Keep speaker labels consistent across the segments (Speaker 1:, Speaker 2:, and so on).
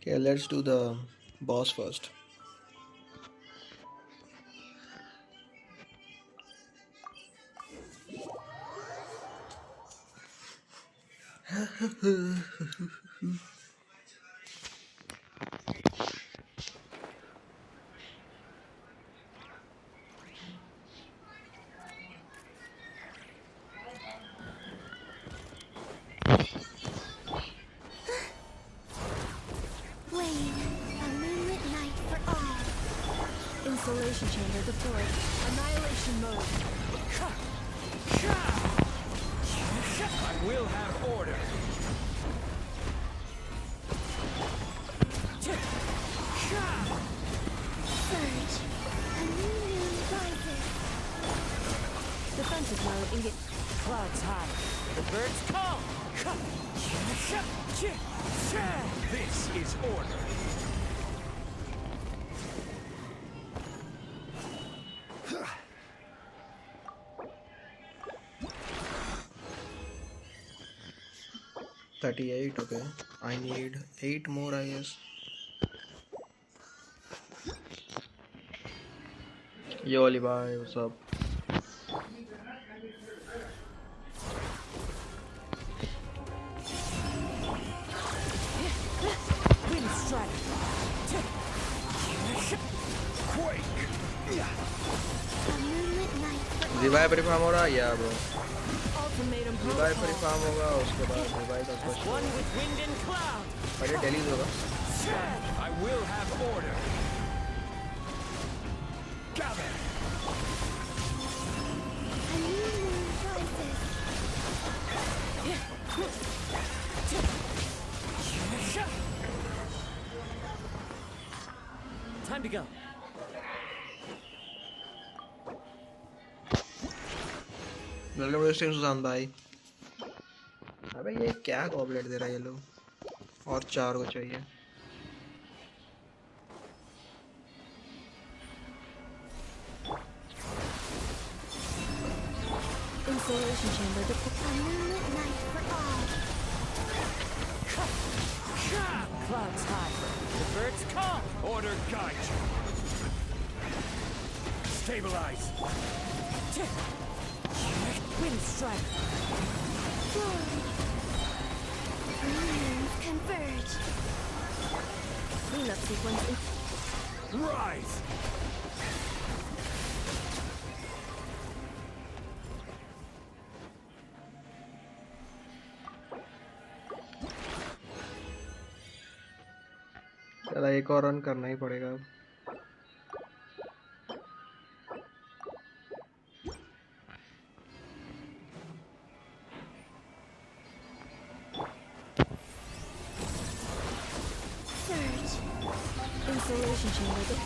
Speaker 1: Okay, let's do the boss first.
Speaker 2: Insulation chamber deployed. Annihilation mode.
Speaker 3: I will have order.
Speaker 2: Surge. A new moon rises. Defensive mode engage.
Speaker 3: Clouds high. The birds come. This is order.
Speaker 1: $38. Okay, I need 8 more, I guess. Yo, Zibai, what's up?
Speaker 3: Wind strike. Quake.
Speaker 2: A moonlit night for all.
Speaker 1: Zibai परिफार्म हो रहा है या bro?
Speaker 2: Ultimatum
Speaker 1: Zibai
Speaker 2: protocol.
Speaker 1: परिफार्म होगा उसके बाद Zibai का
Speaker 3: As
Speaker 1: question
Speaker 3: one with wind and cloud.
Speaker 1: पहले dailies होगा.
Speaker 3: I will have order. Gather.
Speaker 2: A new moon rises.
Speaker 3: Time to go.
Speaker 1: Welcome to stream Sushant भाई. अबे ये क्या गॉबलेट दे रहा है ये लोग? और 4 को चाहिए.
Speaker 2: Insulation chamber deployed. A moonlit night for all.
Speaker 3: Clouds high. The birds come. Order guide you. Stabilize. Wind strike.
Speaker 2: Glory. Moons converge. Cleanup sequence.
Speaker 3: Rise.
Speaker 1: चला एक और रन करना ही पड़ेगा अब.
Speaker 2: Surge. Insulation chamber.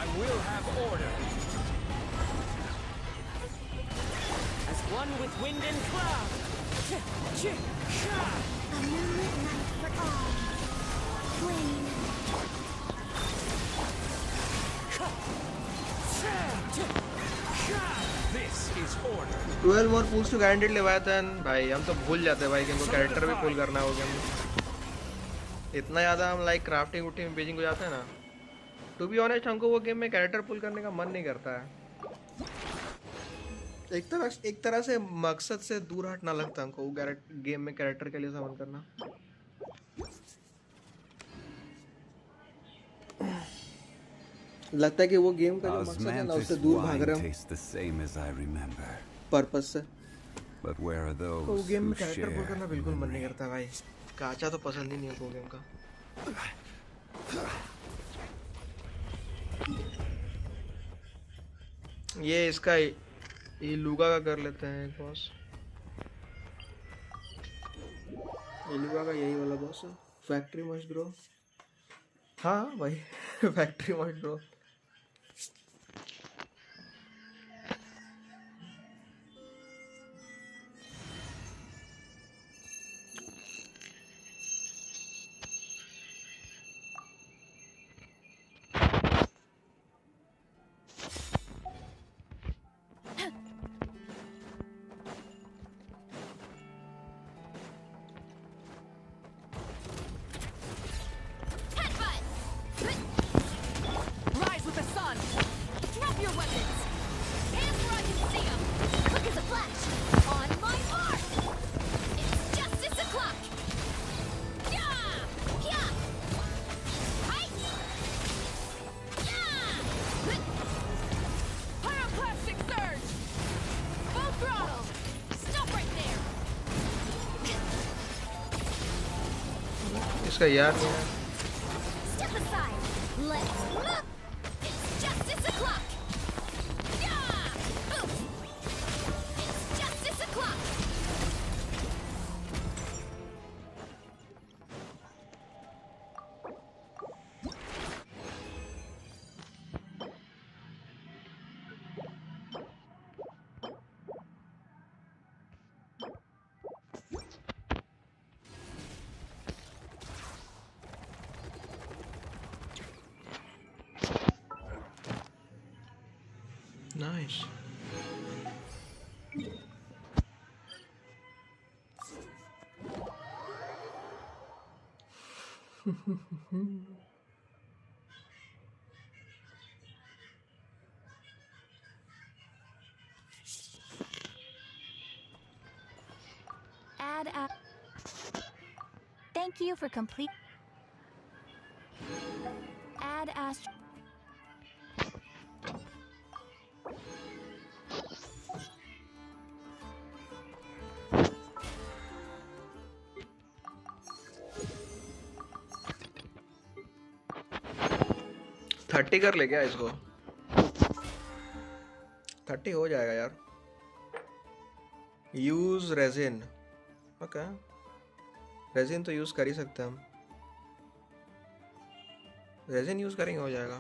Speaker 3: I will have order. As One with wind and cloud.
Speaker 2: A moonlit night for all. Flame.
Speaker 3: This is order.
Speaker 1: 12 more pulls to guaranteed Leviathan. भाई हम तो भूल जाते हैं भाई कि हमको कैरेक्टर भी पुल करना हो गेम में। इतना ज़्यादा हम लाइक क्राफ्टिंग वुटिंग बेजिंग हो जाते हैं ना। टू बी ऑनेस्ट हमको वो गेम में कैरेक्टर पुल करने का मन नहीं करता है। एक तरह से मकसद से दूर हटना लगता है हमको वो गेम में कैरेक्टर के लिए समन करना। लगता है कि वो गेम का जो मकसद है ना उससे दूर भाग रहे हैं पर्पस से। वो गेम में कैरेक्टर पुल करना बिल्कुल मन नहीं करता भाई। काचा तो पसंद ही नहीं है वो गेम का। ये इसका ये लुगा का कर लेते हैं एक बॉस। ये लुगा का यही वाला बॉस है। Factory must grow. हाँ भाई factory must grow.
Speaker 2: Rise with the sun. Drop your weapons. Hands where I can see them. Quick as a flash. On my mark. It's justice o'clock. Yeah! Yeah! Hi! Yeah! Pyroclastic surge. Full throttle. Stop right there.
Speaker 1: इसका यार नहीं है।
Speaker 2: Step aside. Let's move. It's justice o'clock. Yeah! Oof. It's justice o'clock.
Speaker 1: Nice.
Speaker 2: Thank you for complete. Add ast.
Speaker 1: Thirty कर ले क्या इसको? 30 हो जाएगा यार। Use resin. ओके रेजिन तो यूज कर ही सकते हैं हम। रेजिन यूज करेंगे हो जाएगा।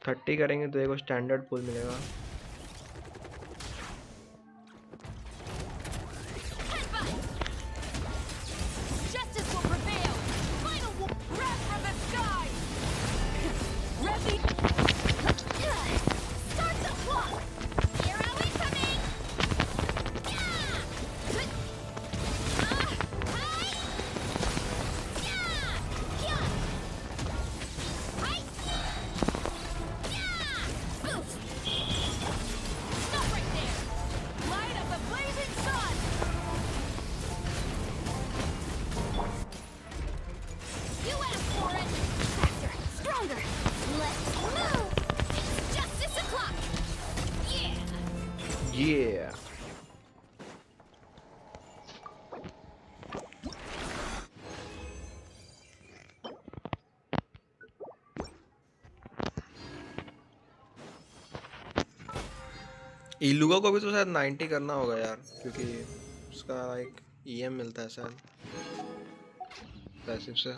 Speaker 1: थर्टी करेंगे तो एक स्टैंडर्ड पुल मिलेगा।
Speaker 2: Justice will prevail. Final wrath from the sky. Ready. Start the clock. Hero incoming. Yeah. Hi. Yeah. Yeah. Hi. Yeah. Oof. Stop right there. Light of the blazing sun. You asked for it! Faster, stronger! Let's move! It's justice o'clock! Yeah!
Speaker 1: Yeah. इलुगा को भी तो शायद 90 करना होगा यार, क्योंकि उसका like EM मिलता है शायद पैसिव से।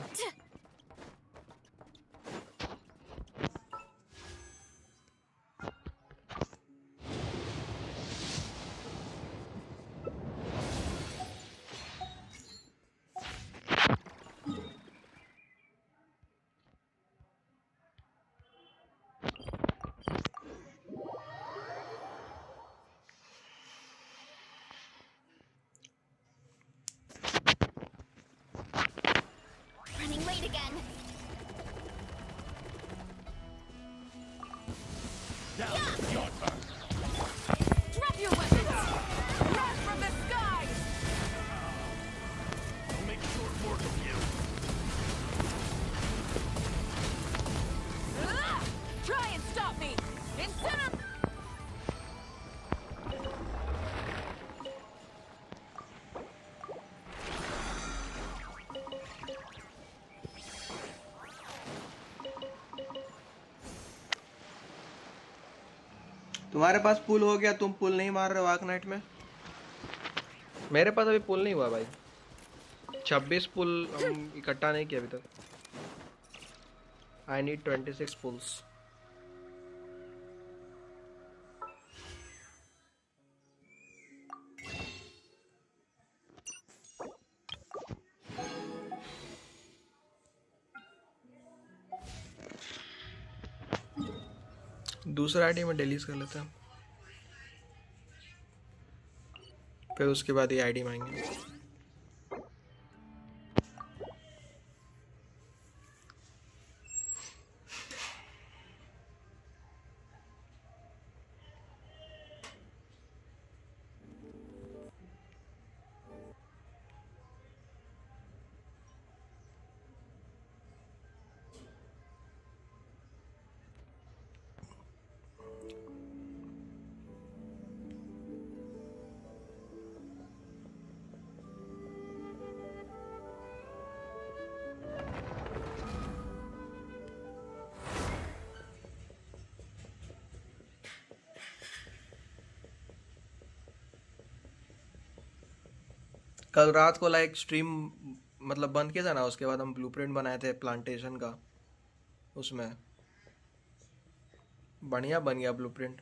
Speaker 2: Running late again. Drop your weapons.
Speaker 3: Rise from the skies!
Speaker 4: I'll make short work of you.
Speaker 3: Try and stop me! Incentive!
Speaker 1: तुम्हारे पास पुल हो गया, तुम पुल नहीं मार रहे हो आर्कनाइट में? मेरे पास अभी पुल नहीं हुआ भाई। 26 पुल हम इकट्ठा नहीं किया अभी तक। I need 26 pulls. दूसरा आईडी में डिलीट कर लेते हैं, फिर उसके बाद ये आईडी मांगेंगे। कल रात को लाइक स्ट्रीम मतलब बंद किया था ना, उसके बाद हम ब्लूप्रिंट बनाए थे प्लांटेशन का, उसमें बढ़िया बन गया ब्लूप्रिंट।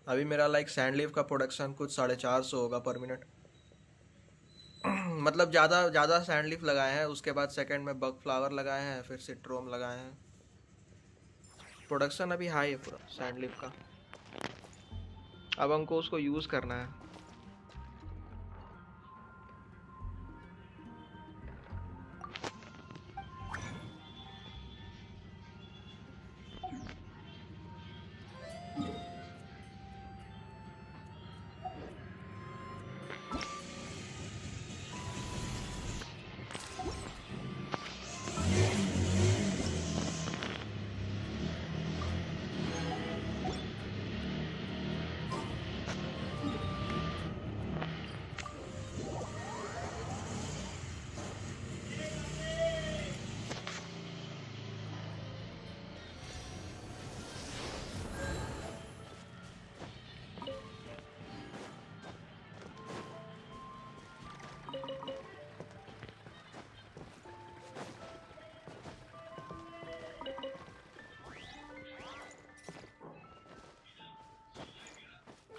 Speaker 1: अभी मेरा लाइक सैंड लीफ का प्रोडक्शन कुछ 450 होगा पर मिनट। मतलब ज़्यादा ज़्यादा सैंड लीफ लगाए हैं, उसके बाद सेकंड में बग फ्लावर लगाए हैं, फिर सिट्रोम लगाए हैं। प्रोडक्शन अभी हाई है पूरा सैंड लीफ का। अब हमको उसको यूज़ करना है।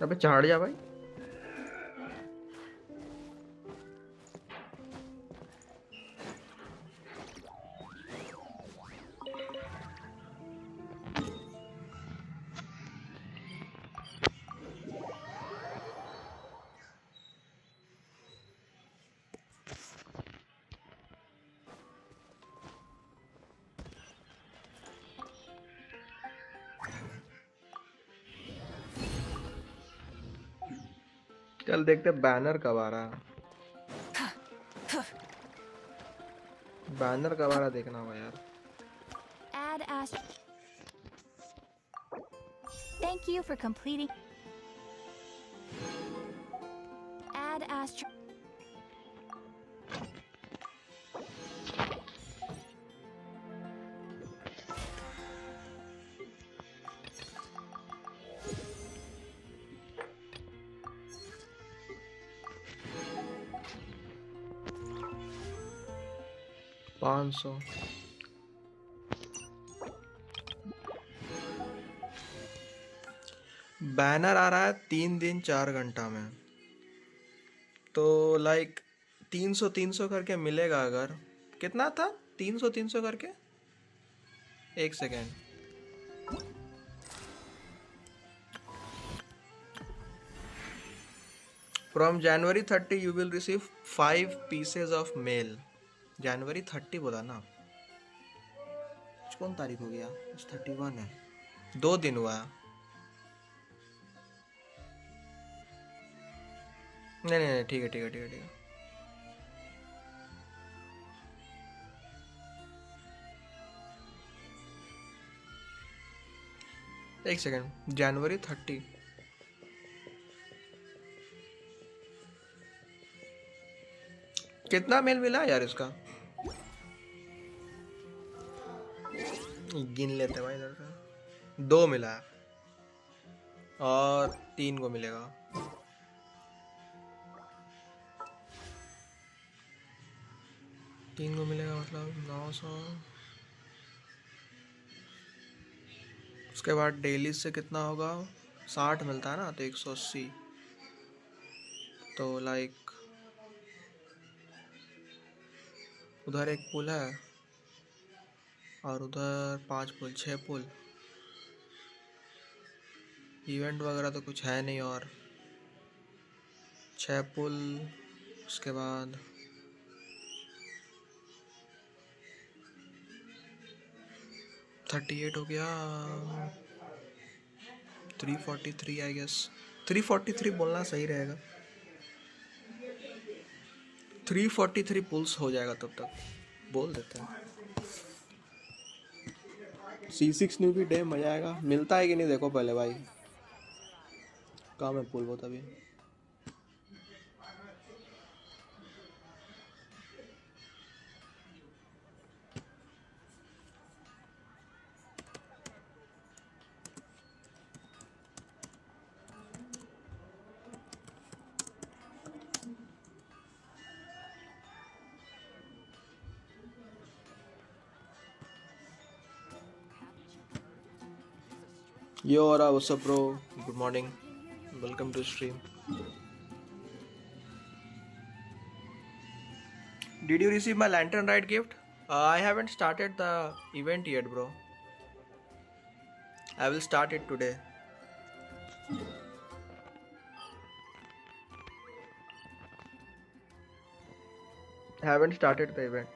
Speaker 1: अबे चढ़ जा भाई। चल देखते बैनर कब आ रहा है। बैनर कब आ रहा देखना होगा यार।
Speaker 2: Add Astro. Thank you for completing. Add Astro.
Speaker 1: 500 banner आ रहा है 3 दिन 4 घंटा में, तो लाइक 300 करके मिलेगा। अगर कितना था 300 करके, एक second. From January 30 you will receive 5 pieces of mail. जनवरी 30 बोला ना, आज कौन तारीख हो गया? आज 31 है, 2 दिन हुआ है। नहीं नहीं नहीं, ठीक है ठीक है ठीक है ठीक है। एक सेकेंड, जनवरी 30 कितना मेल मिला यार इसका? गिन लेते भाई इधर से। 2 मिला है और 3 को मिलेगा। मतलब 900। उसके बाद डेली से कितना होगा? 60 मिलता है ना, तो 180। तो लाइक उधर एक पुल है और उधर 5 पुल, 6 पुल। इवेंट वगैरह तो कुछ है नहीं, और 6 पुल। उसके बाद 38 हो गया, 343 आई गेस। 343 बोलना सही रहेगा। 343 पुल्स हो जाएगा, तब तक बोल देते हैं। C6 न्यू भी डे मजा आएगा। मिलता है कि नहीं देखो पहले भाई। कहाँ मैं पुल वो तभी। Yo, Aura, what's up, bro? Good morning. Welcome to stream. Did you receive my Lantern Rite gift? I haven't started the event yet, bro. I will start it today. Haven't started the event.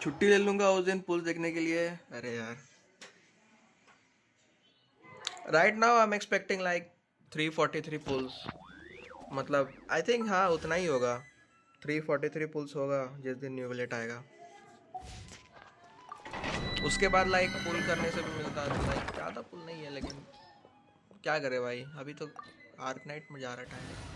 Speaker 1: छुट्टी ले लूंगा उस दिन पुल देखने के लिए। अरे यार, right now I am expecting like 343 pulls. मतलब आई थिंक हाँ उतना ही होगा, 343 पुल्स होगा जिस दिन न्यू विलेट आएगा। उसके बाद लाइक पुल करने से भी मिलता है, लाइक ज़्यादा पुल नहीं है, लेकिन क्या करे भाई, अभी तो आर्कनाइट में जा रहा time.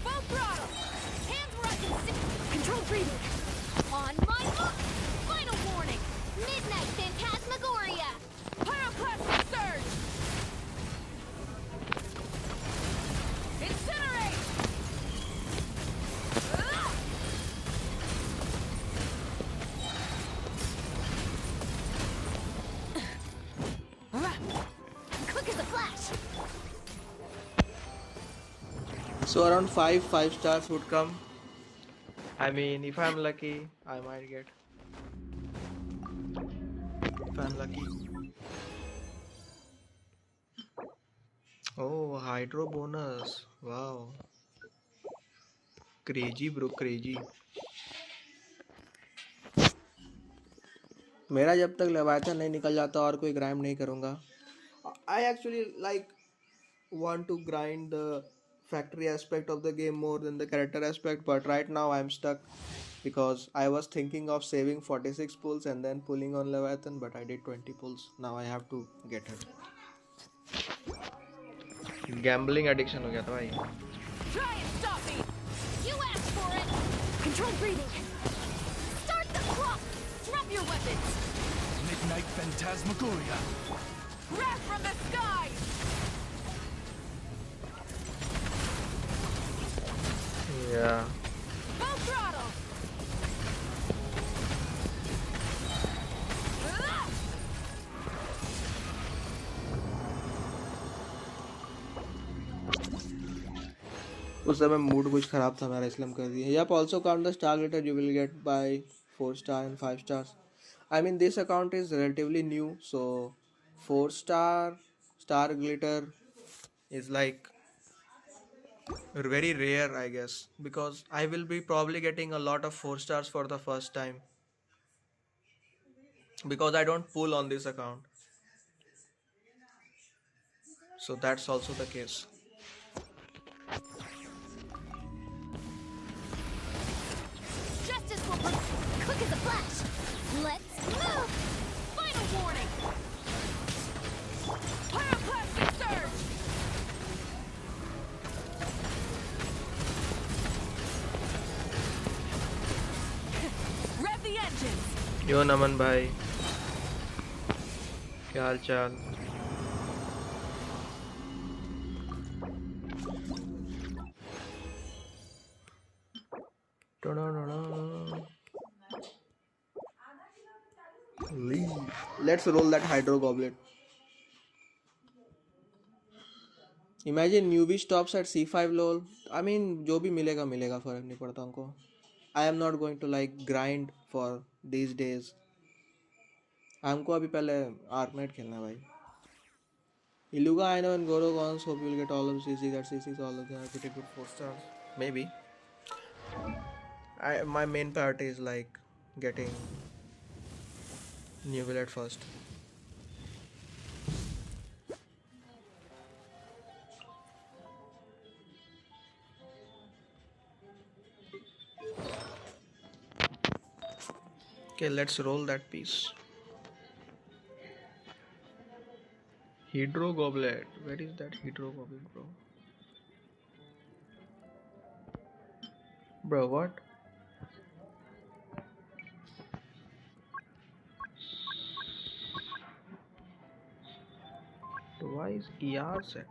Speaker 2: Full throttle! Hands where I can see! Control breathing! On my mark! Final warning! Midnight Phantasmagoria! Pyroclastic surge! Incinerate! Ah! Quick as a flash!
Speaker 1: So around 5 stars would come. I mean, if I'm lucky, I might get. If I'm lucky. Oh, hydro bonus. Wow. Crazy bro, crazy. मेरा जब तक लेवायथन नहीं निकल जाता और कोई grind नहीं करूँगा। I actually like want to grind the factory aspect of the game more than the character aspect, but right now I'm stuck because I was thinking of saving 46 pulls and then pulling on Leviathan, but I did 20 pulls. Now I have to get it. Gambling addiction हो गया था भाई.
Speaker 2: Try and stop me! You asked for it! Control breathing! Start the clock! Drop your weapons!
Speaker 4: Midnight Phantasmagoria.
Speaker 2: Wrath from the sky!
Speaker 1: Yeah.
Speaker 2: Full throttle! Ah!
Speaker 1: उस समय mood कुछ खराब था मेरा इसलिए हम कर दिए. Yep, also count the star glitter you will get by 4 star and 5 stars. I mean this account is relatively new, so 4 star glitter is like very rare I guess, because I will be probably getting a lot of 4 stars for the first time because I don't pull on this account. So that's also the case.
Speaker 2: Justice will quick as a flash! Let's move! Final warning! Pyroclastic surge! Rev the engines!
Speaker 1: यो नमन भाई, क्या हाल चाल? Leave. Let's roll that hydro goblet. Imagine newbie stops at C5 lol. I mean जो भी मिलेगा मिलेगा, फर्क नहीं पड़ता हमको. I am not going to like grind for these days. हमको अभी पहले Arknight खेलना है भाई. Iluga, I know, and Goro Gons, hope you'll get all of CC. That CC's all of them are pretty good 4 stars. Maybe. My main priority is like getting new billet first. Okay, let's roll that piece. Hydro goblet. Where is that hydro goblet, bro? Bro, what? Why is ER set?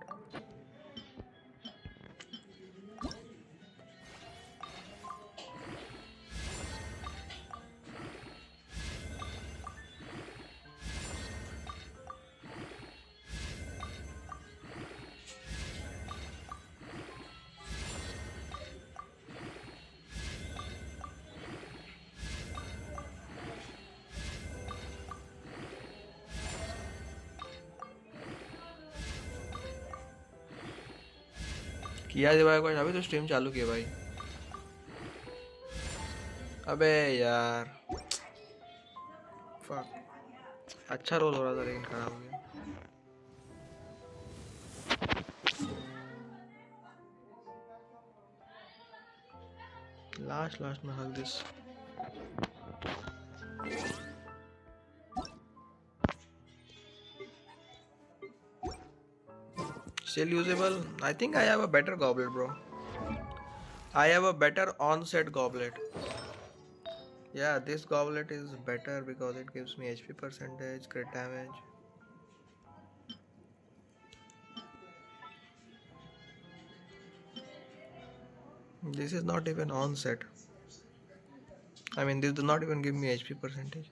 Speaker 1: किया दिवाई को अभी तो stream चालू किया भाई. अबे यार, फक. अच्छा रोल हो रहा था लेकिन खराब हो गया. लास्ट में हक this. Still usable. I think I have a better goblet, bro. I have a better on-set goblet. Yeah, this goblet is better because it gives me HP percentage, crit damage. This is not even on-set. I mean, this does not even give me HP percentage.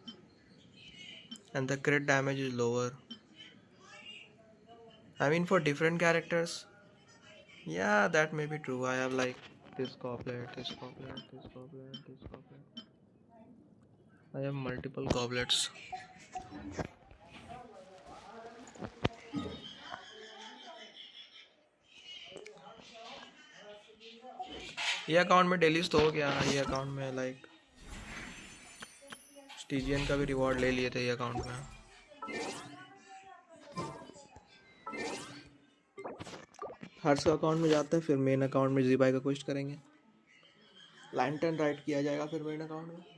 Speaker 1: And the crit damage is lower. I mean, for different characters, yeah, that may be true. I have like this goblet, this goblet, this goblet, this goblet. I have multiple goblets. ये account में daily तो हो गया. ये account में like स्टीजियन का भी reward ले लिए थे ये अकाउंट में. हर्ष का अकाउंट में जाते हैं, फिर मेन अकाउंट में जीबाई का क्वेस्ट करेंगे। लैंटर्न राइट किया जाएगा फिर मेन अकाउंट में।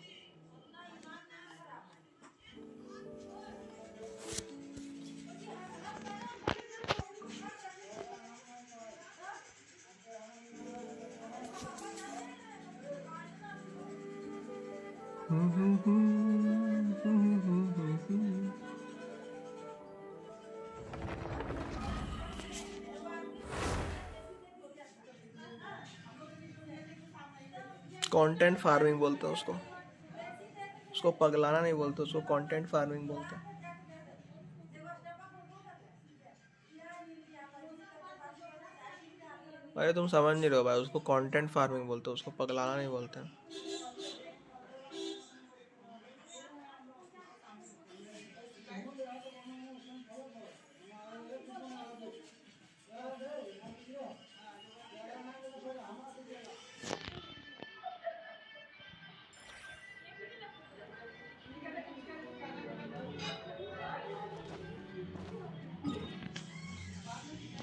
Speaker 1: कंटेंट फार्मिंग बोलते हैं उसको पगलाना नहीं बोलते, उसको कंटेंट फार्मिंग बोलते हैं। अरे तुम समझ नहीं रहे हो भाई, उसको कंटेंट फार्मिंग बोलते हैं, उसको पगलाना नहीं बोलते हैं।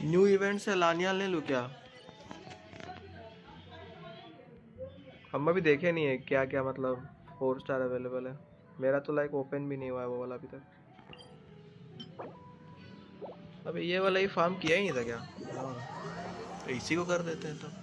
Speaker 1: न्यू इवेंट से लानियाल ले लूँ क्या? हम अभी देखे नहीं है क्या क्या मतलब 4 स्टार अवेलेबल है। मेरा तो लाइक ओपन भी नहीं हुआ है वो वाला अभी तक। अबे ये वाला ही फार्म किया ही नहीं था क्या? हाँ, तो इसी को कर देते हैं तब।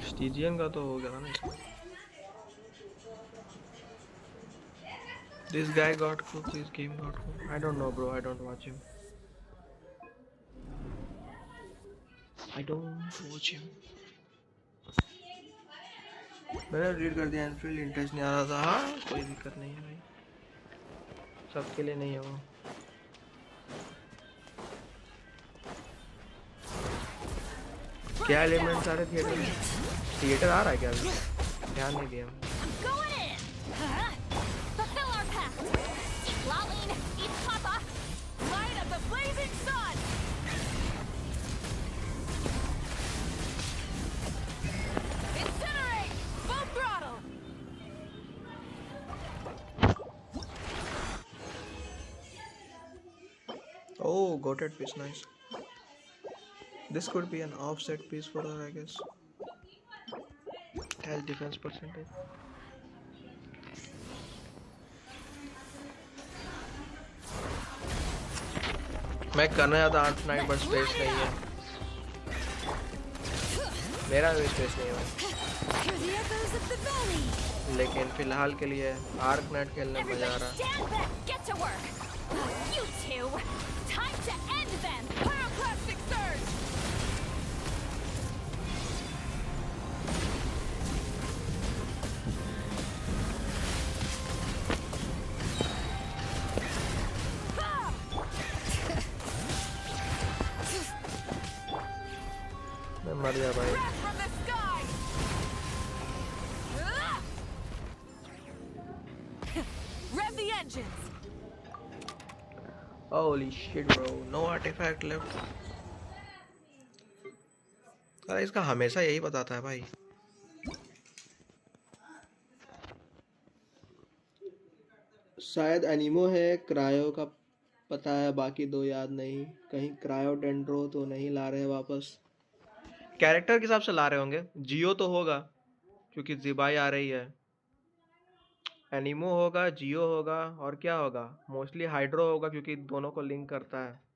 Speaker 1: स्टीजियन का तो हो गया ना इसमें। This guy got cooked, this game got cooked. I don't know bro, I don't watch him. I don't watch him. मैंने रीड कर दिया, एनफील्ड इंटरेस्ट नहीं आ रहा था। हाँ कोई दिक्कत नहीं है भाई, सबके लिए नहीं है वो। क्या एलिमेंट्स आ रहे थिएटर में? थिएटर आ रहा है क्या अभी? ध्यान नहीं दिया। Oh, goated piece, nice. This could be an offset piece for her, I guess. Has defense percentage. मैं करना चाहता Arknight बट स्पेस नहीं है, मेरा भी स्पेस नहीं है भाई। लेकिन फिलहाल के लिए Arknight खेलने में मजा आ रहा है। मर गया भाई। Holy shit bro, no artifact left. अरे इसका हमेशा यही बताता है भाई। शायद एनिमो है, क्रायो का पता है, बाकी दो याद नहीं। कहीं क्रायो डेंड्रो तो नहीं ला रहे वापस? कैरेक्टर के हिसाब से ला रहे होंगे। जियो तो होगा क्योंकि जिबाई आ रही है, एनिमो होगा, जियो होगा, और क्या होगा? मोस्टली हाइड्रो होगा क्योंकि दोनों को लिंक करता है।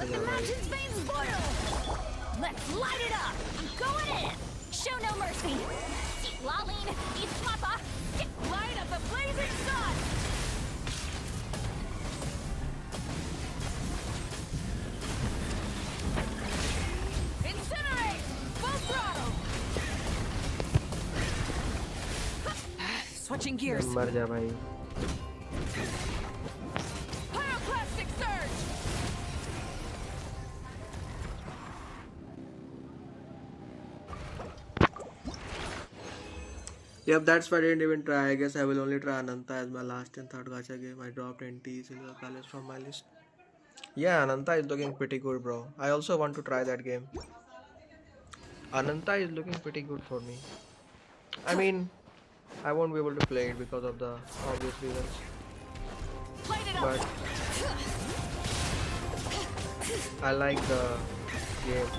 Speaker 1: हट जा भाई।
Speaker 2: Legends veins boil. Let's light it up. I'm going in. Show no mercy. Laline, Ismapa, light up the blazing sun. Incinerate. Full throttle.
Speaker 3: Switching gears.
Speaker 1: मर जा भाई।
Speaker 2: Pyroclastic surge.
Speaker 1: Yep, that's why I didn't even try. I guess I will only try Ananta as my last and third gacha game. I dropped NT Silver Palace from my list. Yeah, Ananta is looking pretty good, bro. I also want to try that game. Ananta is looking pretty good for me. I mean, I won't be able to play it because of the obvious reasons.
Speaker 2: Light it up.
Speaker 1: But I like the game.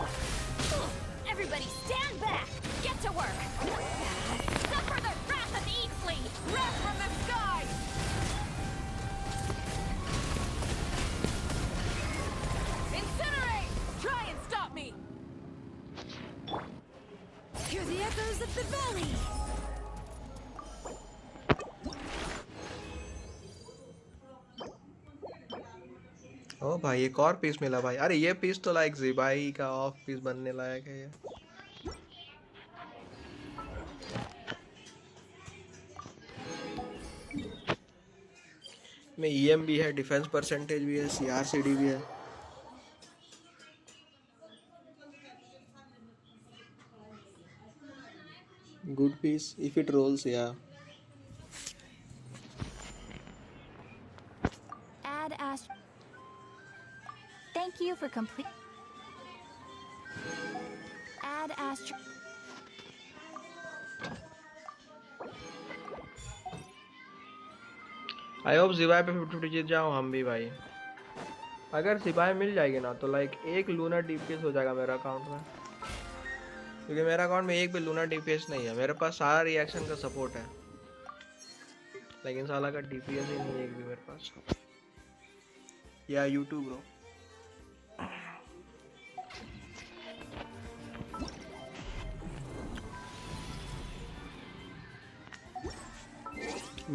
Speaker 2: Everybody stand back. Get to work. Suffer the wrath of the Eat Flea.
Speaker 3: Wrath from the sky.
Speaker 2: Incinerate.
Speaker 3: Try and stop me.
Speaker 2: Hear the echoes of the valley.
Speaker 1: ओ भाई एक और piece मिला भाई। अरे ये piece तो like ज़िबाई का of peace बनने लायक है ये। में ईएम भी है, डिफेंस परसेंटेज भी है, सीआरसीडी भी है। Good piece if it rolls या।
Speaker 2: Add Ast. Thank you for complete. Add Astro.
Speaker 1: I hope Zibai पे 50-50 जीत जाऊँ हम भी भाई। अगर ज़िबाई मिल जाएगी ना तो लाइक एक लूनर डीपीएस हो जाएगा मेरा अकाउंट में, क्योंकि मेरा अकाउंट में एक भी लूनर डीपीएस नहीं है। मेरे पास सारा रिएक्शन का सपोर्ट है, लेकिन साला का डीपीएस ही नहीं है एक भी मेरे पास। या यूट्यूब ब्रो।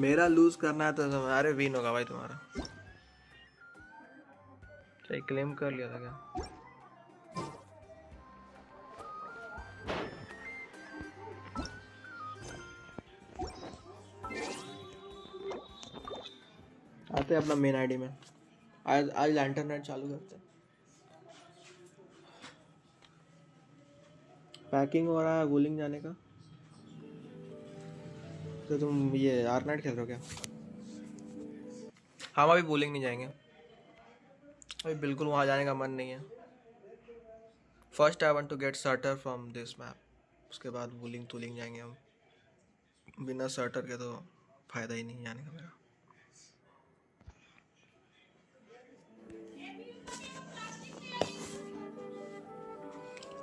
Speaker 1: मेरा लूज करना है तो अरे विन होगा भाई तुम्हारा। सही क्लेम कर लिया था क्या? आते हैं अपना मेन आईडी में। आज लैंटरनाइट चालू करते हैं। पैकिंग हो रहा है वूलिंग जाने का। तो तुम ये आर्कनाइट खेल रहे हो क्या? हम अभी वूलिंग नहीं जाएंगे, अभी बिल्कुल वहाँ जाने का मन नहीं है। First I want to get Surtr from this map, उसके बाद वूलिंग तूलिंग जाएंगे हम। बिना सर्टर के तो फायदा ही नहीं जाने का मेरा।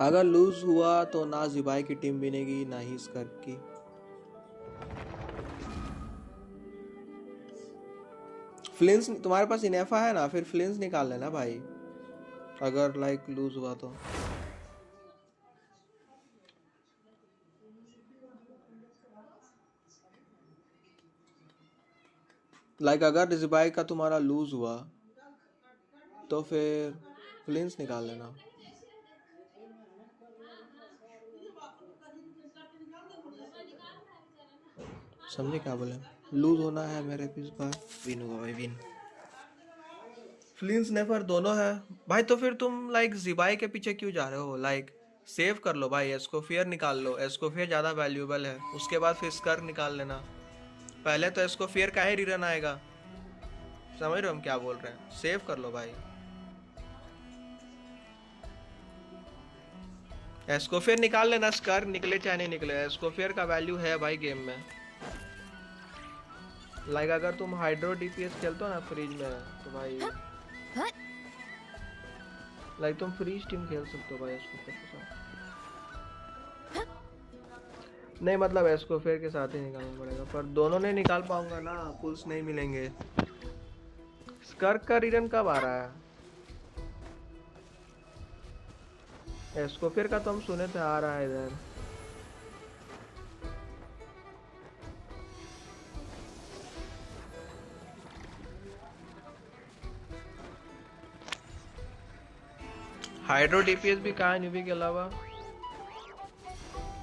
Speaker 1: अगर लूज हुआ तो ना ज़िबाई की टीम बनेगी ना ही स्कर्क की। फ्लिंस तुम्हारे पास इनेफा है ना, फिर फ्लिंस निकाल लेना भाई अगर लाइक लूज हुआ तो। लाइक अगर ज़िबाई का तुम्हारा लूज हुआ तो फिर फ्लिंस निकाल लेना। समझे क्या बोले? लूज होना है मेरे इस बार, विन होगा भाई विन। फ्लिंस नेफर दोनों है भाई, तो फिर तुम लाइक ज़िबाई के पीछे क्यों जा रहे हो? लाइक सेव कर लो भाई, एस्कोफियर निकाल लो, एस्कोफियर ज़्यादा वैल्यूएबल है। उसके बाद फिर स्कर्क निकाल लेना। पहले तो एस्कोफियर का ही रिटर्न आएगा। समझ रहे हो हम क्या बोल रहे हैं? सेव कर लो भाई। एस्कोफियर निकाल लेना, स्कर्क निकले चाहे नहीं निकले, एस्कोफियर का वैल्यू है भाई गेम में। लाइक अगर तुम हाइड्रो डीपीएस खेलते हो ना फ्रीज में तो भाई लाइक तुम फ्रीज टीम खेल सकते हो भाई एस्कोफियर के साथ। नहीं मतलब एस्कोफियर के साथ ही निकालना पड़ेगा, पर दोनों नहीं निकाल पाऊंगा ना, पुल्स नहीं मिलेंगे। स्कर्क का रिटर्न कब आ रहा है? एस्कोफियर का तो हम सुने थे आ रहा है इधर। हाइड्रो डीपीएस भी कहाँ है न्यूबी के अलावा?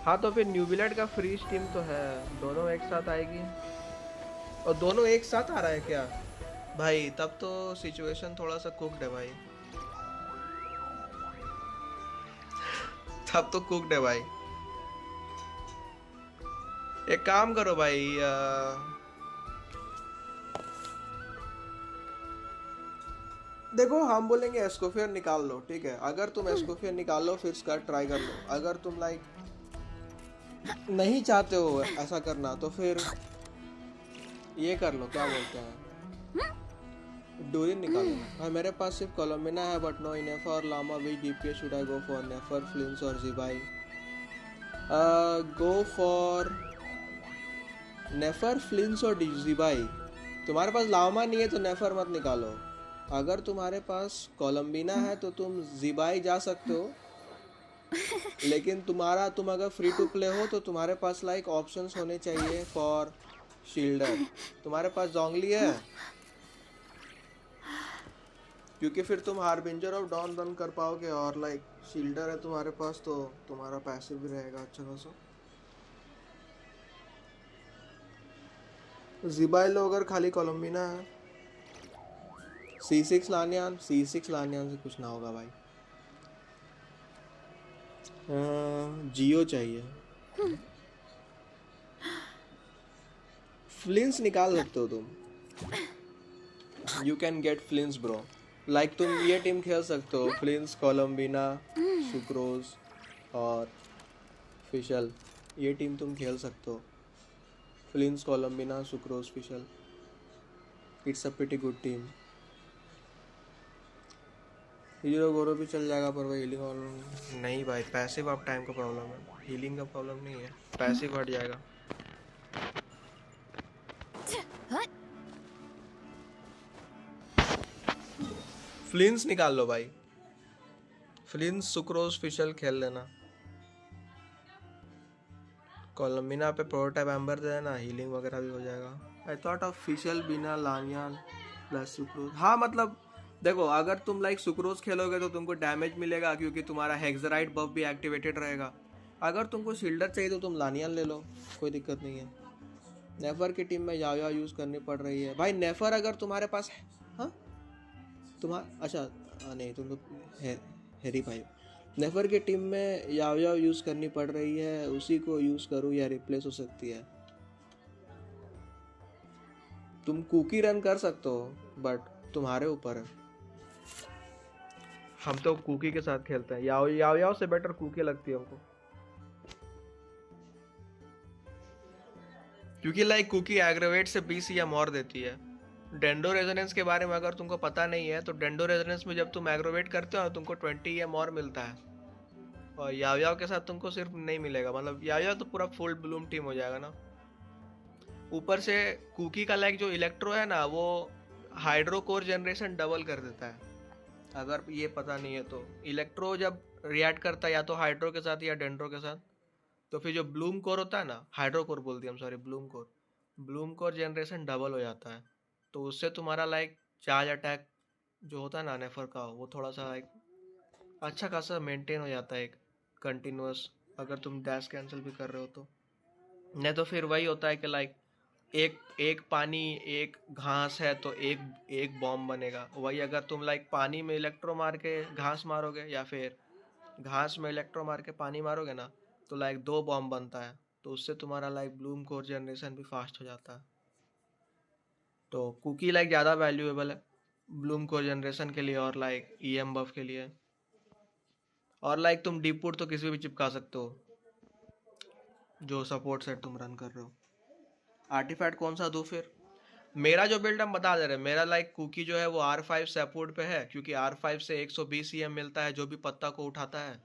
Speaker 1: हाँ तो फिर न्यूबीलेट का फ्री स्टीम तो है, दोनों एक साथ आएगी। और दोनों एक साथ आ रहा है क्या भाई? तब तो सिचुएशन थोड़ा सा कुक्ड है भाई, तब तो कुक्ड है भाई। एक काम करो भाई, देखो हम बोलेंगे एस्कोफियर निकाल लो, ठीक है? अगर तुम एस्कोफियर निकाल लो फिर स्कर्ट ट्राई कर लो। अगर तुम लाइक नहीं चाहते हो ऐसा करना तो फिर ये कर लो, क्या बोलते हैं, डोरिन निकाल लो। भाई मेरे पास सिर्फ कोलम्बिना है but no Nefer Lauma which DPS should I go for? Nefer, Flins और Zibai? Go for Nefer, Flins और जिबाई। तुम्हारे पास लामा नहीं है तो नेफर मत निकालो। अगर तुम्हारे पास कोलम्बिना है तो तुम जिबाई जा सकते हो, लेकिन तुम अगर फ्री टू प्ले हो तो तुम्हारे पास लाइक ऑप्शंस होने चाहिए फॉर शील्डर। तुम्हारे पास जोंगली है क्योंकि फिर तुम हार्बिंजर ऑफ डॉन रन कर पाओगे, और लाइक शील्डर है तुम्हारे पास तो तुम्हारा पैसिव भी रहेगा अच्छा खासा। जिबाई लो अगर खाली कोलम्बिना है। C6 लानियान, C6 लानियान से कुछ ना होगा भाई। जियो चाहिए। फ्लिंस निकाल सकते हो तुम, you can get Flins bro. Like तुम ये टीम खेल सकते हो, फ्लिंस, कोलम्बिना, सुक्रोज और फिशल, ये टीम तुम खेल सकते हो। Flins, Columbina, Sucrose, Fischl, it's a pretty good team. Hero Gorou भी चल जाएगा पर भाई हीलिंग प्रॉब्लम नहीं भाई, पैसिव ऑफ टाइम का प्रॉब्लम है, हीलिंग का प्रॉब्लम नहीं है, पैसिव हट जाएगा। फ्लिंस निकाल लो भाई, फ्लिंस, सुक्रोज, फिशल खेल लेना। कोलम्बिना पे प्रोटोटाइप एम्बर दे देना, हीलिंग वगैरह भी हो जाएगा। आई थॉट ऑफ फिशल, बिना लानियान प्लस सुक्रोज। हाँ मतलब देखो, अगर तुम लाइक सुक्रोज खेलोगे तो तुमको डैमेज मिलेगा क्योंकि तुम्हारा हेक्सराइट बफ भी एक्टिवेटेड रहेगा। अगर तुमको शील्डर चाहिए तो तुम लानियान ले लो, कोई दिक्कत नहीं है। नेफर की टीम में याओ यूज़ करनी पड़ रही है भाई। नेफर अगर तुम्हारे पास है, हाँ तुम्हारा अच्छा नहीं, तुम तो हैरी भाई। नेफर की टीम में याओ यूज़ करनी पड़ रही है, उसी को यूज़ करो या रिप्लेस हो सकती है। तुम कुकी रन कर सकते हो बट तुम्हारे ऊपर है। हम तो कुकी के साथ खेलते हैं, याओ से बेटर कुकी लगती है हमको, क्योंकि लाइक कुकी एग्रेवेट से 20 या मोर देती है। डेंडो रेजोनेंस के बारे में अगर तुमको पता नहीं है तो डेंडो रेजोनेंस में जब तुम एग्रोवेट करते हो तुमको 20 या मोर मिलता है, और याओ के साथ तुमको सिर्फ नहीं मिलेगा। मतलब याओ तो पूरा फुल ब्लूम टीम हो जाएगा ना। ऊपर से कुकी का लाइक जो इलेक्ट्रो है ना, वो हाइड्रो कोर जनरेशन डबल कर देता है। अगर ये पता नहीं है तो इलेक्ट्रो जब रिएक्ट करता है या तो हाइड्रो के साथ या डेंड्रो के साथ, तो फिर जो ब्लूम कोर होता है ना, हाइड्रो कोर बोल दिया हम, sorry, Bloom core generation double हो जाता है। तो उससे तुम्हारा लाइक चार्ज अटैक जो होता है ना नेफर का, वो थोड़ा सा लाइक अच्छा खासा मेंटेन हो जाता है एक कंटिन्यूअस, अगर तुम डैश कैंसिल भी कर रहे हो तो। नहीं तो फिर वही होता है कि लाइक एक एक पानी एक घास है तो एक एक बॉम्ब बनेगा। वही अगर तुम लाइक पानी में इलेक्ट्रो मार के घास मारोगे या फिर घास में इलेक्ट्रो मार के पानी मारोगे ना, तो लाइक 2 बॉम्ब बनता है। तो उससे तुम्हारा लाइक ब्लूम कोर जनरेशन भी फास्ट हो जाता है। तो कुकी लाइक ज़्यादा वैल्यूएबल है ब्लूम कोर जनरेशन के लिए और लाइक ईएम बफ के लिए। और लाइक तुम डीप पुट तो किसी भी चिपका सकते हो जो सपोर्ट सेट तुम रन कर रहे हो। आर्टिफैक्ट कौन सा दूँ फिर? मेरा जो बिल्ड हम बता दे रहे हैं, मेरा लाइक कुकी जो है वो R5 सपोर्ट पे है, क्योंकि R5 से 120 EM मिलता है जो भी पत्ता को उठाता है।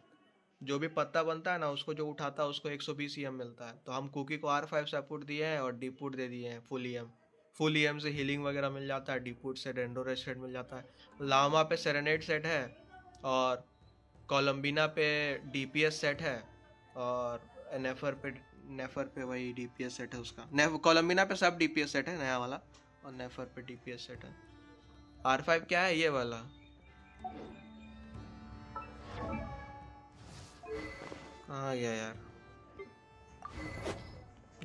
Speaker 1: जो भी पत्ता बनता है ना उसको जो उठाता है उसको 120 EM मिलता है। तो हम कुकी को R5 सपोर्ट दिए हैं और डीपुट दे दिए हैं फुल EM से हीलिंग वगैरह मिल जाता है, डीपुट से डेंडो रेस्टेड मिल जाता है। लामा पे सेरेनेट सेट है और कोलंबिना पे डीपीएस सेट है और नेफर पे वही डीपीएस सेट है उसका। कोलंबिना पे सब डीपीएस सेट है नया वाला, और नेफर पे डीपीएस सेट है। R5 क्या है ये वाला? कहाँ गया यार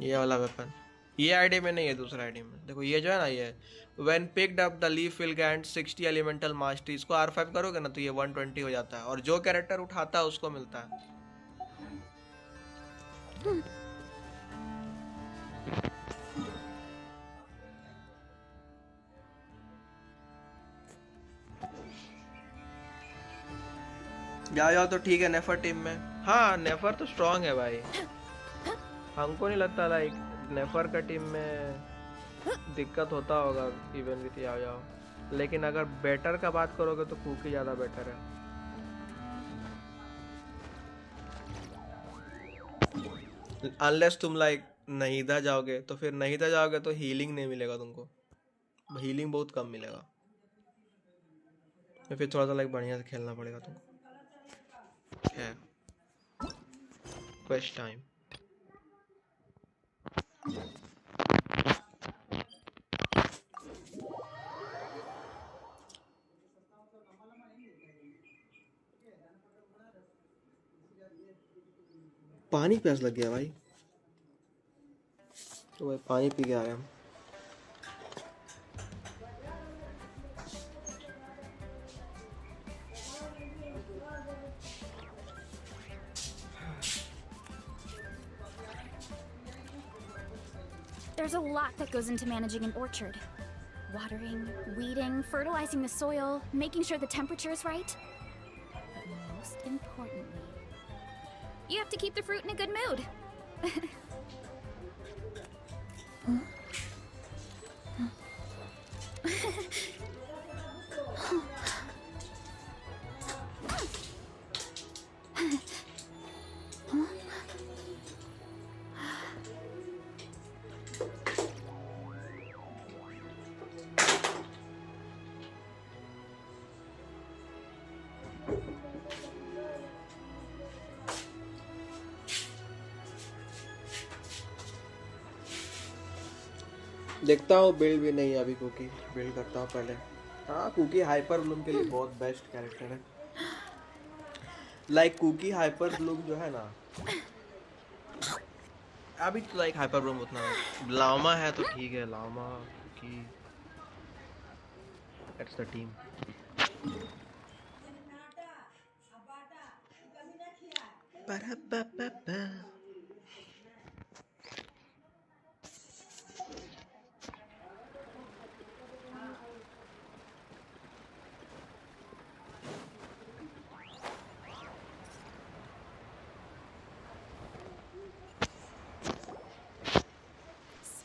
Speaker 1: ये वाला वेपन? ये आईडी में नहीं है, दूसरा आईडी में देखो। ये जो है ना, ये when picked up the leaf will grant 60 elemental mastery. इसको R5 करोगे ना तो ये 120 हो जाता है, और जो कैरेक्टर उठाता है उसको मिलता है। जाओ तो ठीक है नेफर टीम में। हाँ नेफर तो स्ट्रांग है भाई, हमको नहीं लगता लाइक नेफर का टीम में दिक्कत होता होगा इवन विथ याओ। लेकिन अगर बेटर का बात करोगे तो कुकी ज़्यादा बेटर है। अनलेस तुम लाइक नहीदा जाओगे, तो फिर नहीदा जाओगे तो हीलिंग नहीं मिलेगा तुमको, हीलिंग बहुत कम मिलेगा, तो फिर थोड़ा सा लाइक बढ़िया से खेलना पड़ेगा तुमको। है क्वेस्ट टाइम। पानी प्यास लग गया भाई, तो भाई पानी पी के आ रहे हम।
Speaker 2: There's a lot that goes into managing an orchard. Watering, weeding, fertilizing the soil, making sure the temperature is right. But most importantly, you have to keep the fruit in a good mood.
Speaker 1: देखता हूँ build भी नहीं है अभी, cookie build करता हूँ पहले। हाँ कुकी हाइपर ब्लूम के लिए बहुत बेस्ट कैरेक्टर है। लाइक कुकी हाइपर ब्लूम जो है ना, अभी तो लाइक हाइपर ब्लूम उतना है। लामा है तो ठीक है, लामा कुकी that's the team.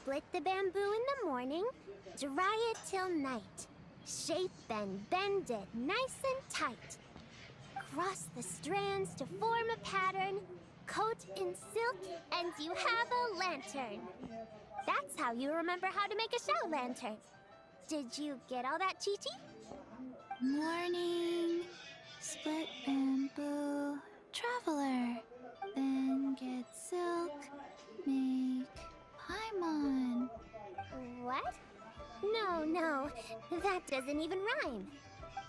Speaker 2: Split the bamboo in the morning, dry it till night. Shape and bend it nice and tight. Cross the strands to form a pattern, coat in silk, and you have a lantern. That's how you remember how to make a shell lantern. Did you get all that, Chi-Chi? Morning, split bamboo, traveler, then get silk, make paimon. What? No, that doesn't even rhyme.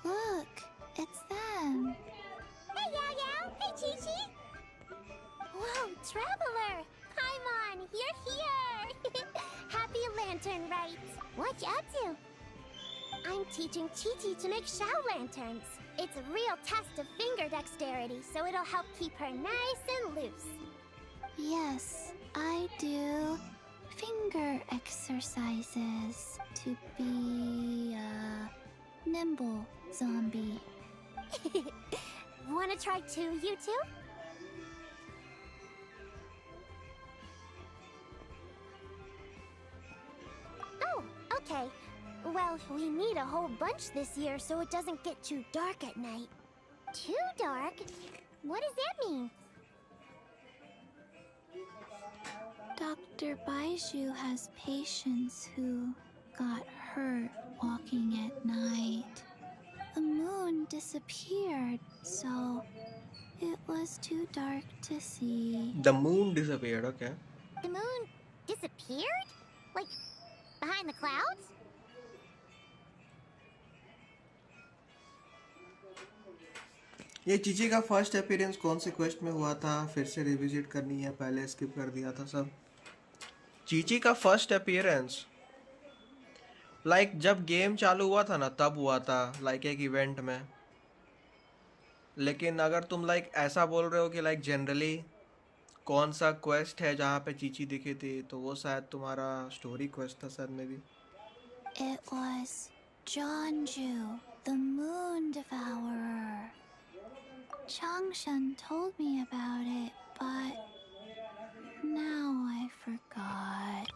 Speaker 2: Look, it's them. Hey, Yao! Hey, Chi-Chi! Whoa, traveler! Paimon, you're here! Happy lantern, Rite. What you up to? I'm teaching Chi-Chi to make shell lanterns. It's a real test of finger dexterity, so it'll help keep her nice and loose. Yes, I do finger exercises to be a nimble zombie. Wanna try too, you two? Oh, okay. Well, we need a whole bunch this year so it doesn't get too dark at night. Too dark? What does that mean? Dr. Baiju has patients who got hurt walking at night. The moon
Speaker 5: moon disappeared, so it was too dark to see.
Speaker 1: The moon disappeared. Okay.
Speaker 2: The moon disappeared? Like, behind the clouds?
Speaker 1: ये चीची का first appearance कौन से quest में हुआ था? फिर से revisit करनी है, पहले स्किप कर दिया था सब। चीची का फर्स्ट अपीयरेंस लाइक जब गेम चालू हुआ था ना तब हुआ था, लाइक एक इवेंट में। लेकिन अगर तुम लाइक ऐसा बोल रहे हो कि लाइक जनरली कौन सा क्वेस्ट है जहाँ पे चीची दिखी थी, तो वो शायद तुम्हारा स्टोरी क्वेस्ट था शायद में भी।
Speaker 5: It was Jeonju, the moon devourer. Changshan told me about it, but now I forgot.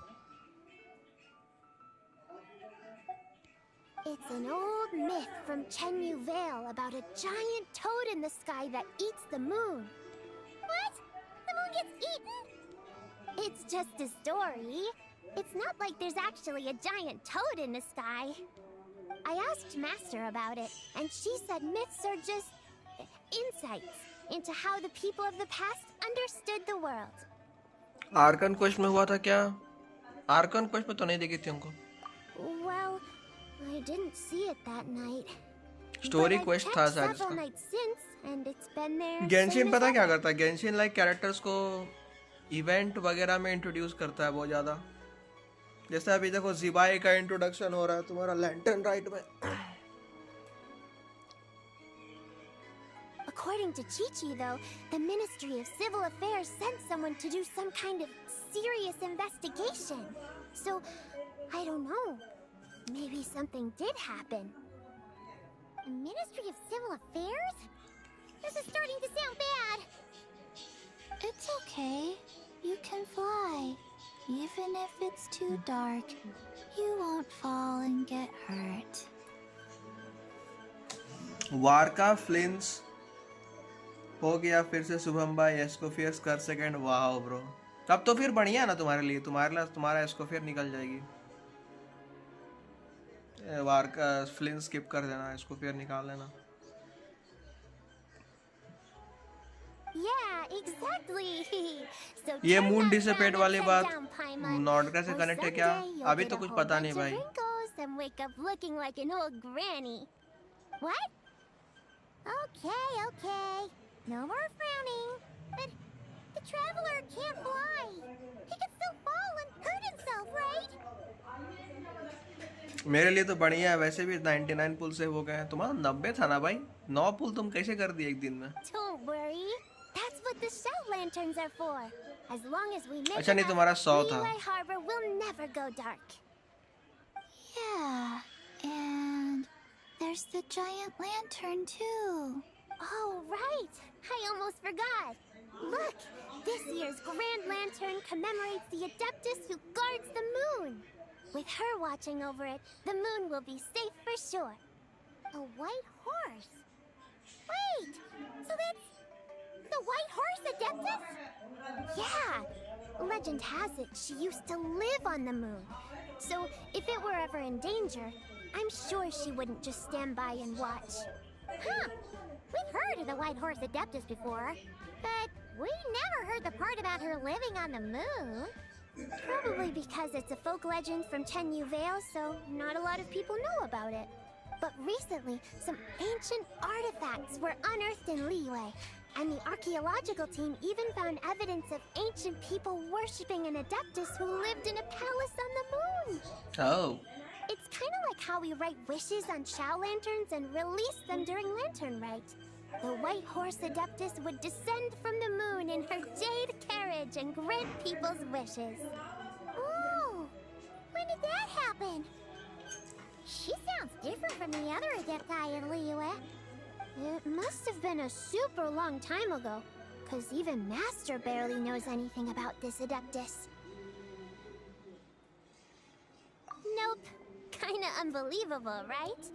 Speaker 2: It's an old myth from Chenyu Vale about a giant toad in the sky that eats the moon. What? The moon gets eaten? It's just a story. It's not like there's actually a giant toad in the sky. I asked Master about it, and she said myths are just insights into how the people of the past understood the world.
Speaker 1: Arkan quest में हुआ था क्या? Arkan quest में तो नहीं देखी थी हमको।
Speaker 2: Well, I didn't see it that night.
Speaker 1: Story
Speaker 2: But I've
Speaker 1: quest
Speaker 2: checked
Speaker 1: था शायद
Speaker 2: several
Speaker 1: इसका।
Speaker 2: nights since, and it's been there.
Speaker 1: Genshin
Speaker 2: same
Speaker 1: पता
Speaker 2: as
Speaker 1: क्या
Speaker 2: ever.
Speaker 1: करता है? गेंशिन लाइक कैरेक्टर्स को इवेंट वगैरह में इंट्रोड्यूस करता है बहुत ज़्यादा। जैसे अभी देखो ज़िबाई का इंट्रोडक्शन हो रहा है तुम्हारा लैंटर्न राइट में।
Speaker 2: According to Chi-Chi, though, the Ministry of Civil Affairs sent someone to do some kind of serious investigation. So, I don't know. Maybe something did happen. The Ministry of Civil Affairs? This is starting to sound bad.
Speaker 5: It's okay. You can fly. Even if it's too dark, you won't fall and get hurt.
Speaker 1: Varca फ्लिंस हो गया फिर से शुभम भाई, एस्कोफियर्स कर second. वाह bro, तब तो फिर बढ़िया है ना तुम्हारे लिए, तुम्हारा एस्कोफियर निकल जाएगी। वारका फ्लिंस स्किप कर देना, एस्कोफियर निकाल लेना।
Speaker 2: Yeah, exactly. So
Speaker 1: ये
Speaker 2: turn
Speaker 1: मून
Speaker 2: that
Speaker 1: डिसपेट
Speaker 2: round
Speaker 1: वाली
Speaker 2: upside
Speaker 1: बात
Speaker 2: down, Paimon.
Speaker 1: नॉर्डका से
Speaker 2: Or
Speaker 1: कनेक्ट है क्या?
Speaker 2: someday you'll
Speaker 1: अभी
Speaker 2: get
Speaker 1: तो
Speaker 2: a
Speaker 1: कुछ
Speaker 2: whole
Speaker 1: पता नहीं
Speaker 2: bunch of
Speaker 1: भाई।
Speaker 2: wrinkles and wake up looking like an old granny. What? Okay. No more frowning. But the traveler can't fly. He can still fall and hurt himself, right?
Speaker 1: मेरे लिए तो बढ़िया है, वैसे भी 99 पुल से हो गए हैं। तुम्हारा 90 था ना भाई, 9 पुल तुम कैसे कर दिए एक दिन में?
Speaker 2: Don't worry. That's what the shell lanterns are for. As long as we make
Speaker 1: अच्छा नहीं,
Speaker 2: enough,
Speaker 1: तुम्हारा 100 था।
Speaker 2: Liyue Harbor will never go dark.
Speaker 5: Yeah, and there's the giant lantern too.
Speaker 2: Oh, right! I almost forgot! Look! This year's Grand Lantern commemorates the Adeptus who guards the moon! With her watching over it, the moon will be safe for sure. A white horse? Wait! So that's the White Horse Adeptus? Yeah! Legend has it she used to live on the moon. So if it were ever in danger, I'm sure she wouldn't just stand by and watch. Huh! We've heard of the White Horse Adeptus before, but we never heard the part about her living on the moon. Probably because it's a folk legend from Chenyu Vale, so not a lot of people know about it. But recently, some ancient artifacts were unearthed in Liyue, and the archaeological team even found evidence of ancient people worshipping an Adeptus who lived in a palace on the moon.
Speaker 1: Oh.
Speaker 2: It's kind of like how we write wishes on Shao lanterns and release them during Lantern Rite. The White Horse Adeptus would descend from the moon in her jade carriage and grant people's wishes. Ooh! When did that happen? She sounds different from the other Adepti in Liyue. It must have been a super long time ago, because even Master barely knows anything about this Adeptus. Nope. Kinda unbelievable, right?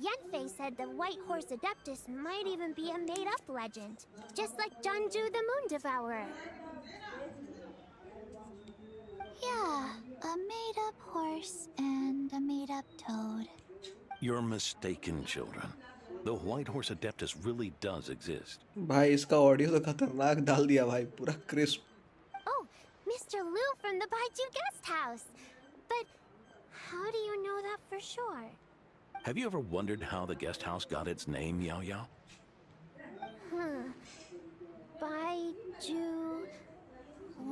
Speaker 2: Yanfei said the White Horse Adeptus might even be a made-up legend, just like Jeonju the Moon Devourer.
Speaker 5: Yeah, a made-up horse and a made-up toad.
Speaker 6: You're mistaken, children. The White Horse Adeptus really does exist.
Speaker 1: भाई इसका audio तो खतरनाक डाल दिया भाई, पूरा crisp.
Speaker 2: Oh, Mr. Liu from the Baiju guest house. But how do you know that for sure?
Speaker 6: Have you ever wondered how the guest house got its name, Yao Yao?
Speaker 2: Baiju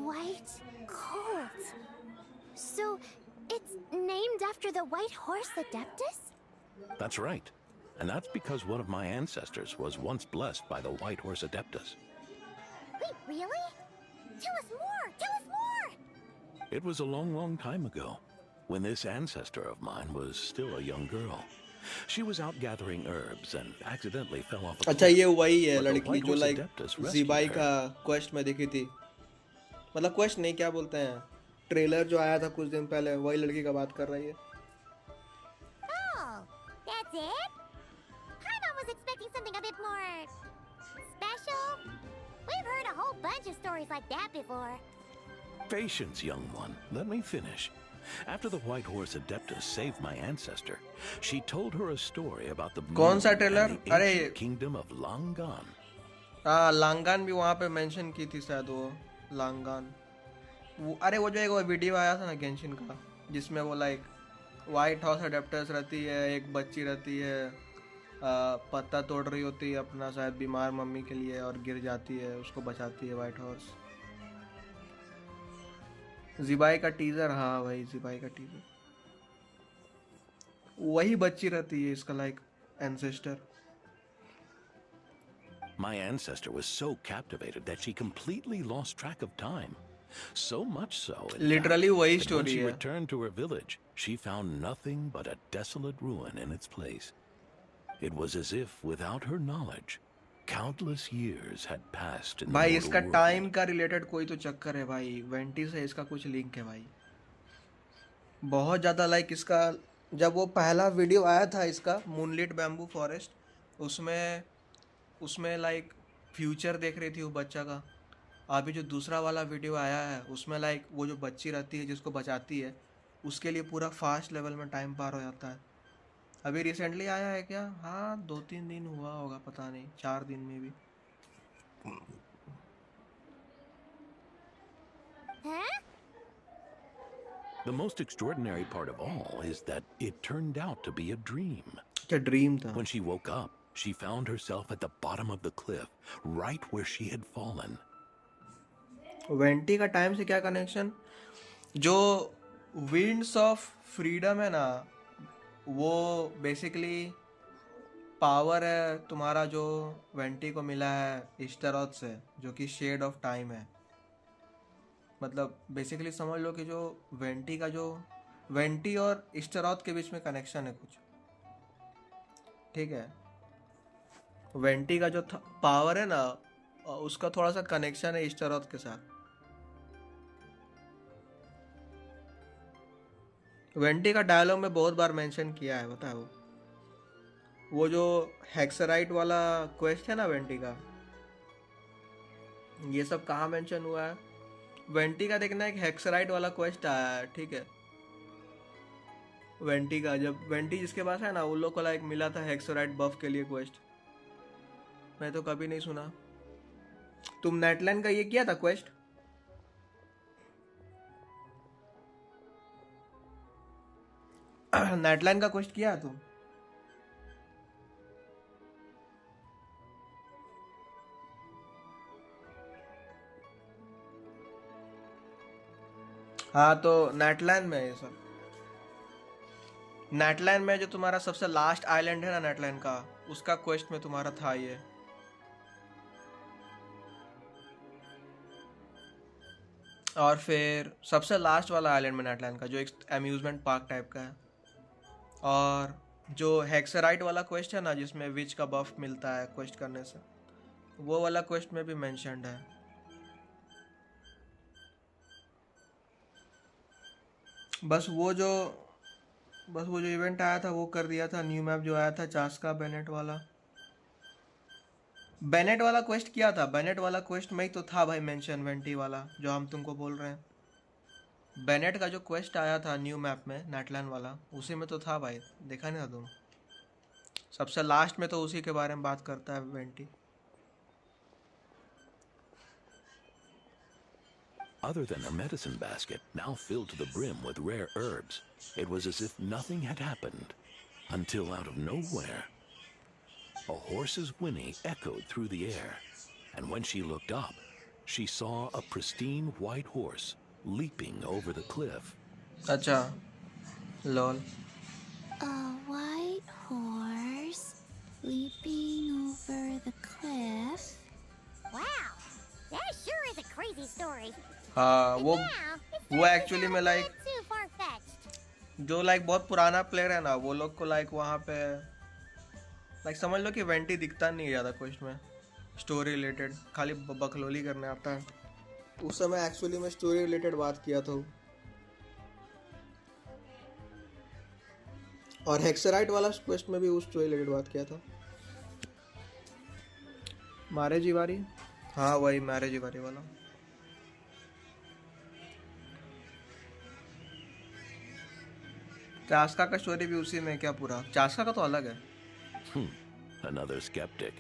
Speaker 2: White Colt. So it's named after the White Horse Adeptus?
Speaker 6: That's right. And that's because one of my ancestors was once blessed by the White Horse Adeptus.
Speaker 2: Wait, really? Tell us more! Tell us more!
Speaker 6: It was a long, long time ago, when this ancestor of mine was still a young girl. She was out gathering herbs and accidentally fell off a
Speaker 1: अच्छा
Speaker 6: cliff.
Speaker 1: ये वही है
Speaker 6: But the
Speaker 1: लड़की
Speaker 6: White
Speaker 1: जो
Speaker 6: Horse
Speaker 1: like
Speaker 6: Adeptus rescued
Speaker 1: ज़िबाई
Speaker 6: her.
Speaker 1: का quest में दिखी थी. मतलब क्वेस्ट नहीं, क्या बोलते हैं, ट्रेलर जो आया था कुछ दिन पहले, वही लड़की का बात कर रही है.
Speaker 2: Oh, that's it? I was expecting something a bit more special. We've heard a whole bunch of stories like that before.
Speaker 6: Patience, young one. Let me finish. After the White Horse Adeptus saved my ancestor, she told her a story about the
Speaker 1: कौन सा
Speaker 6: moon
Speaker 1: trailer?
Speaker 6: and the
Speaker 1: अरे
Speaker 6: ancient kingdom of Langan.
Speaker 1: हाँ, लांगान भी वहाँ पे mention की थी शायद, वो लांगान. अरे वो जो एक वो वीडियो आया था ना गेंशिन का, जिसमें वो लाइक वाइट हाउस अडेप्टर्स रहती है, एक बच्ची रहती है, पत्ता तोड़ रही होती है अपना शायद बीमार मम्मी के लिए और गिर जाती है, उसको बचाती है वाइट हॉर्स. ज़िबाई का टीजर, हाँ भाई ज़िबाई का टीजर, वही बच्ची रहती है इसका like ancestor.
Speaker 6: My ancestor was so captivated that she completely lost track of time. So much so, in
Speaker 1: Literally
Speaker 6: fact,
Speaker 1: वही
Speaker 6: that when
Speaker 1: story
Speaker 6: she
Speaker 1: है.
Speaker 6: returned to her village, she found nothing but a desolate ruin in its place. It was as if, without her knowledge, countless years had passed in the
Speaker 1: भाई
Speaker 6: mortal
Speaker 1: इसका
Speaker 6: world.
Speaker 1: Time का related कोई तो चक्कर है भाई, vanity से इसका कुछ लिंक है भाई, बहुत ज़्यादा. लाइक इसका जब वो पहला वीडियो आया था इसका मूनलिट बैम्बू फॉरेस्ट, उसमें लाइक फ्यूचर देख रही थी वो बच्चा का. अभी जो दूसरा वाला वीडियो आया है उसमें लाइक वो जो बच्ची रहती है जिसको बचाती है, उसके लिए पूरा फास्ट लेवल में टाइम पार हो जाता है. अभी रिसेंटली आया है क्या? हाँ 2-3 दिन हुआ होगा, पता नहीं, 4 दिन में भी.
Speaker 2: Huh?
Speaker 6: The most extraordinary part of all is that it turned out to be a dream.
Speaker 1: क्या ड्रीम था?
Speaker 6: When she woke up, she found herself at the bottom of the cliff, right where she had fallen.
Speaker 1: Vanity का time से क्या connection? जो winds of freedom है ना, वो basically power है तुम्हारा जो वेंटी को मिला है इश्तरोत से, जो कि शेड ऑफ टाइम है. मतलब बेसिकली समझ लो कि जो वेंटी का जो वेंटी और इश्तरोत के बीच में कनेक्शन है कुछ, ठीक है. वेंटी का जो पावर है ना, उसका थोड़ा सा कनेक्शन है इश्तरोत के साथ. वेंटी का डायलॉग में बहुत बार मेंशन किया है, बताओ. वो जो हेक्सराइट वाला क्वेस्ट है ना वेंटी का, ये सब कहाँ मेंशन हुआ है? वेंटी का देखना, एक हेक्सराइट वाला क्वेस्ट आया है, ठीक है. वेंटी का, जब वेंटी जिसके पास है ना, उन लोग को लाइक मिला था हेक्सराइट बफ के लिए क्वेस्ट. मैं तो कभी नहीं सुना. तुम नेटलैंड का ये किया था क्वेस्ट? नेटलैंड का क्वेस्ट किया तुम? हाँ तो नेटलैंड में ये सब, नेटलैंड में जो तुम्हारा सबसे लास्ट आइलैंड है ना नेटलैंड का, उसका क्वेस्ट में तुम्हारा था ये. और फिर सबसे लास्ट वाला आइलैंड में नेटलैंड का, जो एक अम्यूजमेंट पार्क टाइप का है. और जो हेक्सराइट वाला क्वेस्ट है ना, जिसमें विच का बफ मिलता है क्वेस्ट करने से, वो वाला क्वेस्ट में भी मेंशन्ड है. बस वो जो इवेंट आया था वो कर दिया था. न्यू मैप जो आया था चास्का बेनेट वाला क्वेस्ट किया था. बेनेट वाला क्वेस्ट में ही तो था भाई मेंशन, वेंटी वाला जो हम तुमको बोल रहे हैं. बेनेट का जो क्वेस्ट आया था न्यू मैप में नेटलैंड वाला, उसी में तो था भाई, देखा नहीं था तुम? सबसे लास्ट में तो उसी के बारे में बात करता है vanity.
Speaker 6: Other than a medicine basket now filled to the brim with rare herbs, it was as if nothing had happened until out of nowhere, a horse's whinny echoed through the air, and when she looked up, she saw a pristine white horse leaping over the cliff.
Speaker 1: अच्छा, lol.
Speaker 5: A white horse leaping over the cliff.
Speaker 2: Wow, that sure is a crazy story.
Speaker 1: हाँ,
Speaker 2: Now, it's
Speaker 1: वो actually में like
Speaker 2: too far-fetched.
Speaker 1: जो like बहुत पुराना player है ना, वो लोग को लाइक वहाँ पे लाइक समझ लो कि वेंटी दिखता नहीं है ज़्यादा कुछ में स्टोरी रिलेटेड, खाली बकलोली करने आता है। उस समय एक्चुअली में स्टोरी रिलेटेड बात किया था। और हेक्सराइट वाला क्वेस्ट में भी उस स्टोरी रिलेटेड बात किया था। मारे जीवारी, हाँ वही मारे जीवारी वाला। चास्का का स्टोरी भी उसी में क्या पूरा? चास्का का तो अलग है।
Speaker 6: Another skeptic.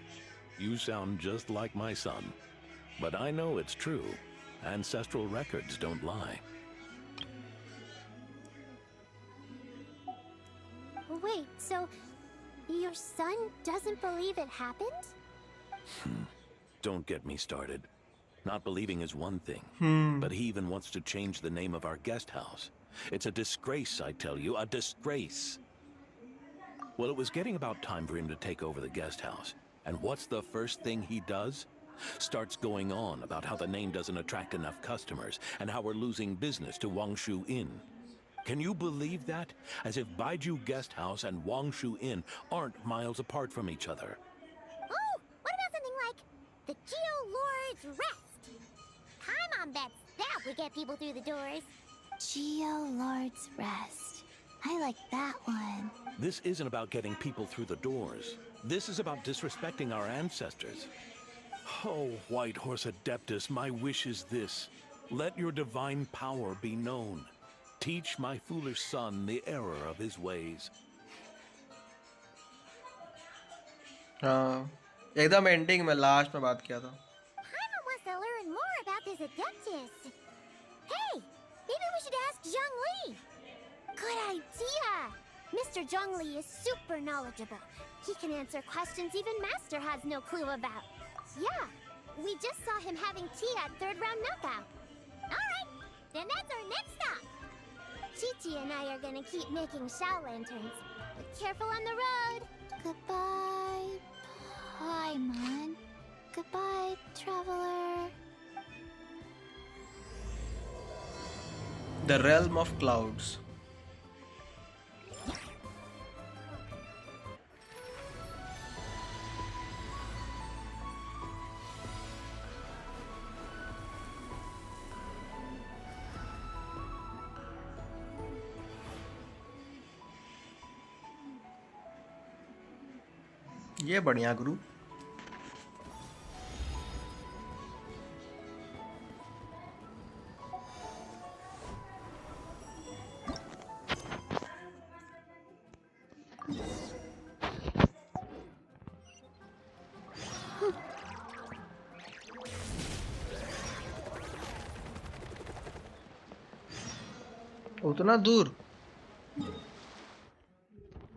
Speaker 6: You sound just like my son. But I know it's true. Ancestral records don't lie.
Speaker 2: Wait, so your son doesn't believe it happened?
Speaker 6: Don't get me started. Not believing is one thing, but he even wants to change the name of our guest house. It's a disgrace, I tell you, a disgrace. Well, it was getting about time for him to take over the guest house. And what's the first thing he does? Starts going on about how the name doesn't attract enough customers and how we're losing business to Wangshu Inn. Can you believe that? As if Baiju Guest House and Wangshu Inn aren't miles apart from each other.
Speaker 2: Oh, what about something like the Geo Lord's Rest? Paimon bets that would get people through the doors.
Speaker 5: Geo Lord's Rest. I like that one.
Speaker 6: This isn't about getting people through the doors. This is about disrespecting our ancestors. Oh, White Horse Adeptus, my wish is this. Let your divine power be known. Teach my foolish son the error of his ways.
Speaker 1: हाँ, एकदम ending में last में बात किया था।
Speaker 2: Paimon wants to learn more about this Adeptus. Hey, maybe we should ask Zhongli. Good idea! Mr. Zhongli is super knowledgeable. He can answer questions even Master has no clue about. Yeah, we just saw him having tea at third round knockout. Alright, then that's our next stop. Chi-Chi and I are gonna keep making Shao lanterns. Be careful on the road.
Speaker 5: Goodbye, Paimon. Goodbye, traveler.
Speaker 1: The Realm of Clouds. ये बढ़िया गुरु। उतना दूर?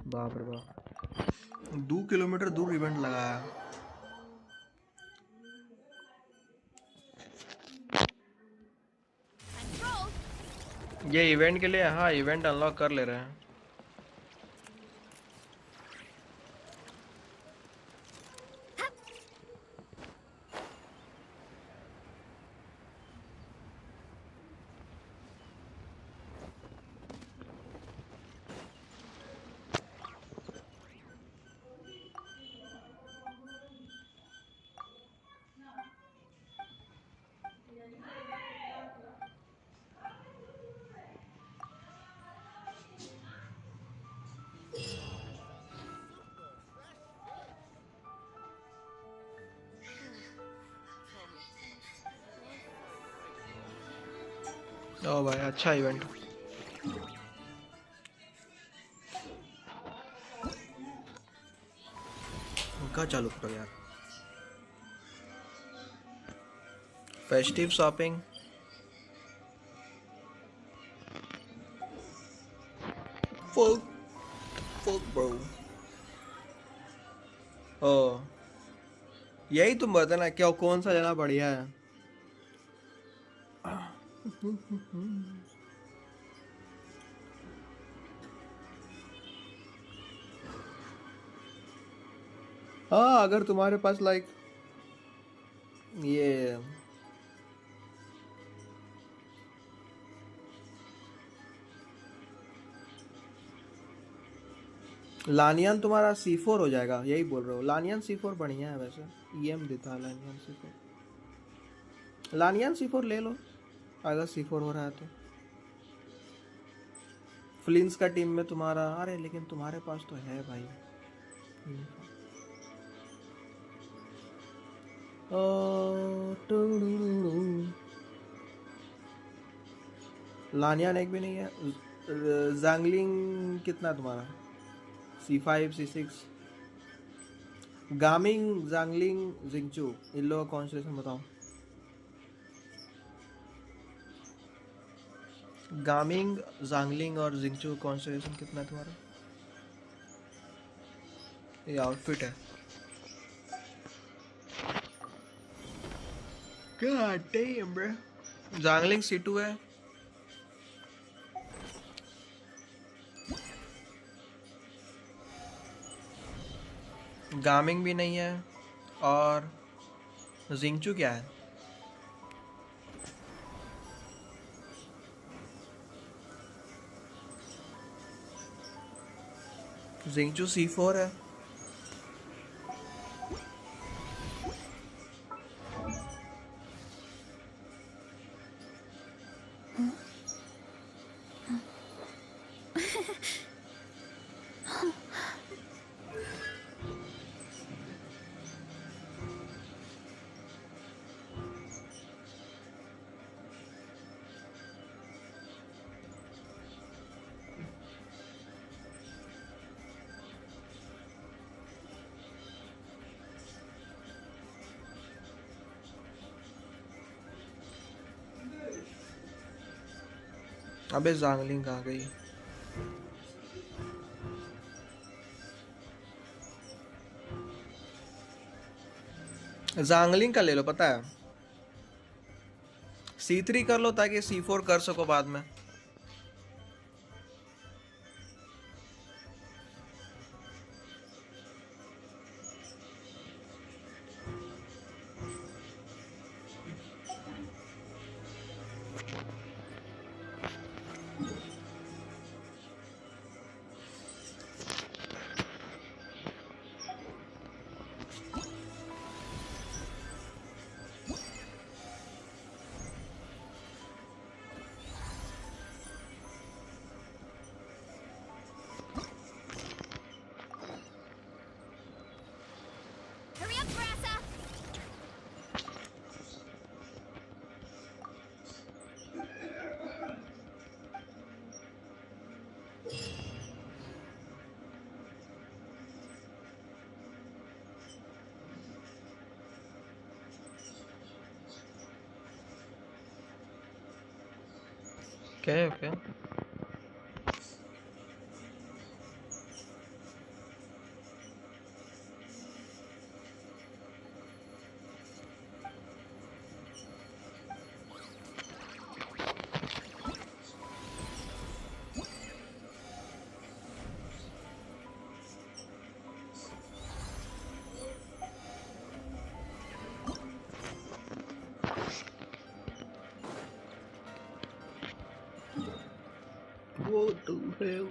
Speaker 1: बाप रे बाप, 2 kilometre दूर event लगाया। ये इवेंट के लिए, हाँ इवेंट अनलॉक कर ले रहे हैं। ओ भाई अच्छा इवेंट। पंखा चालू करो यार। फेस्टिव शॉपिंग, फुक फुक ब्रो। ओ यही तुम बताना क्या कौन सा लेना बढ़िया है। हाँ अगर तुम्हारे पास लाइक ये लानियन तुम्हारा C4 हो जाएगा, यही बोल रहे हो। लानियन C4 बढ़िया है वैसे, EM देता है लानियन C4। लानियन C4 ले लो अगर C4 हो रहा है तो। फ्लिंस का टीम में तुम्हारा, अरे लेकिन तुम्हारे पास तो है भाई। लानियन एक भी नहीं है। जैंगलिंग कितना तुम्हारा? C5 C6। गामिंग जैंगलिंग जिंगचू, इन लोगों का कॉन्स्टेलेशन बताओ। गामिंग जैंगलिंग और जिंगचू कॉन्स्टेलेशन कितना है तुम्हारा? ये आउटफिट है। God damn bro। Jingling C2 है। गामिंग भी नहीं है। और जिंगचू क्या है? जिंगचू C4 है। अबे जैंगलिंग आ गई। जैंगलिंग का ले लो, पता है C3 कर लो ताकि C4 कर सको बाद में।
Speaker 2: Hurry up, Brassa!
Speaker 1: Okay, okay। What the hell?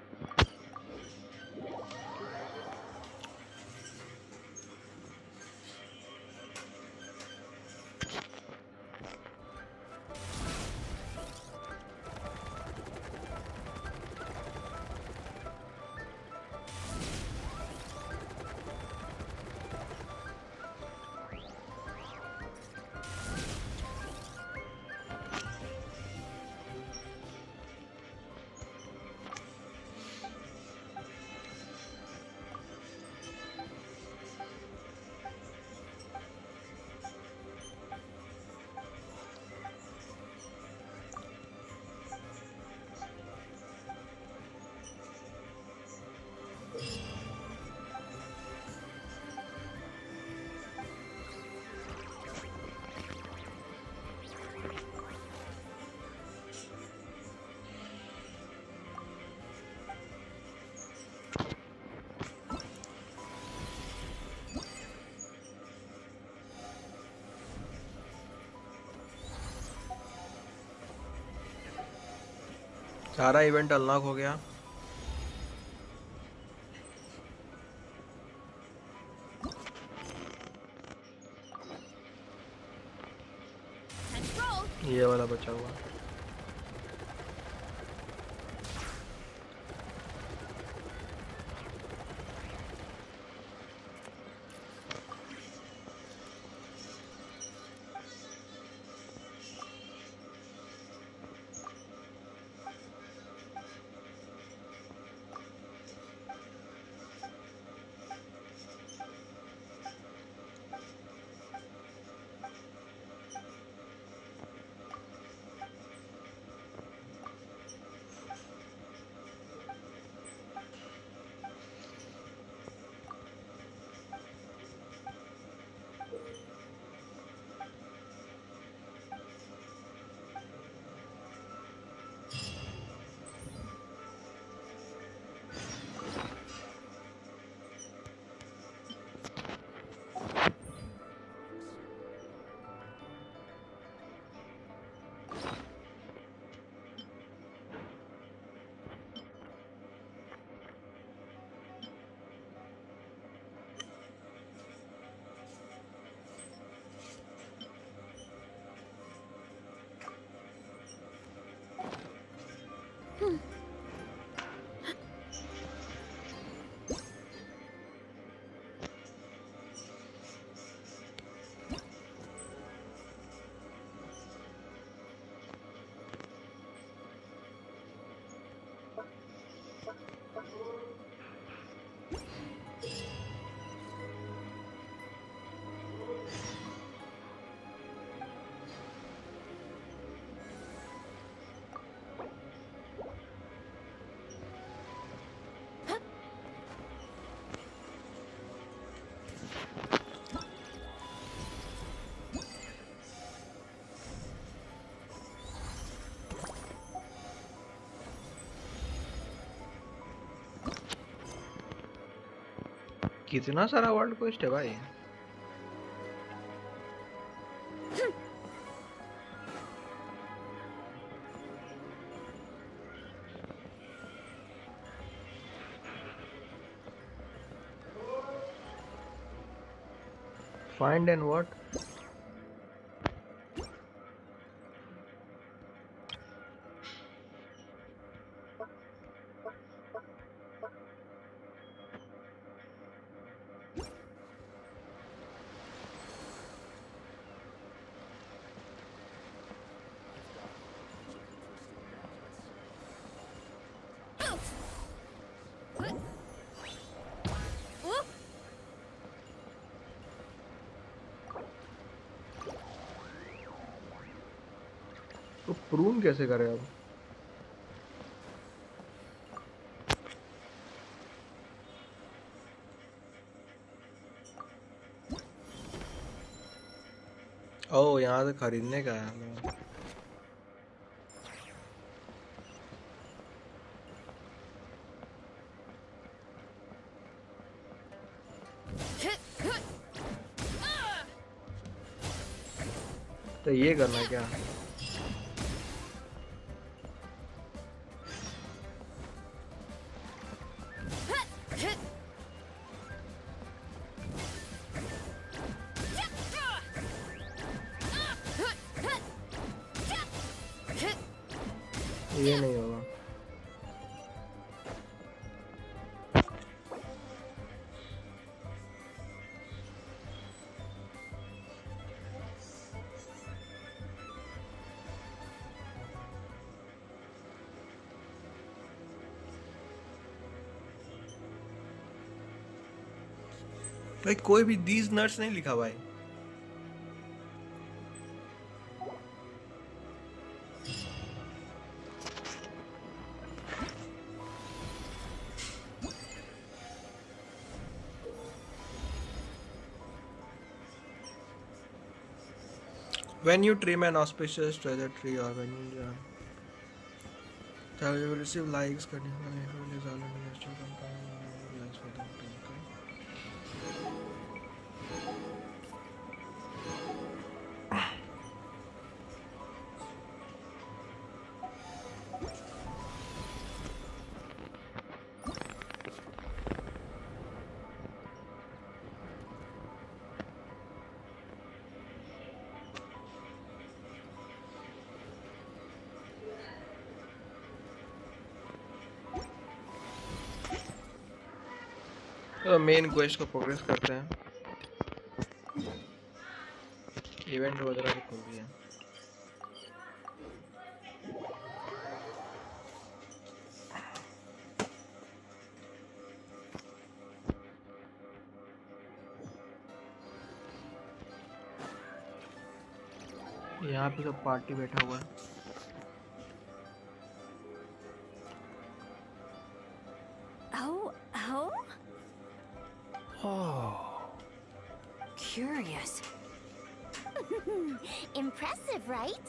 Speaker 1: सारा इवेंट अनलॉक हो गया।
Speaker 2: Control.
Speaker 1: ये वाला बचा हुआ। कितना सारा वर्ल्ड क्वेस्ट है भाई। Find and what? तो प्रून कैसे करे अब? ओ यहाँ से खरीदने का है। तो ये करना है क्या? ये नहीं होगा। भाई कोई भी these nuts नहीं लिखा भाई। When you trim an auspicious treasure tree or when you you will receive likes, continually likes for them. तो मेन क्वेस्ट को प्रोग्रेस करते हैं। इवेंट वगैरह भी खुल गया। यहाँ पे सब पार्टी बैठा हुआ है।
Speaker 2: Curious. Impressive, right?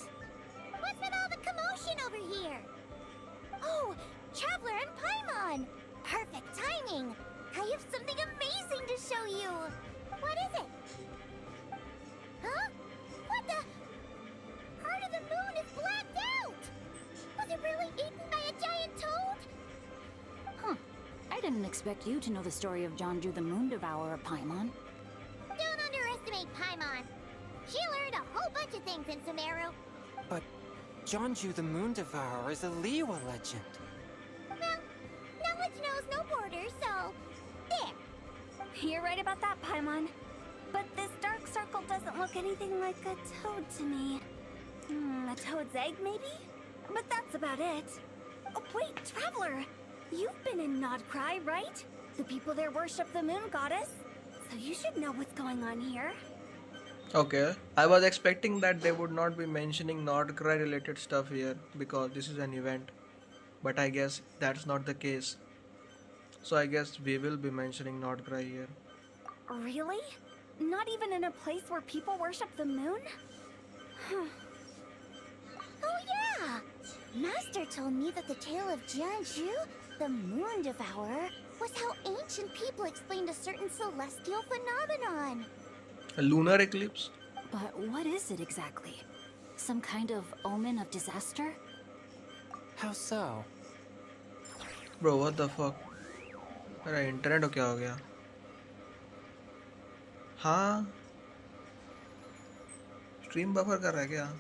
Speaker 2: What's with all the commotion over here? Oh, Traveler and Paimon! Perfect timing! I have something amazing to show you! What is it? Huh? What the? Part of the moon is blacked out! Was it really eaten by a giant toad?
Speaker 7: Huh. I didn't expect you to know the story of Jonju the Moon Devourer, Paimon.
Speaker 2: Don't underestimate Paimon. She learned a whole bunch of things in Sumeru.
Speaker 3: But Jonju the Moon Devourer is a Liyue legend.
Speaker 2: Well, knowledge knows no borders, so there.
Speaker 5: You're right about that, Paimon. But this dark circle doesn't look anything like a toad to me. A toad's egg, maybe? But that's about it. Oh, wait, Traveler! You've been in Nodcry, right? The people there worship the moon goddess. So you should know what's going on here.
Speaker 1: Okay, I was expecting that they would not be mentioning Nordcry related stuff here because this is an event, but I guess that's not the case. So I guess we will be mentioning Nordcry here.
Speaker 5: Really? Not even in a place where people worship the moon?
Speaker 2: Oh yeah! Master told me that the tale of Jianzhu, the moon devourer, was how ancient people explained a certain celestial phenomenon.
Speaker 1: A lunar eclipse?
Speaker 7: But what is it exactly? Some kind of omen of disaster?
Speaker 3: How so?
Speaker 1: Bro, what the fuck? अरे internet को क्या हो गया? हाँ? Stream buffer कर रहा है क्या?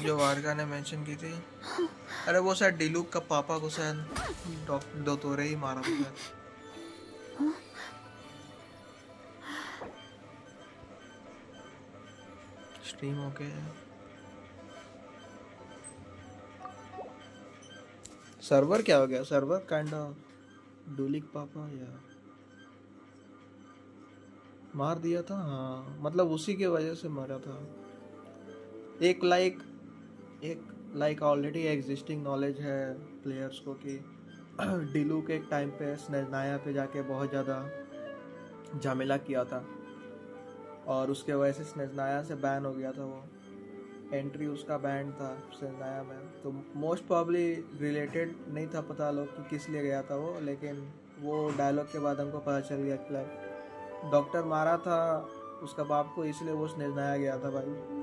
Speaker 1: जो वारका ने मेंशन की थी। अरे वो शायद डिलूक का पापा को शायद दो तोरे ही मारा था शायद। Stream okay. सर्वर क्या हो गया? सर्वर काइंड ऑफ डुलिक पापा या मार दिया था। हाँ, मतलब उसी के वजह से मारा था। एक लाइक ऑलरेडी एग्जिस्टिंग नॉलेज है प्लेयर्स को कि डिलू के एक टाइम पे स्नेजनाया पे जाके बहुत ज़्यादा झमेला किया था और उसके वजह से स्नेजनाया से बैन हो गया था। वो एंट्री उसका बैन था स्नेजनाया में, तो मोस्ट प्रॉब्ली रिलेटेड नहीं था पता लोग कि किस लिए गया था वो, लेकिन वो डायलॉग के बाद हमको पता चल गया कि लाइक डॉक्टर मारा था उसका बाप को, इसलिए वो स्नेजनाया गया था भाई।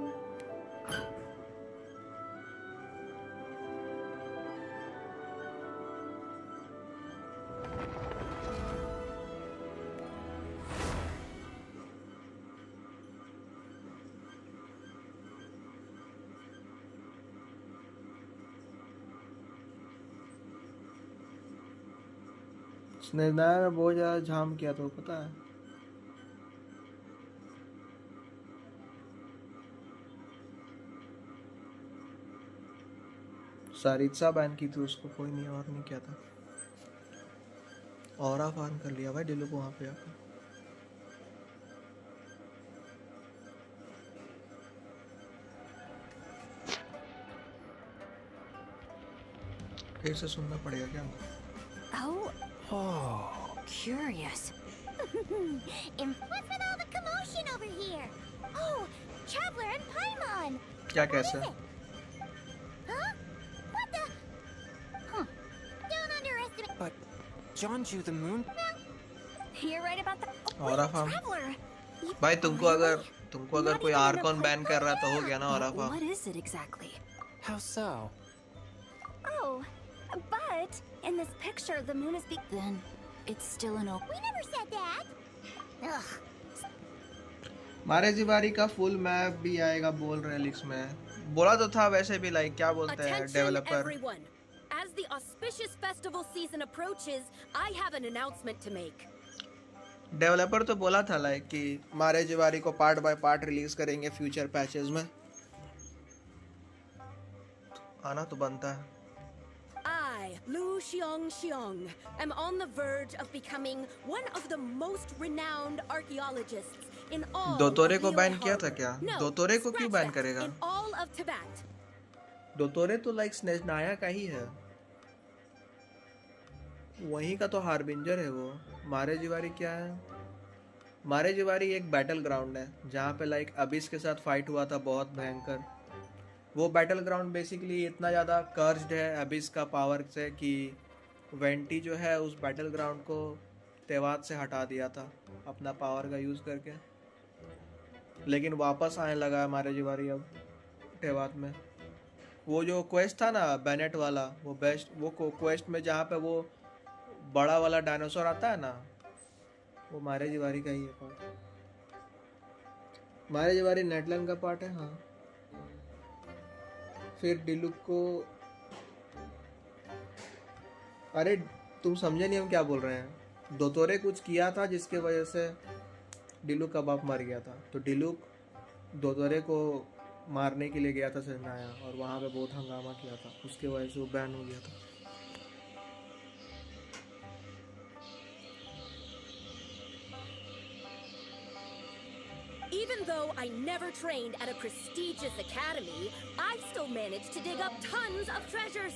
Speaker 1: स्नेजनाया में बहुत ज़्यादा झाम किया था पता है। सारित्सा बैन की थी उसको, कोई नहीं और नहीं किया था। ऑरा फार्म कर लिया भाई डिलू को वहाँ पे आकर। फिर से सुनना पड़ेगा क्या हमको?
Speaker 7: Oh, curious.
Speaker 2: What's with all the commotion over here? Oh, Traveler and Paimon!
Speaker 1: क्या कैसे?
Speaker 2: Huh? What the? Huh. Don't underestimate.
Speaker 3: But Jonju the Moon...
Speaker 5: You're right about that. Oh,
Speaker 1: Aura
Speaker 5: wait,
Speaker 1: farm.
Speaker 5: Traveler!
Speaker 1: भाई तुमको अगर कोई Arcon ban कर रहा तो हो गया ना aura farm.
Speaker 7: What is it exactly?
Speaker 3: How so?
Speaker 5: Oh, but in this picture, the moon is
Speaker 7: Then it's still an open.
Speaker 2: We never said that.
Speaker 5: Ugh.
Speaker 1: मारे जिबारी का फुल मैप भी आएगा बोल रहे हैं लिस्ट में। बोला तो था वैसे भी, लाइक क्या बोलते हैं
Speaker 8: Attention,
Speaker 1: developer.
Speaker 8: everyone. As the auspicious festival season approaches, I have an announcement to make.
Speaker 1: Developer तो बोला था लाइक कि मारे जिबारी को पार्ट बाय पार्ट रिलीज करेंगे फ्यूचर पैचेस में। आना तो बनता है।
Speaker 8: I, Lu Xiong, am on the verge of becoming one of the most renowned archaeologists in all
Speaker 1: दोतोरे
Speaker 8: of
Speaker 1: को
Speaker 8: Liyue
Speaker 1: बैन किया था
Speaker 8: Harbor.
Speaker 1: क्या?
Speaker 8: No,
Speaker 1: दोतोरे को क्यों
Speaker 8: scratch
Speaker 1: बैन
Speaker 8: that.
Speaker 1: करेगा?
Speaker 8: In all of Tibet.
Speaker 1: दोतोरे तो लाइक स्नेजनाया का ही है, वहीं का तो हार्बिंजर है वो। मारे जिबारी क्या है? मारे जिबारी एक बैटल ग्राउंड है जहाँ पे लाइक अबिस के साथ फाइट हुआ था बहुत भयंकर। वो बैटल ग्राउंड बेसिकली इतना ज़्यादा कर्स्ड है अबिस का पावर से कि वेंटी जो है उस बैटल ग्राउंड को तेवात से हटा दिया था अपना पावर का यूज़ करके, लेकिन वापस आने लगा है मारे जिबारी अब तेवात में। वो जो क्वेस्ट था ना बैनेट वाला, वो बेस्ट वो क्वेस्ट में जहाँ पे वो बड़ा वाला डायनासोर आता है ना, वो मारे जिबारी का ही है पार्ट। मारे जिबारी नेटलैंड का पार्ट है। हाँ, फिर डिलुक को, अरे तुम समझे नहीं हम क्या बोल रहे हैं। दोतोरे कुछ किया था जिसके वजह से डिलुक का बाप मर गया था, तो डिलुक दोतोरे को मारने के लिए गया था सेनाया और वहाँ पे बहुत हंगामा किया था, उसके वजह से वो बैन हो गया था।
Speaker 8: Even though I never trained at a prestigious academy, I still managed to dig up tons of treasures.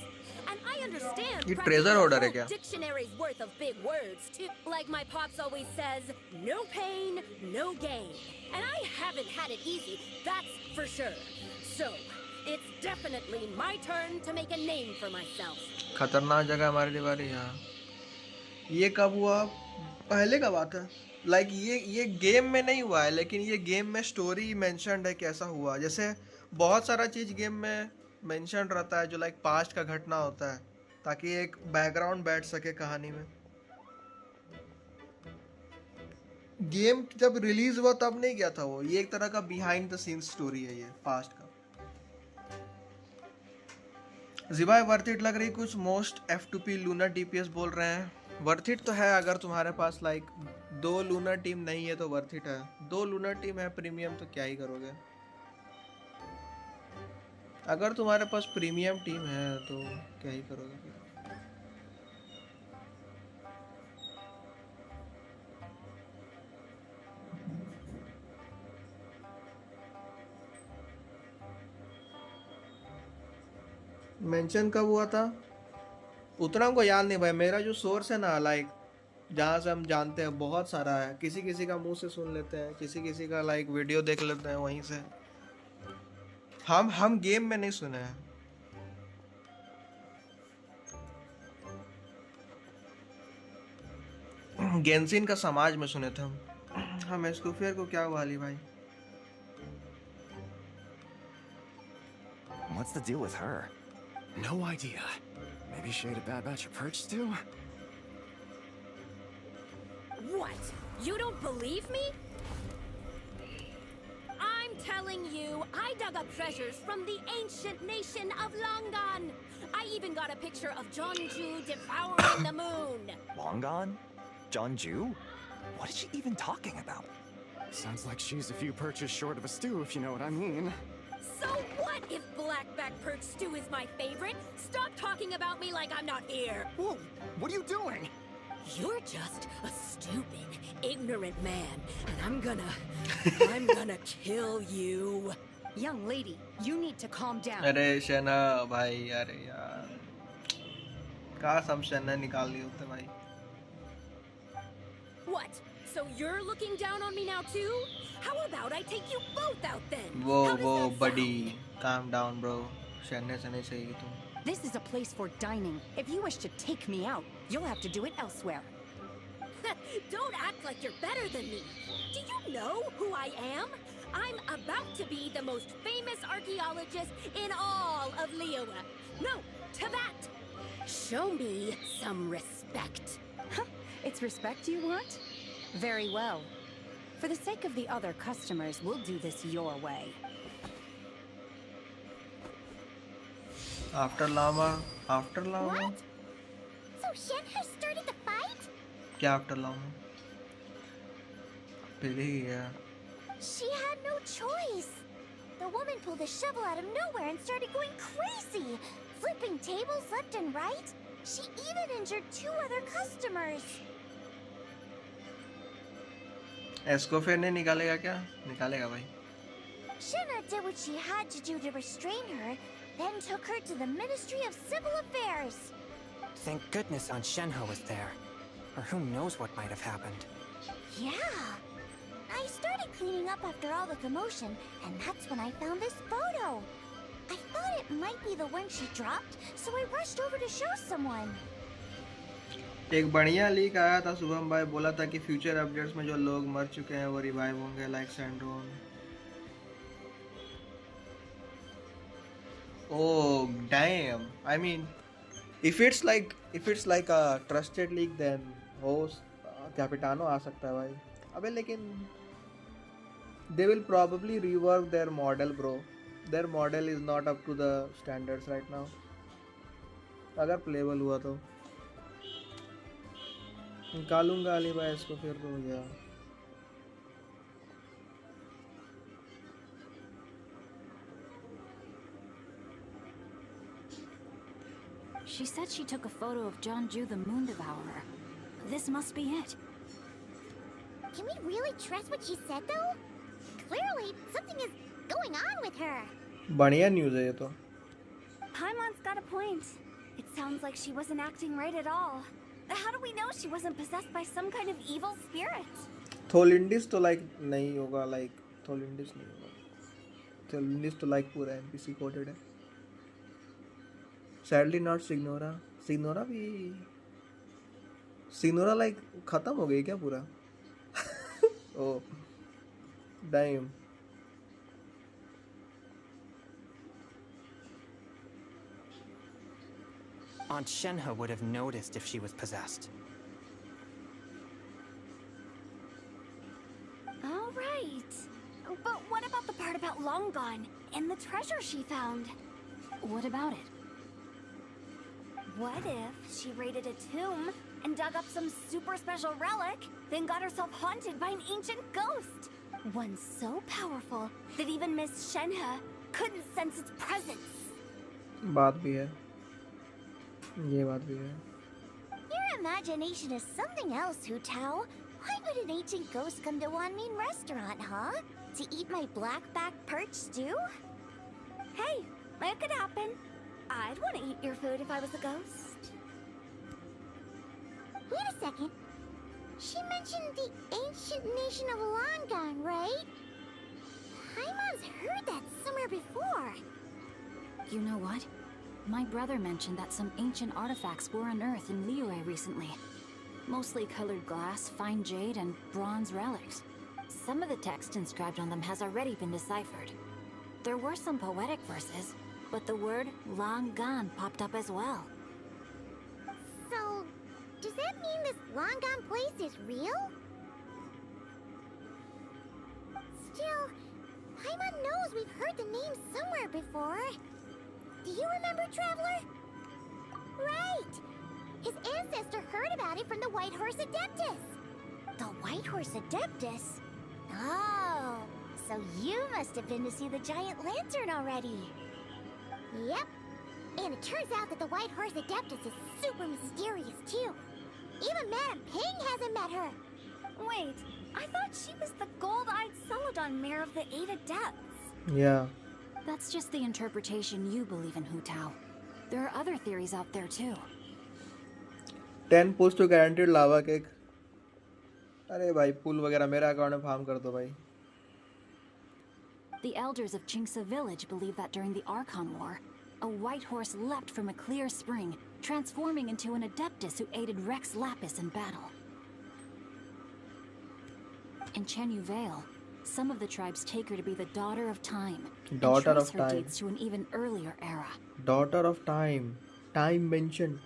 Speaker 8: And I understand
Speaker 1: ये
Speaker 8: practically
Speaker 1: treasure
Speaker 8: a
Speaker 1: order है
Speaker 8: whole
Speaker 1: क्या?
Speaker 8: dictionary's worth of big words too. Like my pops always says, no pain, no gain. And I haven't had it easy, that's for sure. So, it's definitely my turn to make a name for myself.
Speaker 1: खतरनाक जगह हमारे दीवारी। यहाँ ये कब हुआ? पहले का बात है। लाइक ये गेम में नहीं हुआ है, लेकिन ये गेम में स्टोरी मेंशन्ड है कैसा हुआ। जैसे बहुत सारा चीज़ गेम में मेंशन रहता है जो लाइक पास्ट का घटना होता है, ताकि एक बैकग्राउंड बैठ सके कहानी में। गेम जब रिलीज हुआ तब नहीं किया था वो, ये एक तरह का बिहाइंड द सीन्स स्टोरी है ये पास्ट का। ज़िबाई वर्थ इट लग रही कुछ। मोस्ट F2P लूनर DPS बोल रहे हैं। वर्थ इट तो है अगर तुम्हारे पास लाइक 2 लूनर टीम नहीं है तो वर्थ इट है। 2 लूनर टीम है प्रीमियम तो क्या ही करोगे। अगर तुम्हारे पास प्रीमियम टीम है तो क्या ही करोगे फिर। मेंशन कब हुआ था उतना हमको याद नहीं भाई। मेरा जो सोर्स है ना लाइक जहाँ से हम जानते हैं बहुत सारा है, किसी किसी का मुंह से सुन लेते हैं, किसी किसी का लाइक वीडियो देख लेते हैं वहीं से। हम गेम में नहीं सुने हैं। गेंशिन का समाज में सुने थे हम स्कूफियर को क्या हुआ अली भाई?
Speaker 9: What's the deal with her?
Speaker 4: No idea.
Speaker 9: Maybe she ate a bad batch of perch stew?
Speaker 8: What? You don't believe me? I'm telling you, I dug up treasures from the ancient nation of Longan. I even got a picture of Jeonju devouring the moon.
Speaker 9: Longan? Jeonju? What is she even talking about?
Speaker 10: Sounds like she's a few perches short of a stew, if you know what I mean.
Speaker 8: So what if blackback perch stew is my favorite? Stop talking about me like I'm not here.
Speaker 10: Whoa! What are you doing?
Speaker 8: You're just a stupid, ignorant man, and I'm gonna kill you.
Speaker 11: Young lady, you need to calm down.
Speaker 1: अरे शना भाई, अरे यार काश हम शना निकाल लिए होते भाई।
Speaker 8: What? So you're looking down on me now too? How about I take you both out then?
Speaker 1: वो
Speaker 8: How does that
Speaker 1: buddy, calm down bro. शने से नहीं चाहिए तुम।
Speaker 11: This is a place for dining. If you wish to take me out, you'll have to do it elsewhere.
Speaker 8: Don't act like you're better than me. Do you know who I am? I'm about to be the most famous archaeologist in all of Liyue. No, Tibet. Show me some respect.
Speaker 11: It's respect you want? Very well. For the sake of the other customers, we'll do this your way.
Speaker 1: After llama.
Speaker 5: What? So Shenhe started the fight?
Speaker 1: क्या after llama? पहले ही गया.
Speaker 5: She had no choice. The woman pulled a shovel out of nowhere and started going crazy, flipping tables left and right. She even injured 2 other customers.
Speaker 1: इसको फिर नहीं निकालेगा क्या? निकालेगा भाई.
Speaker 5: Shenhe did what she had to do to restrain her, then took her to the Ministry of Civil Affairs.
Speaker 10: Thank goodness Aunt Shenhe was there. Or who knows what might have happened.
Speaker 5: Yeah. I started cleaning up after all the commotion, and that's when I found this photo. I thought it might be the one she dropped, so I rushed over to show someone.
Speaker 1: एक बढ़िया leak आया था. शुभम भाई बोला था कि future updates में जो लोग मर चुके हैं वो रिवाइव होंगे, like सैंड्रोन. Oh damn! I mean, if it's like a trusted leak, then host Capitano आ सकता है भाई. अबे लेकिन they will probably rework their model, bro. Their model is not up to the standards right now. अगर playable हुआ तो निकालूंगा अली भाई इसको, फिर तो हो गया.
Speaker 7: She said she took a photo of Jeonju the Moon Devourer. This must be it.
Speaker 5: Can we really trust what she said, though? Clearly, something is going on with her.
Speaker 1: बढ़िया न्यूज़ है ये तो.
Speaker 5: Paimon's got a point. It sounds like she wasn't acting right at all. How do we know she wasn't possessed by some kind of evil spirit?
Speaker 1: थोलिंडिस तो like नहीं होगा, like थोलिंडिस नहीं होगा. थोलिंडिस तो like पूरा NPC कोडेड है. Sadly not Signora. Signora भी Signora like खत्म हो गई क्या पूरा? Oh, damn.
Speaker 10: Aunt Shenhe would have noticed if she was possessed.
Speaker 5: All right. But what about the part about Long Gone and the treasure she found?
Speaker 7: What about it?
Speaker 5: What if she raided a tomb and dug up some super special relic, then got herself haunted by an ancient ghost? One so powerful that even Miss Shenhe couldn't sense its presence.
Speaker 1: बात भी है. ये बात भी है.
Speaker 5: Your imagination is something else, Hu Tao. Why would an ancient ghost come to Wanmin restaurant, huh? To eat my black-back perch stew? Hey, that could happen. I'd want to eat your food if I was a ghost. Wait a second. She mentioned the ancient nation of Longon, right? Paimon's heard that somewhere before.
Speaker 7: You know what? My brother mentioned that some ancient artifacts were unearthed in Liyue recently. Mostly colored glass, fine jade, and bronze relics. Some of the text inscribed on them has already been deciphered. There were some poetic verses, but the word long gone popped up as well.
Speaker 5: So, does that mean this long gone place is real? Still, Paimon knows we've heard the name somewhere before. Do you remember, Traveler? Right! His ancestor heard about it from the White Horse Adeptus. The White Horse Adeptus? Oh, so you must have been to see the giant lantern already. Yep. And it turns out that the White Horse Adeptus is super mysterious, too. Even Madame Ping hasn't met her. Wait, I thought she was the gold-eyed Celadon mare of the 8 Adepts.
Speaker 1: Yeah.
Speaker 7: That's just the interpretation you believe in, Hu Tao. There are other theories out there too.
Speaker 1: 10 push to guaranteed lava cake. अरे भाई पुल वगैरह मेरा account में farm कर दो भाई.
Speaker 7: The elders of Chingsa village believe that during the Archon War, a white horse leapt from a clear spring, transforming into an Adeptus who aided Rex Lapis in battle. In Chenyu Vale, some of the tribes take her to be the Daughter of Time,
Speaker 1: Daughter
Speaker 7: and
Speaker 1: of
Speaker 7: trace her
Speaker 1: Time.
Speaker 7: deeds to an even earlier era.
Speaker 1: Daughter of Time. Time mentioned.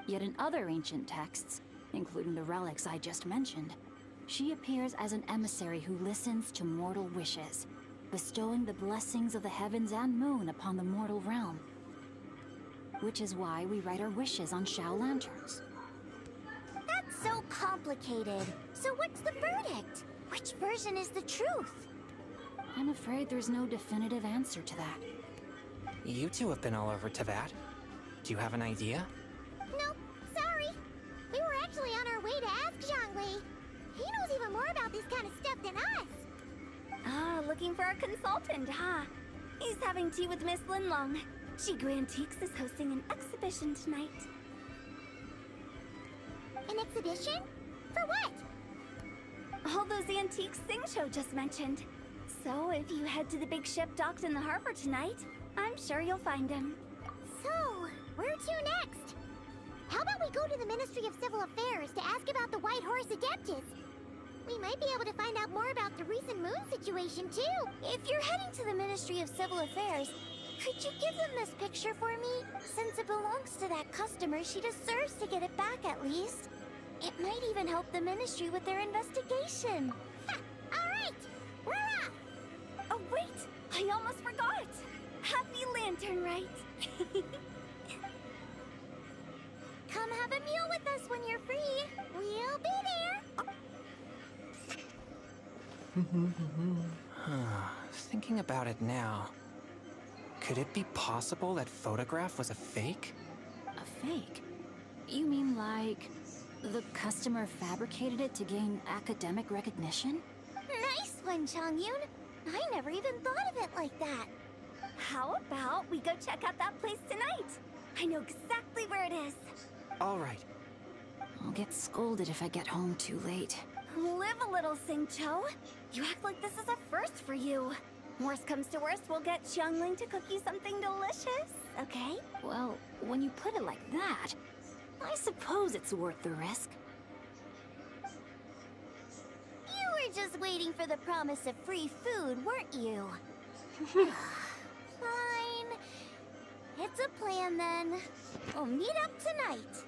Speaker 7: Yet in other ancient texts, including the relics I just mentioned, She appears as an emissary who listens to mortal wishes, bestowing the blessings of the heavens and moon upon the mortal realm. Which is why we write our wishes on Shao lanterns.
Speaker 5: That's so complicated. So what's the verdict? Which version is the truth?
Speaker 7: I'm afraid there's no definitive answer to that.
Speaker 10: You two have been all over Teyvat. Do you have an idea?
Speaker 5: Nope, sorry. We were actually on our way to ask Zhongli. He knows even more about this kind of stuff than us. Ah, looking for a consultant, huh? He's having tea with Miss Linlong. Shigu Antiques is hosting an exhibition tonight. An exhibition? For what? All those antiques Sing Show just mentioned. So if you head to the big ship docked in the harbor tonight, I'm sure you'll find him. So, where to next? How about we go to the Ministry of Civil Affairs to ask about the White Horse Adeptus? We might be able to find out more about the recent moon situation, too. If you're heading to the Ministry of Civil Affairs, could you give them this picture for me? Since it belongs to that customer, she deserves to get it back at least. It might even help the Ministry with their investigation. Ha! All right! We're off! Oh, wait! I almost forgot! Happy Lantern Rite! Come have a meal with us when you're free. We'll be there.
Speaker 10: Thinking about it now, could it be possible that photograph was a fake?
Speaker 7: A fake? You mean like the customer fabricated it to gain academic recognition?
Speaker 5: Nice one, Chongyun. I never even thought of it like that. How about we go check out that place tonight? I know exactly where it is.
Speaker 10: All right.
Speaker 7: I'll get scolded if I get home too late.
Speaker 5: Live a little, Sing-Cho. You act like this is a first for you. Worst comes to worst, we'll get Xiangling to cook you something delicious, okay?
Speaker 7: Well, when you put it like that, I suppose it's worth the risk.
Speaker 5: You were just waiting for the promise of free food, weren't you? Fine. It's a plan then. We'll meet up tonight.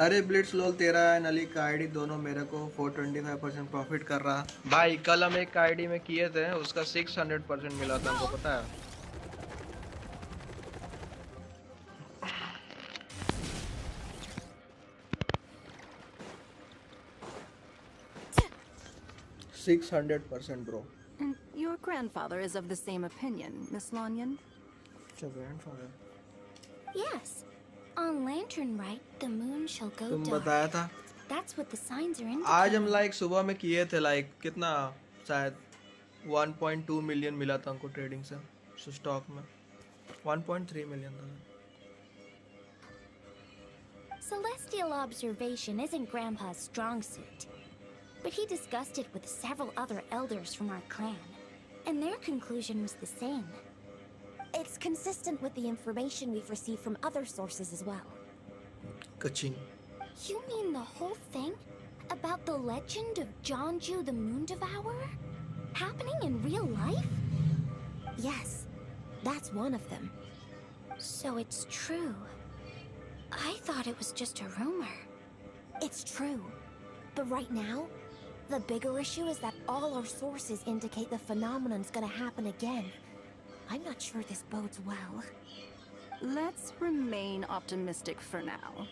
Speaker 1: अरे Blitz लोल तेरा and Ali का ID दोनों मेरे को 425% profit कर रहा भाई। कल हम एक आईडी में किए थे, उसका 600% मिला था, हमको पता है। $600%, bro.
Speaker 11: And your grandfather is of the same opinion, Miss Lanyan?
Speaker 1: Your grandfather?
Speaker 5: Yes. On Lantern Rite, the moon shall go
Speaker 1: तुम
Speaker 5: dark.
Speaker 1: बताया था।
Speaker 5: That's what the signs are indicating.
Speaker 1: आज हम लाइक सुबह में किए थे, लाइक कितना शायद 1.2 मिलियन मिला था हमको ट्रेडिंग से स्टॉक में। 1.3 मिलियन था।
Speaker 5: Celestial observation isn't Grandpa's strong suit, but he discussed it with several other elders from our clan, and their conclusion was the same. It's consistent with the information we've received from other sources as well.
Speaker 1: Kaching.
Speaker 5: You mean the whole thing? About the legend of Jeonju the Moon Devourer? Happening in real life? Yes, that's one of them. So it's true. I thought it was just a rumor. It's true. But right now, the bigger issue is that all our sources indicate the phenomenon's gonna happen again. I'm not sure this bodes well.
Speaker 11: Let's remain optimistic for now.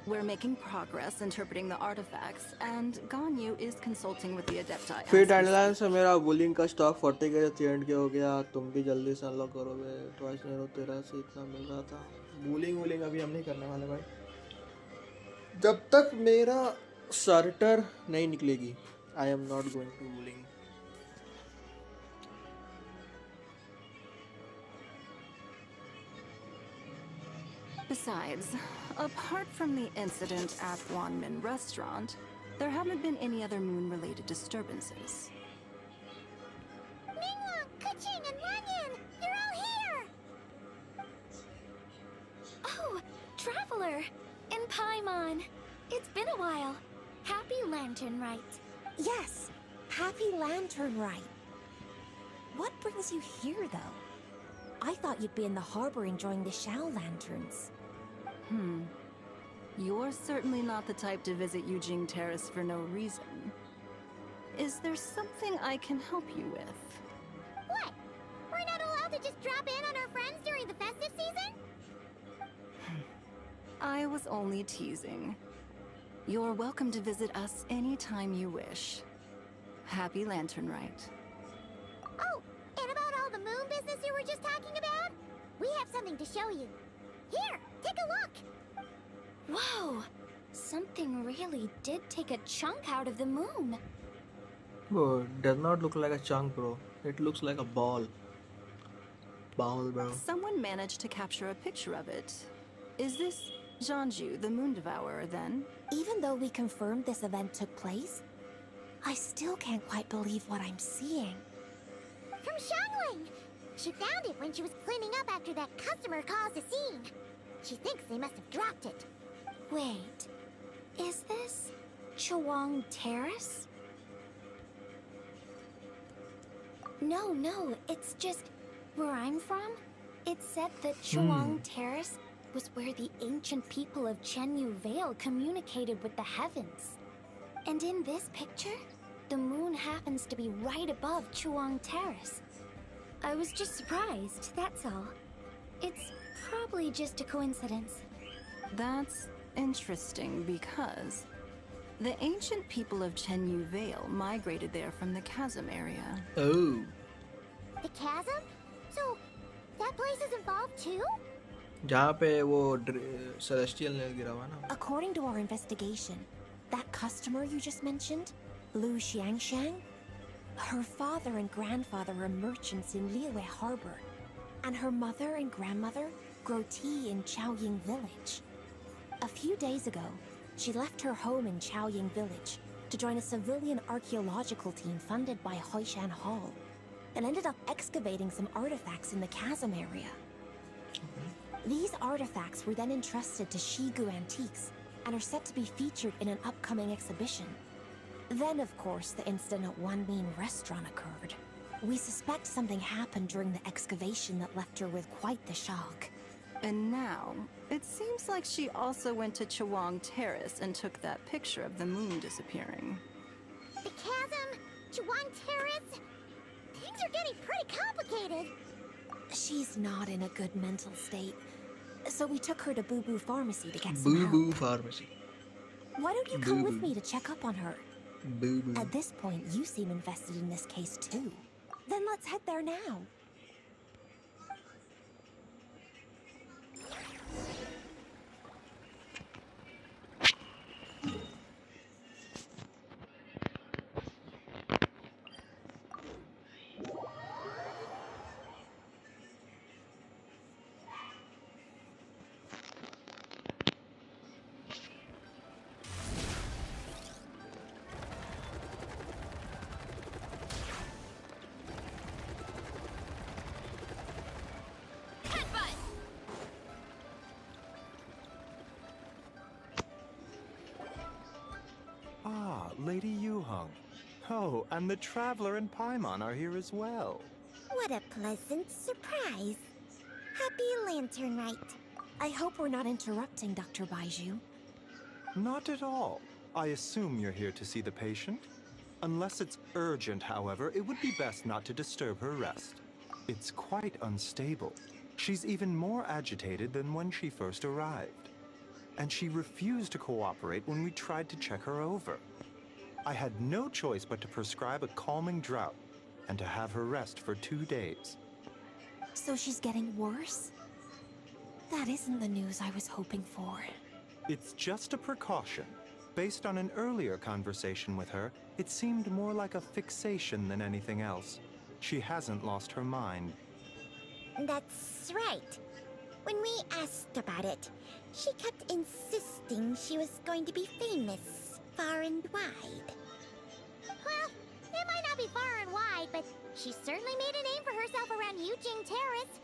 Speaker 11: We're making progress interpreting the artifacts, and Ganyu is consulting with the Adepti.
Speaker 1: फिर timeline से मेरा bullying का stock 40 के 300 के हो गया. तुम भी जल्दी से अनलॉक करोगे. ट्वाइस नेरो 13 से इतना मिल रहा था. बुलिंग अभी हम नहीं करने वाले भाई, जब तक मेरा सर्टर नहीं निकलेगी. I am not going to pulling.
Speaker 11: Besides, apart from the incident at Wanmin Restaurant, there haven't been any other moon-related disturbances.
Speaker 5: Mingwang, Kuching, and Lanyan! You're all here! Oh, Traveler! And Paimon! It's been a while. Happy Lantern Rite.
Speaker 8: Yes, happy Lantern Rite. What brings you here, though? I thought you'd be in the harbor enjoying the Shao Lanterns.
Speaker 11: You're certainly not the type to visit Yujing Terrace for no reason. Is there something I can help you with?
Speaker 5: What? We're not allowed to just drop in on our friends during the festive season?
Speaker 11: I was only teasing. You're welcome to visit us anytime you wish. Happy Lantern Rite.
Speaker 5: Oh, and about all the moon business you were just talking about? We have something to show you. Here, take a look! Whoa! Something really did take a chunk out of the moon.
Speaker 1: Bro, it does not look like a chunk, bro. It looks like a ball. Ball, bro.
Speaker 11: Someone managed to capture a picture of it. Is this Zhanju, the Moon Devourer, then?
Speaker 8: Even though we confirmed this event took place, I still can't quite believe what I'm seeing.
Speaker 5: From Xiangling! She found it when she was cleaning up after that customer caused a scene. She thinks they must have dropped it.
Speaker 7: Wait, is this Chawang Terrace? No, it's just where I'm from. It said that Chawang Terrace was where the ancient people of Chenyu Vale communicated with the heavens. And in this picture, the moon happens to be right above Chawang Terrace. I was just surprised, that's all. It's probably just a coincidence.
Speaker 11: That's interesting because the ancient people of Chenyu Vale migrated there from the chasm area.
Speaker 1: Oh.
Speaker 5: The chasm? So, that place is involved too?
Speaker 1: जहाँ पे वो celestial ने गिरा हुआ ना.
Speaker 8: According to our investigation, that customer you just mentioned, Lu Xiangxiang, her father and grandfather were merchants in Liyue Harbor, and her mother and grandmother grow tea in Chaoying Village. A few days ago, she left her home in Chaoying Village to join a civilian archaeological team funded by Hoishan Hall, and ended up excavating some artifacts in the chasm area. These artifacts were then entrusted to Shigu Antiques and are set to be featured in an upcoming exhibition. Then, of course, the incident at Wanmin Restaurant occurred. We suspect something happened during the excavation that left her with quite the shock.
Speaker 11: And now, it seems like she also went to Chawang Terrace and took that picture of the moon disappearing.
Speaker 5: The chasm? Chawang Terrace? Things are getting pretty complicated.
Speaker 8: She's not in a good mental state, so we took her to Boo Boo Pharmacy to get some help.
Speaker 1: Boo Boo Pharmacy.
Speaker 8: Why don't you come with me to check up on her?
Speaker 1: Boo Boo.
Speaker 8: At this point, you seem invested in this case too. Then let's head there now.
Speaker 9: Lady Yuheng. Oh, and the Traveler and Paimon are here as well.
Speaker 5: What a pleasant surprise. Happy Lantern Rite.
Speaker 8: I hope we're not interrupting, Dr. Baiju.
Speaker 9: Not at all. I assume you're here to see the patient? Unless it's urgent, however, it would be best not to disturb her rest. It's quite unstable. She's even more agitated than when she first arrived. and she refused to cooperate when we tried to check her over. I had no choice but to prescribe a calming draught and to have her rest for 2 days.
Speaker 5: So she's getting worse? That isn't the news I was hoping for.
Speaker 9: It's just a precaution. Based on an earlier conversation with her, it seemed more like a fixation than anything else. She hasn't lost her mind.
Speaker 12: That's right. When we asked about it, she kept insisting she was going to be famous, far and wide.
Speaker 2: Well, it might not be far and wide, but she certainly made a name for herself around Yujing Terrace.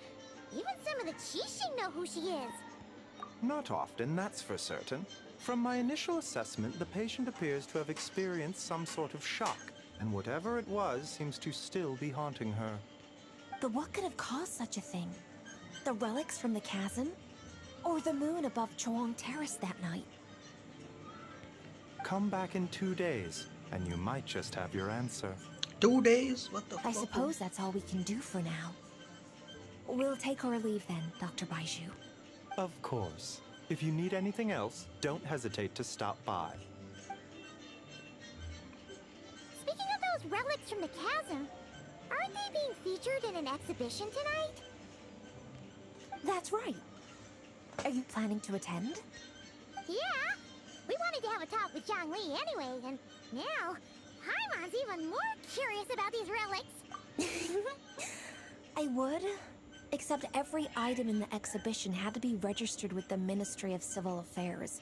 Speaker 2: Even some of the Qixing know who she is.
Speaker 9: Not often, that's for certain. From my initial assessment, the patient appears to have experienced some sort of shock, and whatever it was seems to still be haunting her.
Speaker 5: But what could have caused such a thing? The relics from the chasm? Or the moon above Chuang Terrace that night?
Speaker 9: Come back in 2 days, and you might just have your answer.
Speaker 1: 2 days? What the fuck?
Speaker 5: I suppose that's all we can do for now. We'll take our leave then, Dr. Baiju.
Speaker 9: Of course. If you need anything else, don't hesitate to stop by.
Speaker 2: Speaking of those relics from the chasm, aren't they being featured in an exhibition tonight?
Speaker 5: That's right. Are you planning to attend?
Speaker 2: Yeah! We wanted to have a talk with Zhangli anyway, and now Paimon's even more curious about these relics.
Speaker 5: I would, except every item in the exhibition had to be registered with the Ministry of Civil Affairs.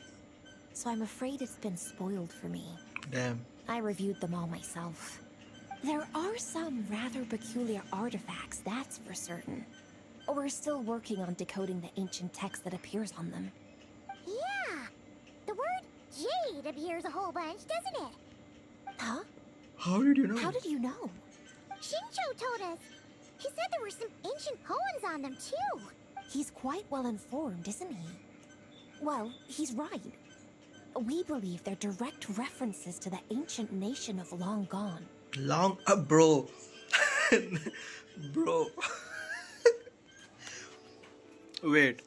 Speaker 5: So I'm afraid it's been spoiled for me.
Speaker 1: Damn.
Speaker 5: I reviewed them all myself. There are some rather peculiar artifacts, that's for certain. We're still working on decoding the ancient text that appears on them.
Speaker 2: Yeah! The word jade appears a whole bunch, doesn't it?
Speaker 5: Huh?
Speaker 1: How did you know?
Speaker 5: How did you know?
Speaker 2: Shincho told us. He said there were some ancient poems on them, too.
Speaker 5: He's quite well informed, isn't he? Well, he's right. We believe they're direct references to the ancient nation of long gone.
Speaker 1: Long up, bro. Bro. Wait.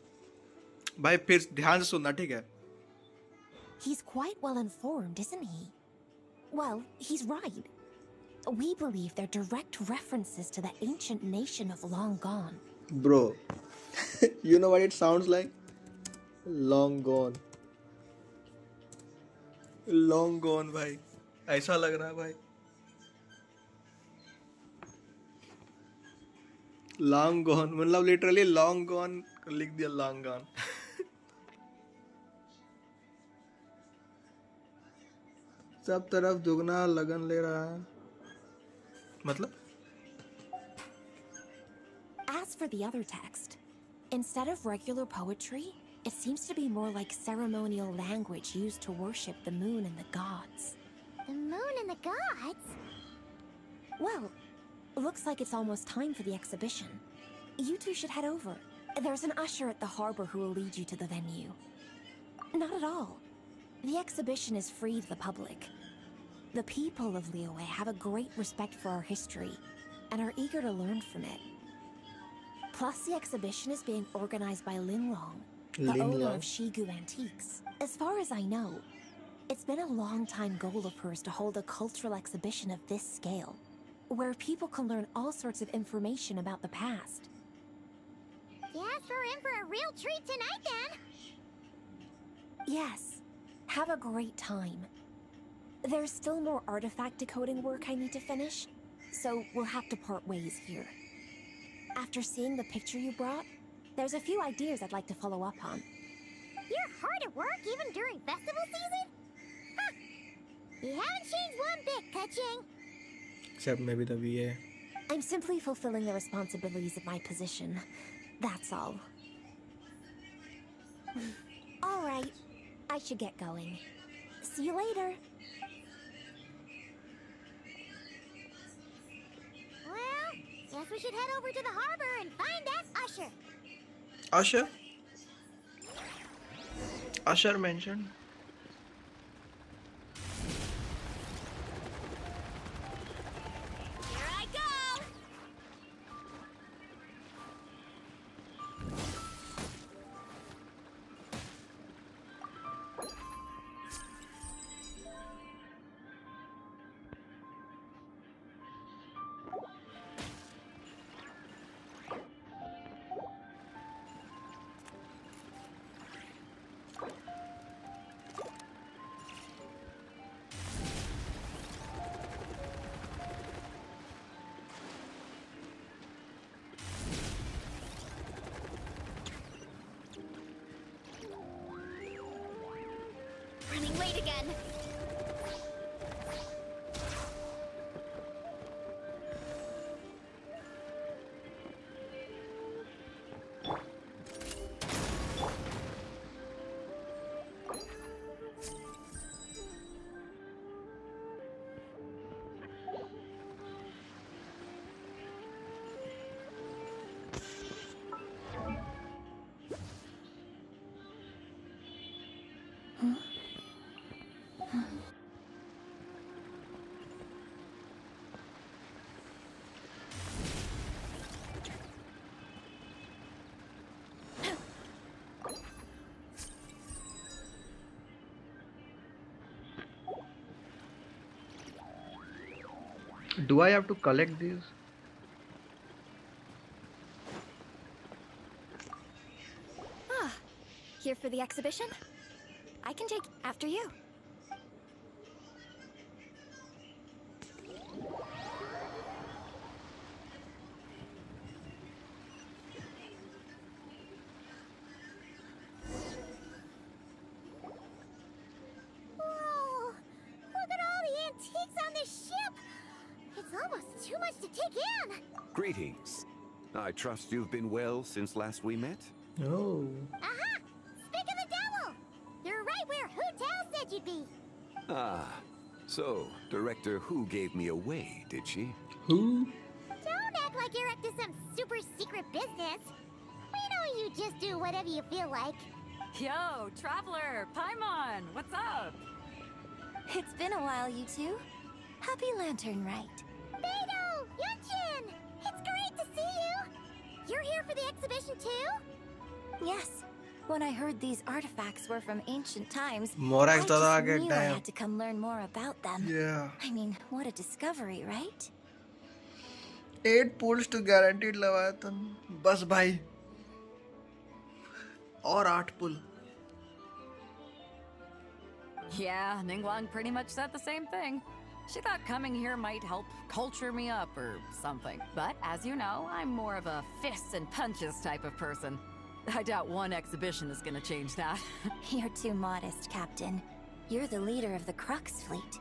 Speaker 1: भाई फिर ध्यान से सुनना, ठीक है?
Speaker 5: He's quite well informed, isn't he? Well, he's right. We believe they're direct references to the ancient nation of long gone.
Speaker 1: Bro. You know what it sounds like? Long gone. Long gone, भाई. ऐसा लग रहा है भाई. Long gone. मतलब literally long gone लिख दिया long gone. सब तरफ दुगना लगन ले रहा है. मतलब?
Speaker 5: As for the other text, instead of regular poetry, it seems to be more like ceremonial language used to worship the moon and the gods.
Speaker 2: The moon and the gods?
Speaker 5: Well, looks like it's almost time for the exhibition. You two should head over. There's an usher at the harbor who will lead you to the venue. Not at all. The exhibition is free to the public. The people of Liyue have a great respect for our history and are eager to learn from it. Plus, the exhibition is being organized by Linlong, the owner of Shigu Antiques. As far as I know, it's been a long-time goal of hers to hold a cultural exhibition of this scale, where people can learn all sorts of information about the past.
Speaker 2: Yes, we're in for a real treat tonight, then.
Speaker 5: Yes, have a great time. There's still more artifact decoding work I need to finish, so we'll have to part ways here. After seeing the picture you brought, there's a few ideas I'd like to follow up on.
Speaker 2: You're hard at work even during festival season? Huh. You haven't changed one bit, Ka-Ching.
Speaker 1: Except maybe the VA.
Speaker 5: I'm simply fulfilling the responsibilities of my position. That's all. All right, I should get going. See you later.
Speaker 2: Well, guess we should head over to the harbor and find that usher.
Speaker 1: Usher? Usher mentioned.
Speaker 2: Here I go!
Speaker 1: Do I have to collect these?
Speaker 5: Ah, here for the exhibition? I can take after you.
Speaker 12: Whoa! Look at all the antiques on this ship! It's almost too much to take in!
Speaker 13: Greetings. I trust you've been well since last we met?
Speaker 1: Oh.
Speaker 12: Aha! Speak of the devil! You're right where Hotel said you'd be!
Speaker 13: Ah, so Director Who gave me away, did she?
Speaker 1: Who?
Speaker 12: Don't act like you're up to some super secret business. We know you just do whatever you feel like.
Speaker 14: Yo, Traveler, Paimon, what's up?
Speaker 5: It's been a while, you two. Happy Lantern Rite.
Speaker 12: Beidou! Yunchin! It's great to see you! You're here for the exhibition too?
Speaker 5: Yes. When I heard these artifacts were from ancient times,
Speaker 1: Morax
Speaker 5: I just
Speaker 1: ज़्यादा आगे
Speaker 5: knew I
Speaker 1: time.
Speaker 5: had to come learn more about them.
Speaker 1: Yeah.
Speaker 5: I mean, what a discovery, right?
Speaker 1: 8 pulls to guaranteed Leviathan. बस भाई. और 8 pull.
Speaker 14: Yeah, Ningguang pretty much said the same thing. She thought coming here might help culture me up or something. But as you know, I'm more of a fists and punches type of person. I doubt one exhibition is gonna change that.
Speaker 5: You're too modest, Captain. You're the leader of the Crux fleet.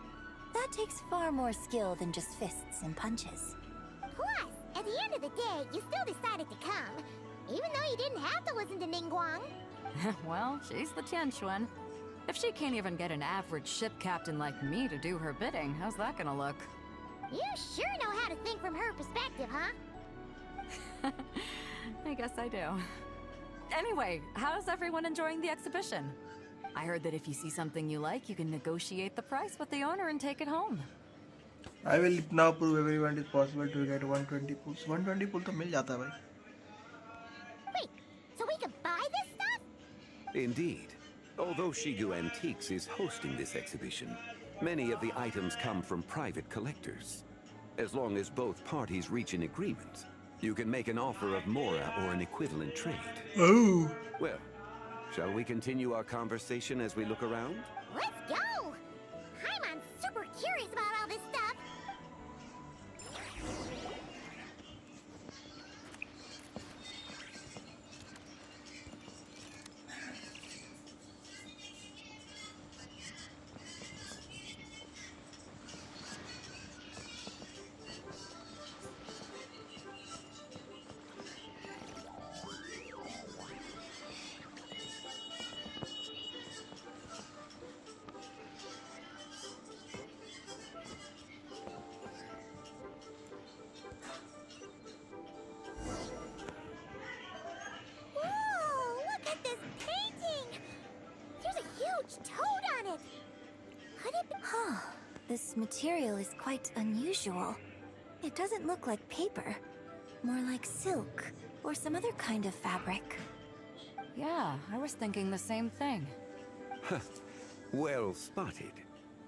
Speaker 5: That takes far more skill than just fists and punches.
Speaker 12: Plus, at the end of the day, you still decided to come. Even though you didn't have to listen to Ningguang.
Speaker 14: Well, she's the Tianquan. If she can't even get an average ship captain like me to do her bidding, how's that gonna look?
Speaker 12: You sure know how to think from her perspective, huh?
Speaker 14: I guess I do. Anyway, how's everyone enjoying the exhibition? I heard that if you see something you like, you can negotiate the price with the owner and take it home.
Speaker 1: I will now prove everyone it's possible to get 120 pulls. 120 pull तो मिल जाता है भाई.
Speaker 12: Wait, so we could buy this stuff?
Speaker 13: Indeed. Although Shigu Antiques is hosting this exhibition, many of the items come from private collectors. As long as both parties reach an agreement, you can make an offer of Mora or an equivalent trade.
Speaker 1: Oh.
Speaker 13: Well, shall we continue our conversation as we look around?
Speaker 12: Let's go! Paimon's super curious about all this stuff. Whoa, look at this painting! There's a huge toad on it! Could it be?
Speaker 5: Huh. This material is quite unusual. It doesn't look like paper. More like silk, or some other kind of fabric.
Speaker 14: Yeah, I was thinking the same thing.
Speaker 13: Well spotted.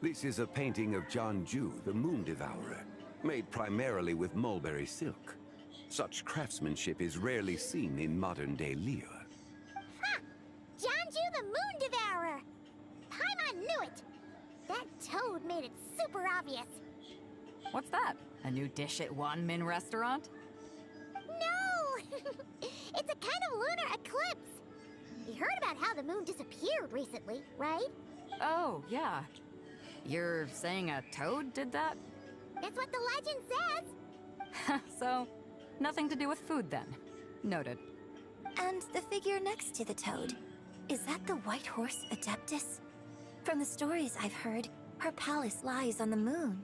Speaker 13: This is a painting of Jianju, the Moon Devourer, made primarily with mulberry silk. Such craftsmanship is rarely seen in modern-day Liyue.
Speaker 12: Ha! Jianju the Moon Devourer! Paimon knew it! That toad made it super obvious.
Speaker 14: What's that? A new dish at Wanmin restaurant?
Speaker 12: No! It's a kind of lunar eclipse. You heard about how the moon disappeared recently, right?
Speaker 14: Oh, yeah. You're saying a toad did that?
Speaker 12: That's what the legend says.
Speaker 14: So, nothing to do with food then. Noted.
Speaker 5: And the figure next to the toad. Is that the White Horse Adeptus? From the stories I've heard, her palace lies on the moon.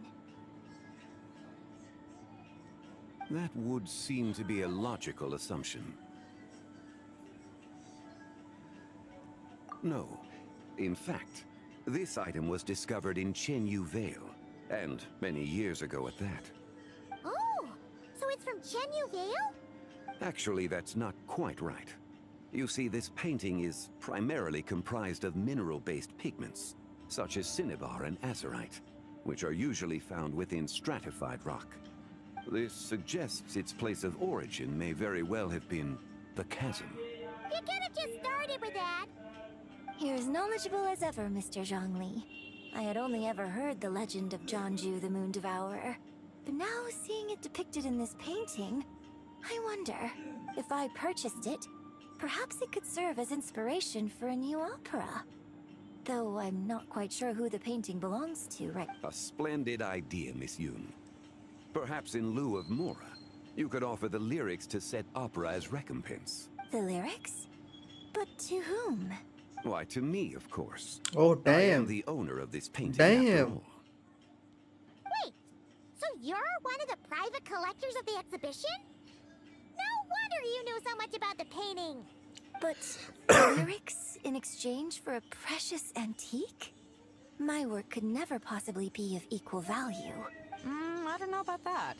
Speaker 13: That would seem to be a logical assumption. No. In fact, this item was discovered in Chenyu Vale, and many years ago at that.
Speaker 12: Oh, so it's from Chenyu Vale?
Speaker 13: Actually, that's not quite right. You see, this painting is primarily comprised of mineral-based pigments, such as cinnabar and azurite. which are usually found within stratified rock. This suggests its place of origin may very well have been the chasm.
Speaker 12: You could have just started with that.
Speaker 5: You're as knowledgeable as ever, Mr. Zhongli. I had only ever heard the legend of Jianzhu the Moon Devourer. But now, seeing it depicted in this painting, I wonder, if I purchased it, perhaps it could serve as inspiration for a new opera. Though I'm not quite sure who the painting belongs to, right?
Speaker 13: A splendid idea, Miss Yoon. Perhaps in lieu of Mora, you could offer the lyrics to said opera as recompense.
Speaker 5: The lyrics? But to whom?
Speaker 13: Why, to me, of course.
Speaker 1: Oh,
Speaker 13: I am
Speaker 1: damn.
Speaker 13: the owner of this painting, after
Speaker 1: Damn.
Speaker 13: all.
Speaker 12: Wait, so you're one of the private collectors of the exhibition? No wonder you knew so much about the painting.
Speaker 5: But lyrics in exchange for a precious antique? My work could never possibly be of equal value.
Speaker 14: I don't know about that.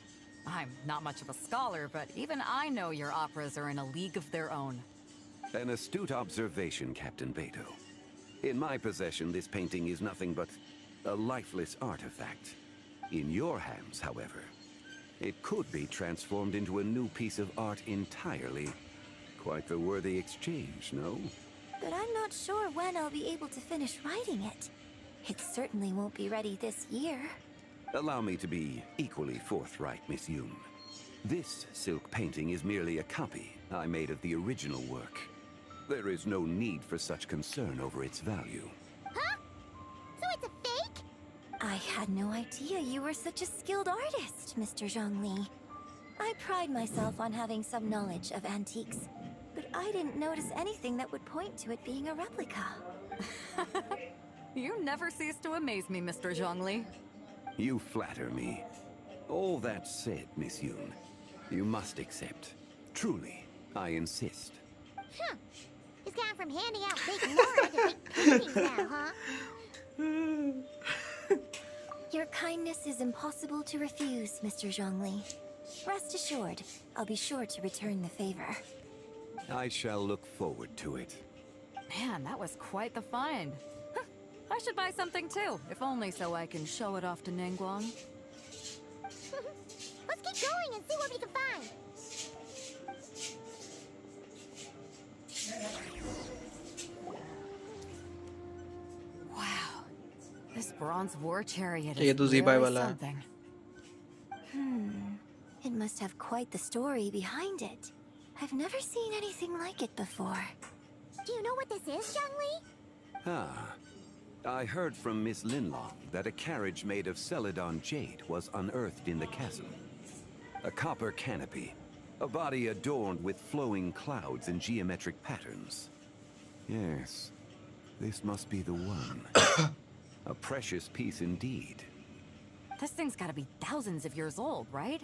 Speaker 14: I'm not much of a scholar, but even I know your operas are in a league of their own.
Speaker 13: An astute observation, Captain Beto. In my possession, this painting is nothing but a lifeless artifact. In your hands, however, it could be transformed into a new piece of art entirely. Quite the worthy exchange, no?
Speaker 5: But I'm not sure when I'll be able to finish writing it. It certainly won't be ready this year.
Speaker 13: Allow me to be equally forthright, Miss Yoon. This silk painting is merely a copy I made of the original work. There is no need for such concern over its value.
Speaker 12: Huh? So it's a fake?
Speaker 5: I had no idea you were such a skilled artist, Mr. Zhongli. I pride myself on having some knowledge of antiques, but I didn't notice anything that would point to it being a replica.
Speaker 14: You never cease to amaze me, Mr. Zhongli.
Speaker 13: You flatter me. All that said, Miss Yoon, you must accept. Truly, I insist.
Speaker 12: Huh. He's gone from handing out fake Mora to fake paintings now, huh?
Speaker 5: Your kindness is impossible to refuse, Mr. Zhongli. Rest assured, I'll be sure to return the favor.
Speaker 13: I shall look forward to it.
Speaker 14: Man, that was quite the find. Huh, I should buy something too, if only so I can show it off to Ningguang.
Speaker 12: Let's keep going and see what we can find.
Speaker 14: Wow, this bronze war chariot
Speaker 1: ये
Speaker 14: is
Speaker 1: तो Zibai
Speaker 14: really
Speaker 1: वाला है.
Speaker 14: something.
Speaker 5: It must have quite the story behind it. I've never seen anything like it before.
Speaker 12: Do you know what this is, Zhongli?
Speaker 13: Ah. I heard from Miss Linlong that a carriage made of Celadon jade was unearthed in the chasm. A copper canopy, a body adorned with flowing clouds and geometric patterns. Yes, this must be the one. A precious piece indeed.
Speaker 14: This thing's gotta be thousands of years old, right?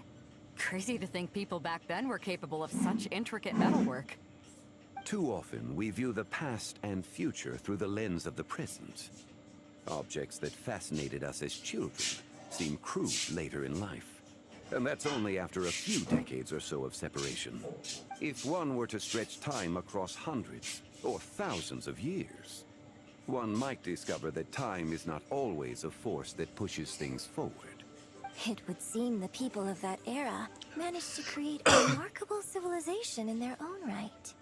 Speaker 14: Crazy to think people back then were capable of such intricate metalwork.
Speaker 13: Too often, we view the past and future through the lens of the present. Objects that fascinated us as children seem crude later in life. And that's only after a few decades or so of separation. If one were to stretch time across hundreds or thousands of years, one might discover that time is not always a force that pushes things forward.
Speaker 5: It would seem the people of that era managed to create a remarkable civilization in their own right.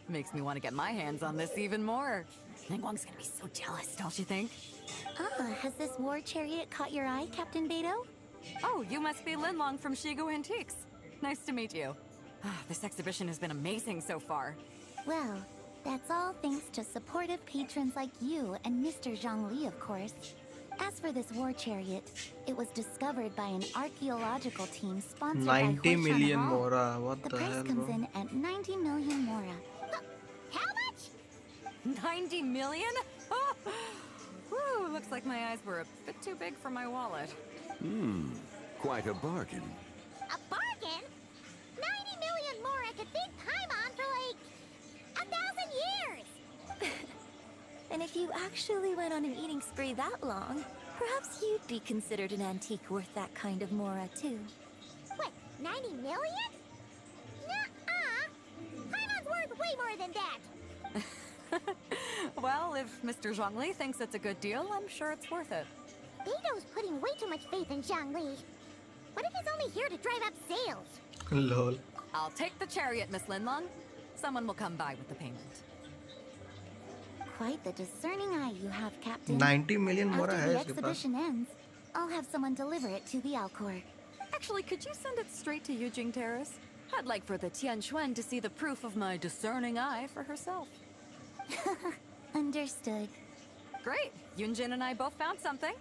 Speaker 14: Makes me want to get my hands on this even more. Ningguang's gonna be so jealous, don't you think?
Speaker 12: Has this war chariot caught your eye, Captain Beto?
Speaker 14: Oh, you must be Linlong from IQOO Antiques. Nice to meet you. This exhibition has been amazing so far.
Speaker 12: Well, that's all thanks to supportive patrons like you and Mr. Zhongli, of course. As for this war chariot, it was discovered by an archaeological team sponsored
Speaker 1: 90
Speaker 12: by Hoishan
Speaker 1: million
Speaker 12: Hall.
Speaker 1: Mora. What
Speaker 12: The
Speaker 1: the
Speaker 12: price
Speaker 1: hell,
Speaker 12: comes
Speaker 1: bro?
Speaker 12: in at 90 million Mora. How much?
Speaker 14: 90 million? Oh, whew, looks like my eyes were a bit too big for my wallet.
Speaker 13: Quite a bargain.
Speaker 12: A bargain? 90 million Mora could feed Paimon for like 1,000 years.
Speaker 5: And if you actually went on an eating spree that long, perhaps you'd be considered an antique worth that kind of Mora, too.
Speaker 12: What, 90 million? Nuh-uh. Paimon's worth way more than that.
Speaker 14: Well, if Mr. Zhongli thinks it's a good deal, I'm sure it's worth it.
Speaker 12: Beto's putting way too much faith in Zhongli. What if he's only here to drive up sales?
Speaker 1: Lol.
Speaker 14: I'll take the chariot, Miss Linlong. Someone will come by with the payment.
Speaker 12: Quite the discerning eye you have, Captain.
Speaker 1: 90 million more
Speaker 12: After
Speaker 1: है
Speaker 12: the
Speaker 1: इसके पास.
Speaker 12: exhibition ends, I'll have someone deliver it to the Alcor.
Speaker 14: Actually, could you send it straight to Yujing Terrace? I'd like for the Tianquan to see the proof of my discerning eye for herself.
Speaker 12: Understood.
Speaker 14: Great. Yunjin and I both found something.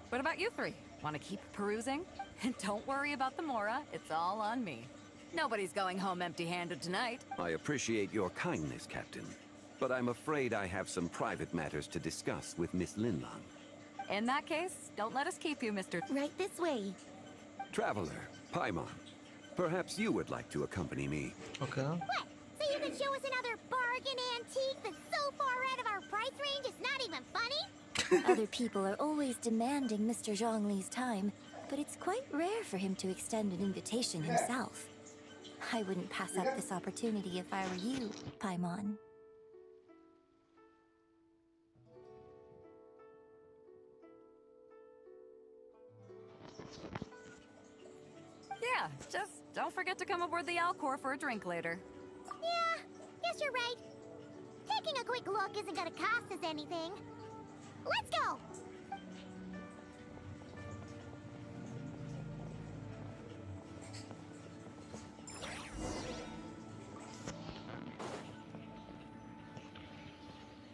Speaker 14: What about you three? Want to keep perusing? And don't worry about the Mora. It's all on me. Nobody's going home empty-handed tonight.
Speaker 13: I appreciate your kindness, Captain. But I'm afraid I have some private matters to discuss with Miss Linlong.
Speaker 14: In that case, don't let us keep you, Mr.
Speaker 12: Right this way.
Speaker 13: Traveler, Paimon, perhaps you would like to accompany me.
Speaker 1: Okay.
Speaker 12: What? So you can show us another bargain antique that's so far out of our price range it's not even funny?
Speaker 5: Other people are always demanding Mr. Zhongli's time, but it's quite rare for him to extend an invitation himself. I wouldn't pass up this opportunity if I were you, Paimon.
Speaker 14: Yeah, just don't forget to come aboard the Alcor for a drink later.
Speaker 12: Yeah, guess you're right. Taking a quick look isn't gonna cost us anything. Let's go!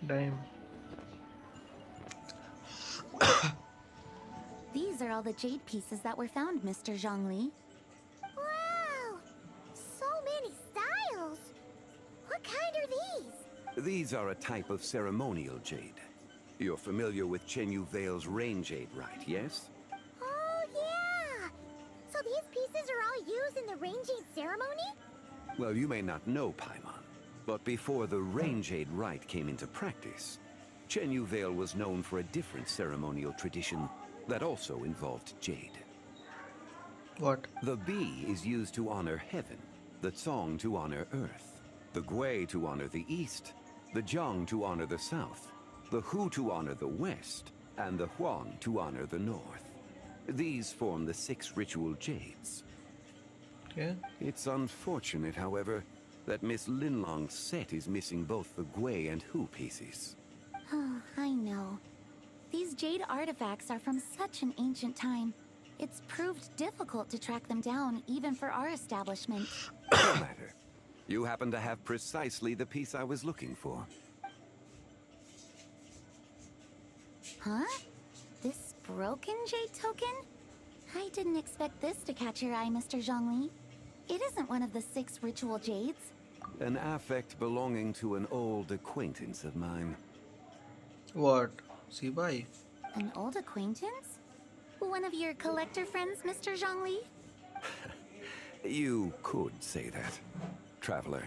Speaker 1: Damn.
Speaker 12: These are all the jade pieces that were found, Mr. Zhongli. Wow! So many styles! What kind are these?
Speaker 13: These are a type of ceremonial jade. You're familiar with Chenyu Vale's rain jade, right, yes?
Speaker 12: Oh, yeah! So these pieces are all used in the rain jade ceremony?
Speaker 13: Well, you may not know, Paimon, but before the rain jade rite came into practice, Chenyu Vale was known for a different ceremonial tradition that also involved jade.
Speaker 1: What?
Speaker 13: The Bi is used to honor heaven, the Tsong to honor earth, the Gui to honor the east, the Jiang to honor the south, the Hu to honor the west, and the Huan to honor the north. These form the 6 ritual jades.
Speaker 1: Okay.
Speaker 13: It's unfortunate, however, that Miss Linlong's set is missing both the Gui and Hu pieces.
Speaker 12: Oh, I know. These jade artifacts are from such an ancient time. It's proved difficult to track them down, even for our establishment.
Speaker 13: No matter. You happen to have precisely the piece I was looking for.
Speaker 12: Huh? This broken jade token? I didn't expect this to catch your eye, Mr. Zhongli. It isn't one of the 6 ritual jades.
Speaker 13: An affect belonging to an old acquaintance of mine.
Speaker 1: What? Zibai?
Speaker 12: An old acquaintance? One of your collector friends, Mr. Zhongli?
Speaker 13: You could say that, traveler.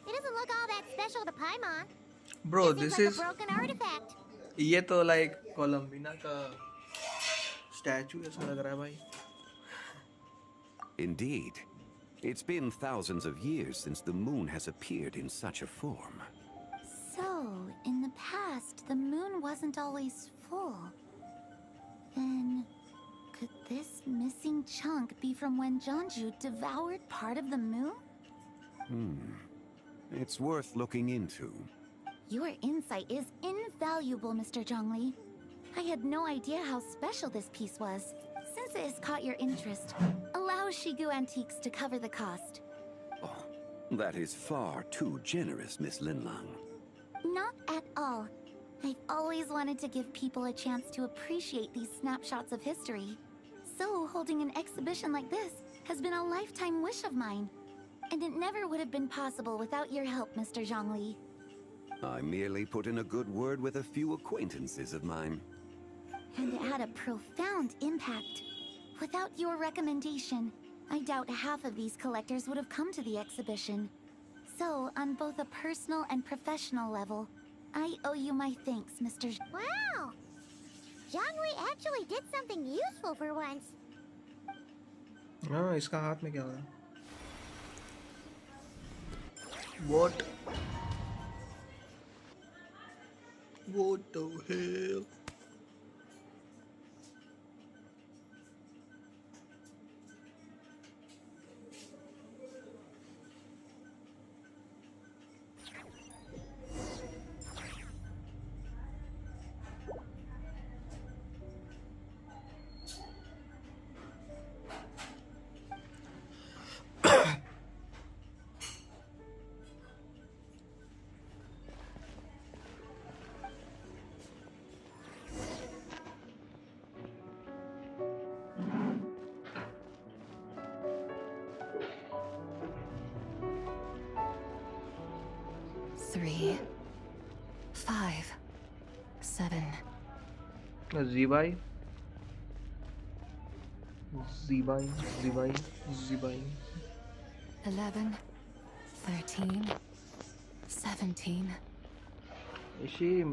Speaker 12: It doesn't look all that special to Paimon.
Speaker 1: Bro,
Speaker 12: It
Speaker 1: this
Speaker 12: seems
Speaker 1: is
Speaker 12: like a broken artifact.
Speaker 1: ये तो like कोलंबिना का statue ऐसा लग रहा है भाई.
Speaker 13: Indeed. It's been thousands of years since the moon has appeared in such a form.
Speaker 12: So, in the past, the moon wasn't always full. Then, could this missing chunk be from when Jeonju devoured part of the moon?
Speaker 13: It's worth looking into.
Speaker 12: Your insight is invaluable, Mr. Zhongli. I had no idea how special this piece was. Since it has caught your interest, allow Shigu Antiques to cover the cost.
Speaker 13: Oh, that is far too generous, Miss Linlong.
Speaker 12: Not at all. I've always wanted to give people a chance to appreciate these snapshots of history. So, holding an exhibition like this has been a lifetime wish of mine. And it never would have been possible without your help, Mr. Zhongli.
Speaker 13: I merely put in a good word with a few acquaintances of mine.
Speaker 12: And it had a profound impact. Without your recommendation, I doubt half of these collectors would have come to the exhibition. So, on both a personal and professional level, I owe you my thanks, Mr.
Speaker 5: Wow!
Speaker 12: Jiangwei actually did something useful for once.
Speaker 1: हाँ इसका हाथ में क्या हुआ? What? What the hell?
Speaker 11: Three, 5, 7.
Speaker 1: Zibai. Zibai. Zibai. Zibai.
Speaker 11: 11, 13, 17.
Speaker 1: Is she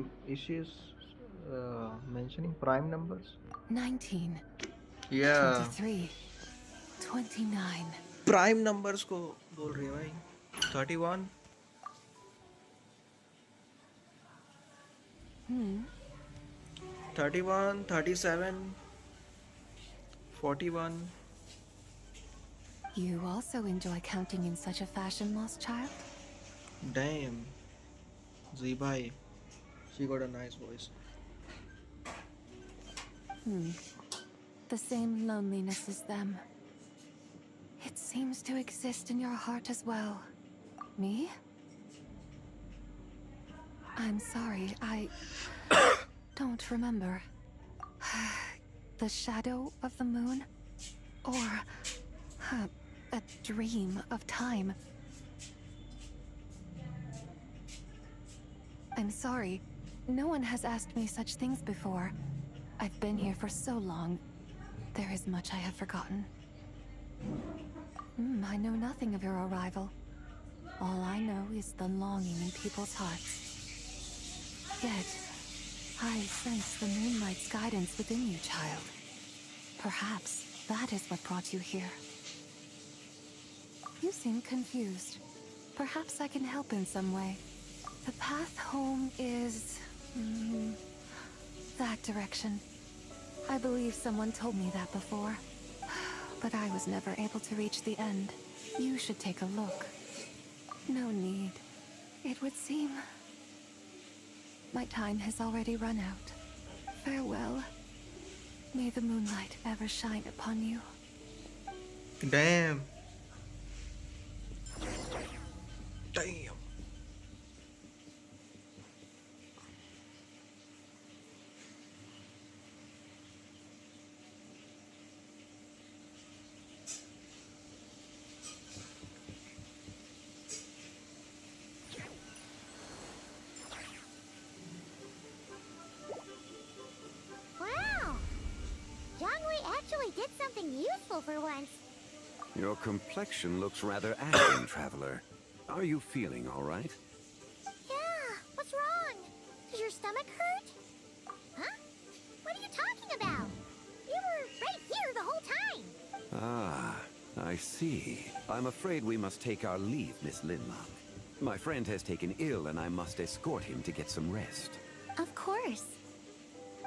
Speaker 1: mentioning prime numbers?
Speaker 11: 19.
Speaker 1: Yeah.
Speaker 11: 23. 29.
Speaker 1: Prime numbers को बोल रही है भाई. 31. 31, 37, 41.
Speaker 11: You also enjoy counting in such a fashion, lost child?
Speaker 1: Damn. Zibai. She got a nice voice.
Speaker 11: The same loneliness as them. It seems to exist in your heart as well. Me? I'm sorry, I don't remember. The shadow of the moon? Or a dream of time? I'm sorry. No one has asked me such things before. I've been here for so long. There is much I have forgotten. I know nothing of your arrival. All I know is the longing in people's hearts. Yet, I sense the moonlight's guidance within you, child. Perhaps that is what brought you here. You seem confused. Perhaps I can help in some way. The path home is... that direction. I believe someone told me that before. But I was never able to reach the end. You should take a look. No need. It would seem... my time has already run out. Farewell. May the moonlight ever shine upon you.
Speaker 1: Damn. Damn.
Speaker 12: Wow! Jiangwei actually did something useful for once.
Speaker 13: Your complexion looks rather ashen, traveler. Are you feeling all right?
Speaker 12: Yeah, what's wrong? Does your stomach hurt? Huh? What are you talking about? You were right here the whole time.
Speaker 13: Ah, I see. I'm afraid we must take our leave, Miss Linlong. My friend has taken ill and I must escort him to get some rest.
Speaker 12: Of course.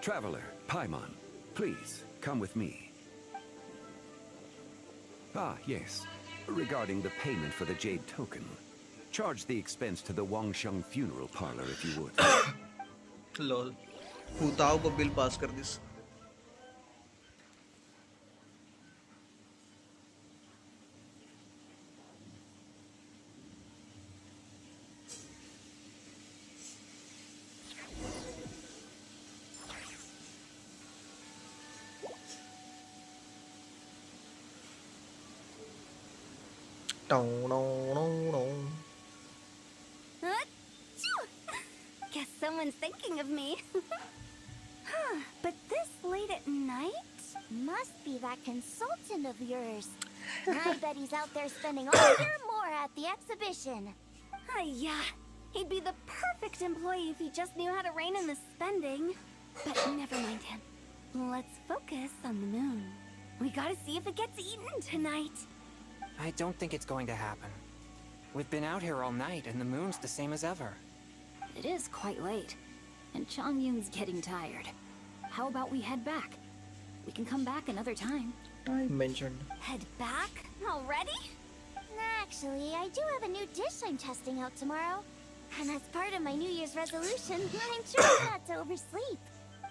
Speaker 13: Traveler, Paimon, please, come with me. Ah, yes. Regarding the payment for the Jade Token. Charge the expense to the Wangsheng funeral parlor if you would.
Speaker 1: Lol. भूताओं को bill pass कर this.
Speaker 12: Guess someone's thinking of me. Huh, but this late at night? Must be that consultant of yours. I bet he's out there spending all year more at the exhibition. Yeah, he'd be the perfect employee if he just knew how to rein in the spending. But never mind him.
Speaker 5: Let's focus on the moon. We gotta see if it gets eaten tonight.
Speaker 10: I don't think it's going to happen. We've been out here all night, and the moon's the same as ever.
Speaker 7: It is quite late, and Chongyun's getting tired. How about we head back? We can come back another time.
Speaker 1: I mentioned.
Speaker 5: Head back? Already?
Speaker 12: Actually, I do have a new dish I'm testing out tomorrow. And as part of my New Year's resolution, I'm trying not to oversleep.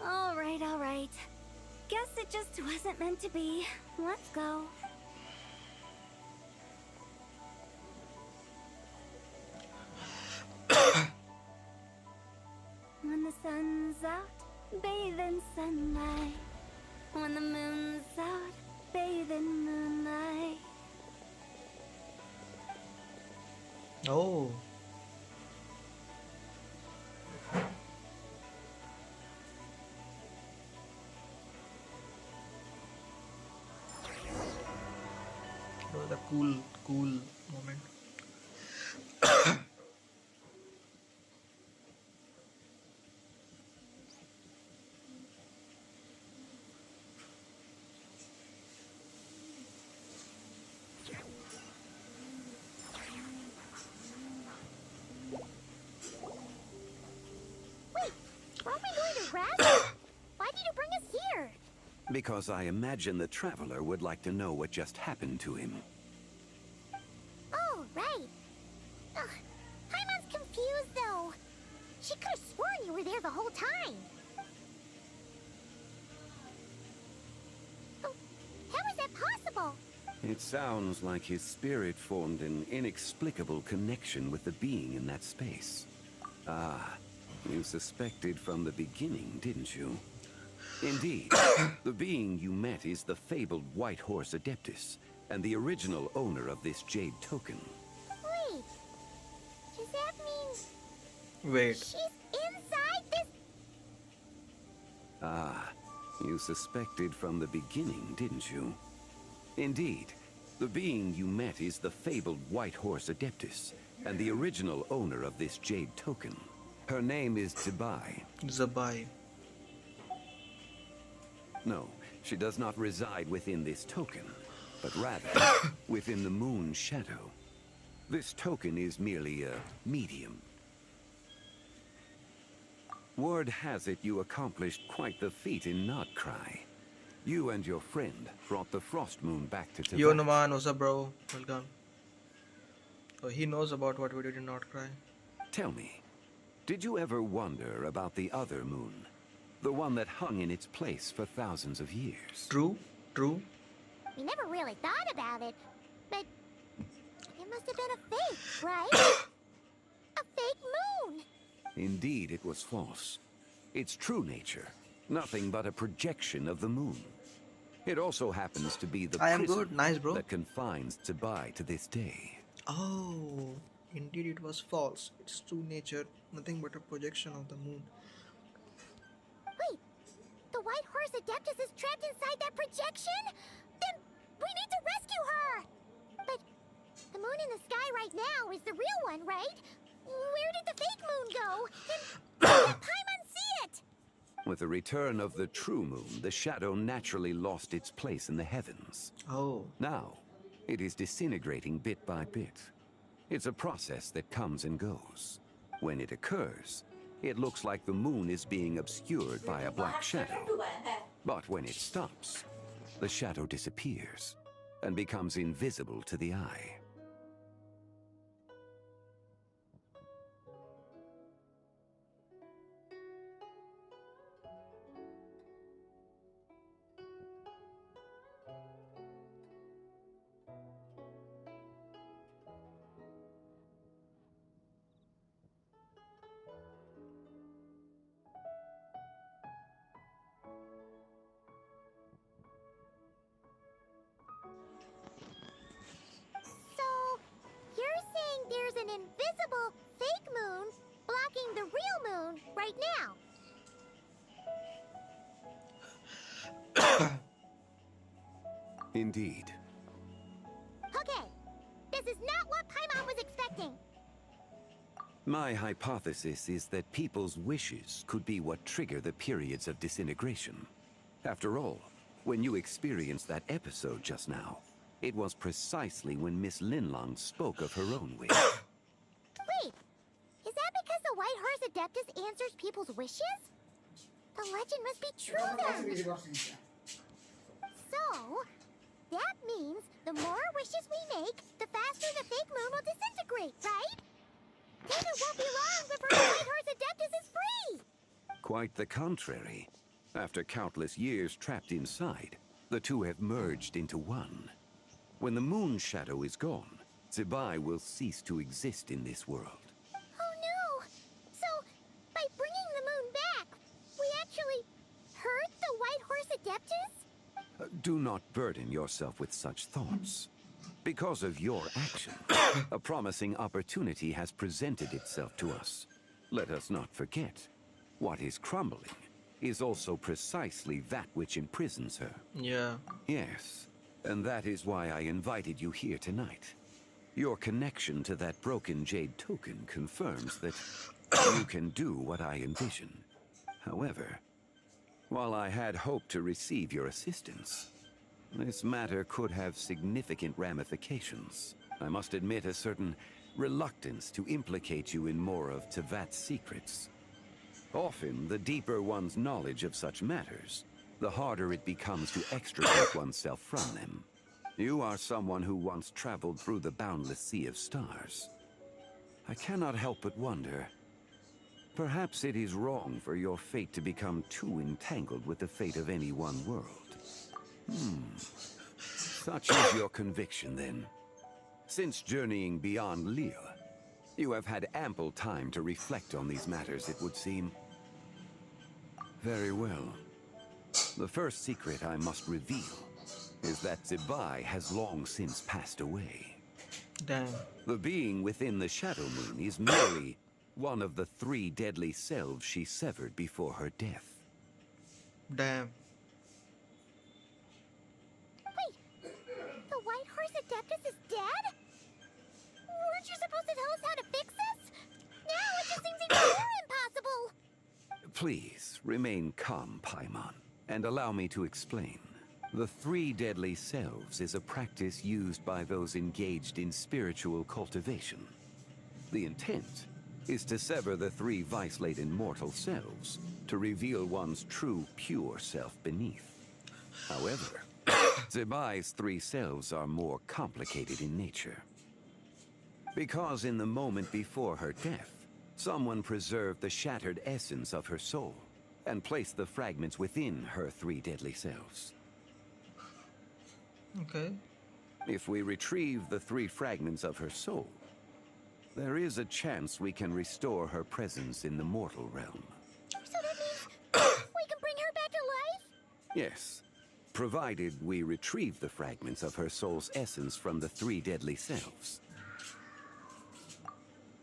Speaker 5: All right. Guess it just wasn't meant to be. Let's go. When the sun's out, bathe in sunlight. When the moon's out, bathe in moonlight.
Speaker 1: Oh. Oh, the cool moment.
Speaker 12: Aren't we going to rest? Why did you bring us here?
Speaker 13: Because I imagine the traveler would like to know what just happened to him.
Speaker 12: Oh, right. Ugh, Paimon's confused, though. She could have sworn you were there the whole time. Oh, how is that possible?
Speaker 13: It sounds like his spirit formed an inexplicable connection with the being in that space. Ah, you suspected from the beginning, didn't you? Indeed, the being you met is the fabled White Horse Adeptus, and the original owner of this jade token.
Speaker 12: Wait, does that mean
Speaker 1: Wait.
Speaker 12: she's inside this?
Speaker 13: Ah, you suspected from the beginning, didn't you? Indeed, the being you met is the fabled White Horse Adeptus, and the original owner of this jade token. Her name is Zibai.
Speaker 1: Zibai.
Speaker 13: No, she does not reside within this token, but rather within the moon's shadow. This token is merely a medium. Word has it you accomplished quite the feat in Notcry. You and your friend brought the Frost Moon back to Tibet.
Speaker 1: Yo, Naman, what's up, bro? Welcome. Oh, he knows about what we did in Notcry.
Speaker 13: Tell me, did you ever wonder about the other moon? The one that hung in its place for thousands of years?
Speaker 1: True.
Speaker 12: We never really thought about it, but it must have been a fake, right? A fake moon!
Speaker 13: Indeed, it was false. Its true nature, nothing but a projection of the moon. It also happens to be the
Speaker 1: I am
Speaker 13: prison
Speaker 1: good. Nice, bro.
Speaker 13: that confines Zibai to this day.
Speaker 1: Oh, indeed it was false. Its true nature, nothing but a projection of the moon.
Speaker 12: Wait, the White Horse Adeptus is trapped inside that projection? Then we need to rescue her! But the moon in the sky right now is the real one, right? Where did the fake moon go? And how did Paimon see it?
Speaker 13: With the return of the true moon, the shadow naturally lost its place in the heavens.
Speaker 1: Oh.
Speaker 13: Now, it is disintegrating bit by bit. It's a process that comes and goes. When it occurs, it looks like the moon is being obscured by a black shadow. But when it stops, the shadow disappears and becomes invisible to the eye.
Speaker 12: There's an invisible fake moon blocking the real moon right now.
Speaker 13: Indeed.
Speaker 12: Okay, this is not what Paimon was expecting.
Speaker 13: My hypothesis is that people's wishes could be what trigger the periods of disintegration. After all, when you experienced that episode just now, it was precisely when Miss Linlong spoke of her own wish.
Speaker 12: Wait, is that because the White Horse Adeptus answers people's wishes? The legend must be true then. So, that means the more wishes we make, the faster the fake moon will disintegrate, right? Then it won't be long before the White Horse Adeptus is free!
Speaker 13: Quite the contrary. After countless years trapped inside, the two have merged into one. When the moon shadow is gone, Zibai will cease to exist in this world.
Speaker 12: Oh no! So, by bringing the moon back, we actually hurt the White Horse Adeptus?
Speaker 13: Do not burden yourself with such thoughts. Because of your action, a promising opportunity has presented itself to us. Let us not forget, what is crumbling is also precisely that which imprisons her.
Speaker 1: Yeah.
Speaker 13: Yes, and that is why I invited you here tonight. Your connection to that broken jade token confirms that you can do what I envision. However, while I had hoped to receive your assistance, this matter could have significant ramifications. I must admit a certain reluctance to implicate you in more of Tevat's secrets. Often, the deeper one's knowledge of such matters, the harder it becomes to extricate oneself from them. You are someone who once traveled through the boundless sea of stars. I cannot help but wonder, perhaps it is wrong for your fate to become too entangled with the fate of any one world. Such is your conviction, then. Since journeying beyond Liyue, you have had ample time to reflect on these matters, it would seem. Very well. The first secret I must reveal is that Zibai has long since passed away.
Speaker 1: Damn.
Speaker 13: The being within the Shadow Moon is merely one of the 3 deadly selves she severed before her death.
Speaker 1: Damn.
Speaker 12: Wait, the White Horse Adeptus is dead? Weren't you supposed to tell us how to fix this? Now it just seems even more impossible!
Speaker 13: Please, remain calm, Paimon, and allow me to explain. The 3 deadly selves is a practice used by those engaged in spiritual cultivation. The intent is to sever the 3 vice-laden mortal selves to reveal one's true, pure self beneath. However, Zibai's 3 selves are more complicated in nature. Because in the moment before her death, someone preserved the shattered essence of her soul and placed the fragments within her 3 deadly selves.
Speaker 1: Okay.
Speaker 13: If we retrieve the 3 fragments of her soul, there is a chance we can restore her presence in the mortal realm.
Speaker 12: So that means we can bring her back to life?
Speaker 13: Yes, provided we retrieve the fragments of her soul's essence from the 3 deadly selves.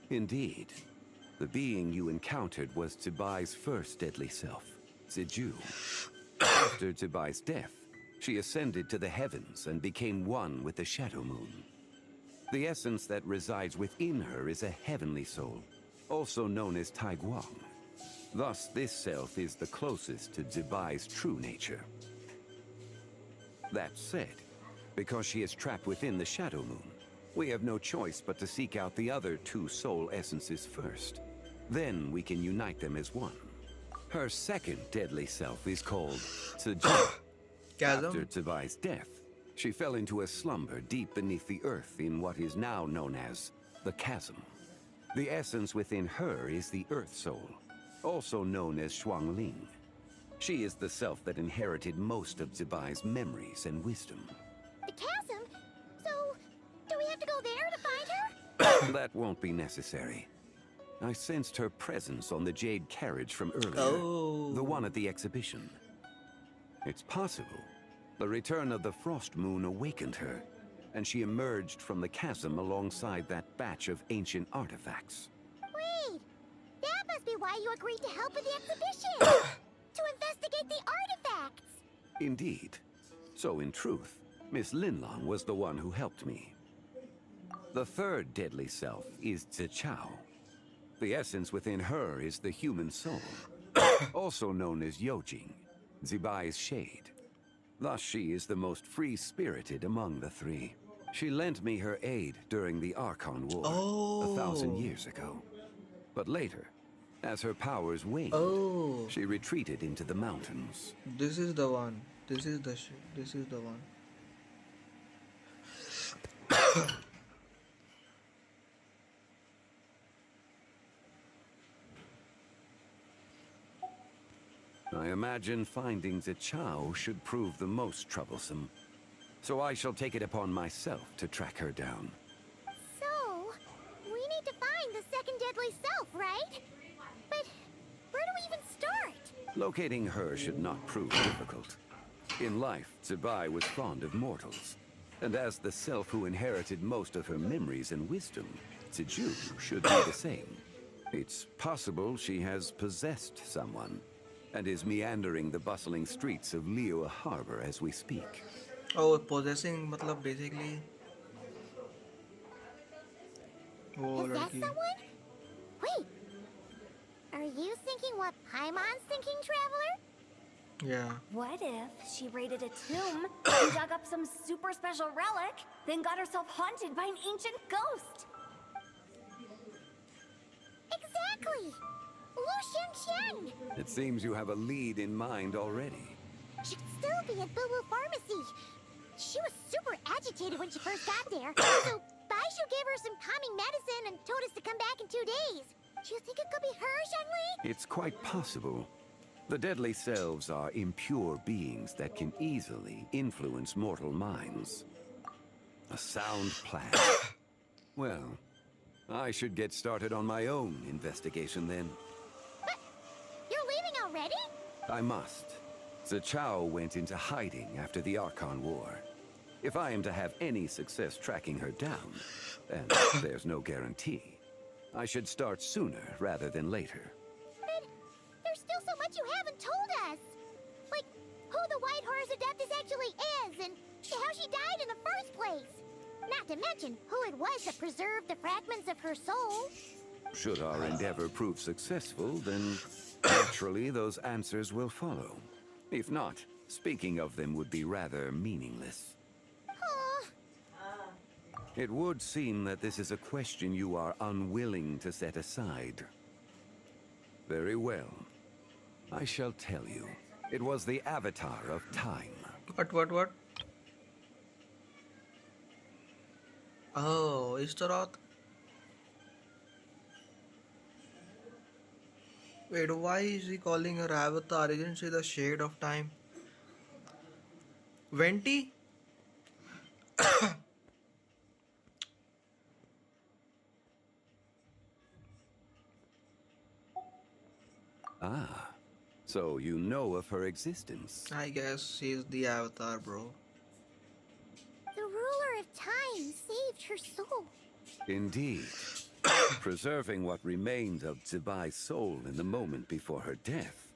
Speaker 13: Indeed, the being you encountered was Zibai's first deadly self, Ziju. After Zibai's death, she ascended to the heavens and became one with the Shadow Moon. The essence that resides within her is a heavenly soul, also known as Taiguang. Thus, this self is the closest to Zibai's true nature. That said, because she is trapped within the Shadow Moon, we have no choice but to seek out the other 2 soul essences first. Then we can unite them as one. Her second deadly self is called Ziju. After Zibai's death, she fell into a slumber deep beneath the earth in what is now known as the Chasm. The essence within her is the Earth Soul, also known as Shuangling. She is the self that inherited most of Zibai's memories and wisdom.
Speaker 12: The chasm? So, do we have to go there to find her?
Speaker 13: That won't be necessary. I sensed her presence on the jade carriage from earlier.
Speaker 1: Oh.
Speaker 13: The one at the exhibition. It's possible the return of the Frost Moon awakened her, and she emerged from the chasm alongside that batch of ancient artifacts.
Speaker 12: Wait! That must be why you agreed to help with the exhibition! To investigate the artifacts!
Speaker 13: Indeed. So in truth, Miss Linlong was the one who helped me. The third deadly self is Zichao. The essence within her is the human soul, also known as Yojing. Zibai's shade. Thus she is the most free-spirited among the three. She lent me her aid during the Archon War 1,000 years ago. But later, as her powers waned, she retreated into the mountains.
Speaker 1: This is the one. This is the one.
Speaker 13: I imagine finding the Chao should prove the most troublesome. So I shall take it upon myself to track her down.
Speaker 12: So, we need to find the second deadly self, right? But where do we even start?
Speaker 13: Locating her should not prove difficult. In life, Zibai was fond of mortals. And as the self who inherited most of her memories and wisdom, Ziju should be the same. It's possible she has possessed someone, and is meandering the bustling streets of Liyue Harbor as we speak.
Speaker 1: Oh, possessing matlab basically
Speaker 12: Is that someone? Wait, are you thinking what Paimon's thinking, Traveler?
Speaker 1: Yeah.
Speaker 5: What if she raided a tomb and dug up some super special relic, then got herself haunted by an ancient ghost?
Speaker 12: Exactly! Lu Xianqian!
Speaker 13: It seems you have a lead in mind already.
Speaker 12: She'd still be at Boo Boo Pharmacy. She was super agitated when she first got there, so Baishu gave her some calming medicine and told us to come back in 2 days. Do you think it could be her, Zhengli?
Speaker 13: It's quite possible. The deadly selves are impure beings that can easily influence mortal minds. A sound plan. Well, I should get started on my own investigation then.
Speaker 12: But you're leaving already?
Speaker 13: I must. The Chao went into hiding after the Archon War. If I am to have any success tracking her down, and there's no guarantee, I should start sooner rather than later.
Speaker 12: But there's still so much you haven't told us. Like, who the White Horse Adeptus actually is, and how she died in the first place. Not to mention who it was that preserved the fragments of her soul.
Speaker 13: Should our endeavor prove successful, then naturally those answers will follow. If not, speaking of them would be rather meaningless. It would seem that this is a question you are unwilling to set aside. Very well. I shall tell you. It was the Avatar of Time.
Speaker 1: What? Oh, Ishtaroth. Wait, why is he calling her Avatar? Isn't she the shade of time? Venti?
Speaker 13: Ah, so you know of her existence.
Speaker 1: I guess she's the Avatar, bro.
Speaker 12: The ruler of time saved her soul.
Speaker 13: Indeed. Preserving what remained of Zibai's soul in the moment before her death.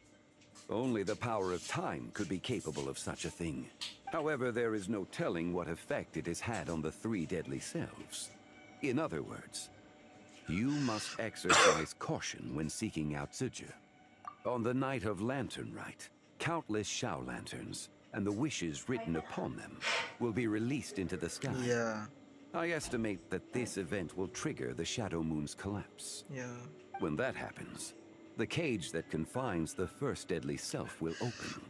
Speaker 13: Only the power of time could be capable of such a thing. However, there is no telling what effect it has had on the three deadly selves. In other words, you must exercise caution when seeking out Ziju. On the night of Lantern Rite, countless Shao lanterns and the wishes written upon them will be released into the sky.
Speaker 1: Yeah.
Speaker 13: I estimate that this event will trigger the Shadow Moon's collapse.
Speaker 1: Yeah.
Speaker 13: When that happens, the cage that confines the first deadly self will open.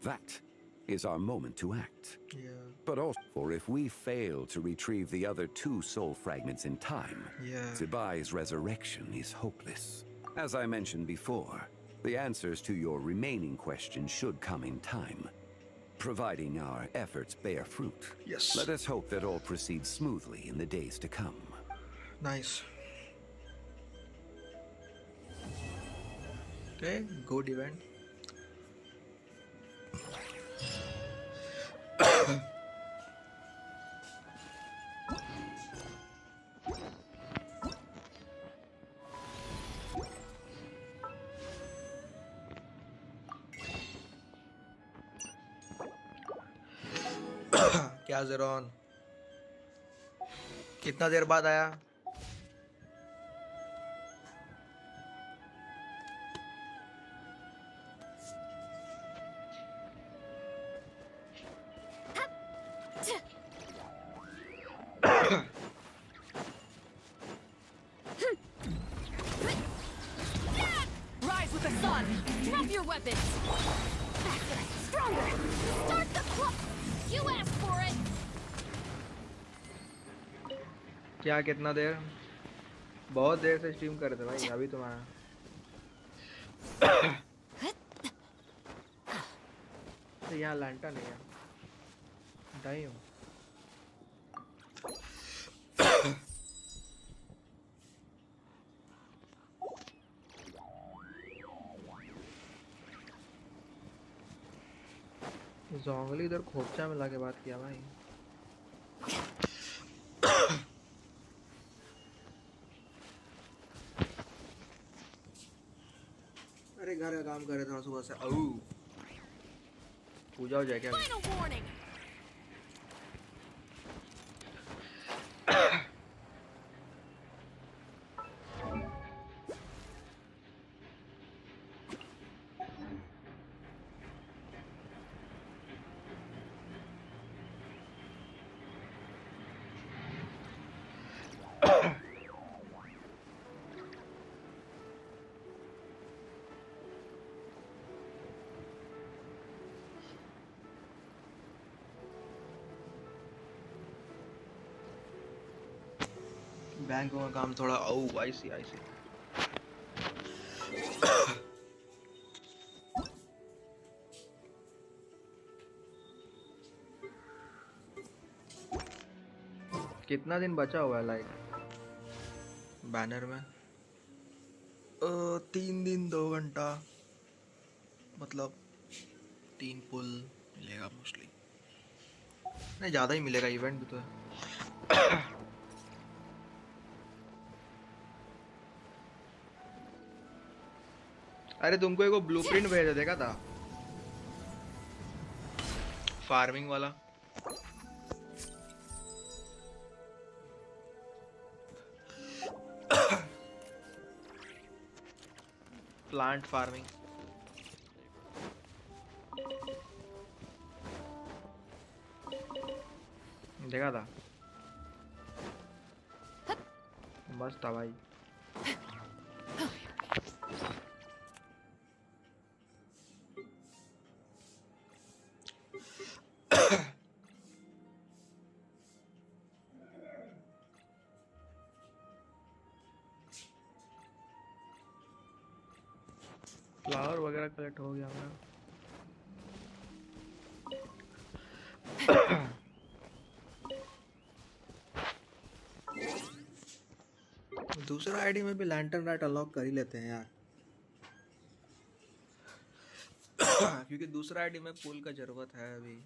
Speaker 13: That is our moment to act.
Speaker 1: Yeah.
Speaker 13: But also, for if we fail to retrieve the other two soul fragments in time, Zibai's resurrection is hopeless. As I mentioned before, the answers to your remaining questions should come in time, providing our efforts bear fruit.
Speaker 1: Yes.
Speaker 13: Let us hope that all proceeds smoothly in the days to come.
Speaker 1: Nice. Okay, good event. क्या ज़ेरॉन कितना देर बाद आया
Speaker 2: on! Drop your weapons! Faster! Stronger! Start the clock! You asked for it!
Speaker 1: क्या कितना देर? बहुत देर से stream कर रहे थे भाई, अभी तुम्हारा तो यहाँ लैंटा नहीं है, दाई हूँ। जोंगली इधर खोपचा में लाके बात किया भाई। अरे घर का काम कर रहे थे सुबह से। पूजा हो जाए क्या? बैंकों का काम थोड़ा आई सी। कितना दिन बचा हुआ है लाइक बैनर में? 3 दिन 2 घंटा, मतलब 3 पुल मिलेगा मोस्टली। नहीं ज़्यादा ही मिलेगा, इवेंट भी तो है। अरे तुमको एगो ब्लूप्रिंट भेज देगा था फार्मिंग वाला। प्लांट फार्मिंग देखा था, मस्त था भाई। फ्लावर वगैरह कलेक्ट हो गया हमारा। दूसरा आईडी में भी लैंटर्न राइट अनलॉक कर ही लेते हैं यार। क्योंकि दूसरा आईडी में पुल का जरूरत है अभी।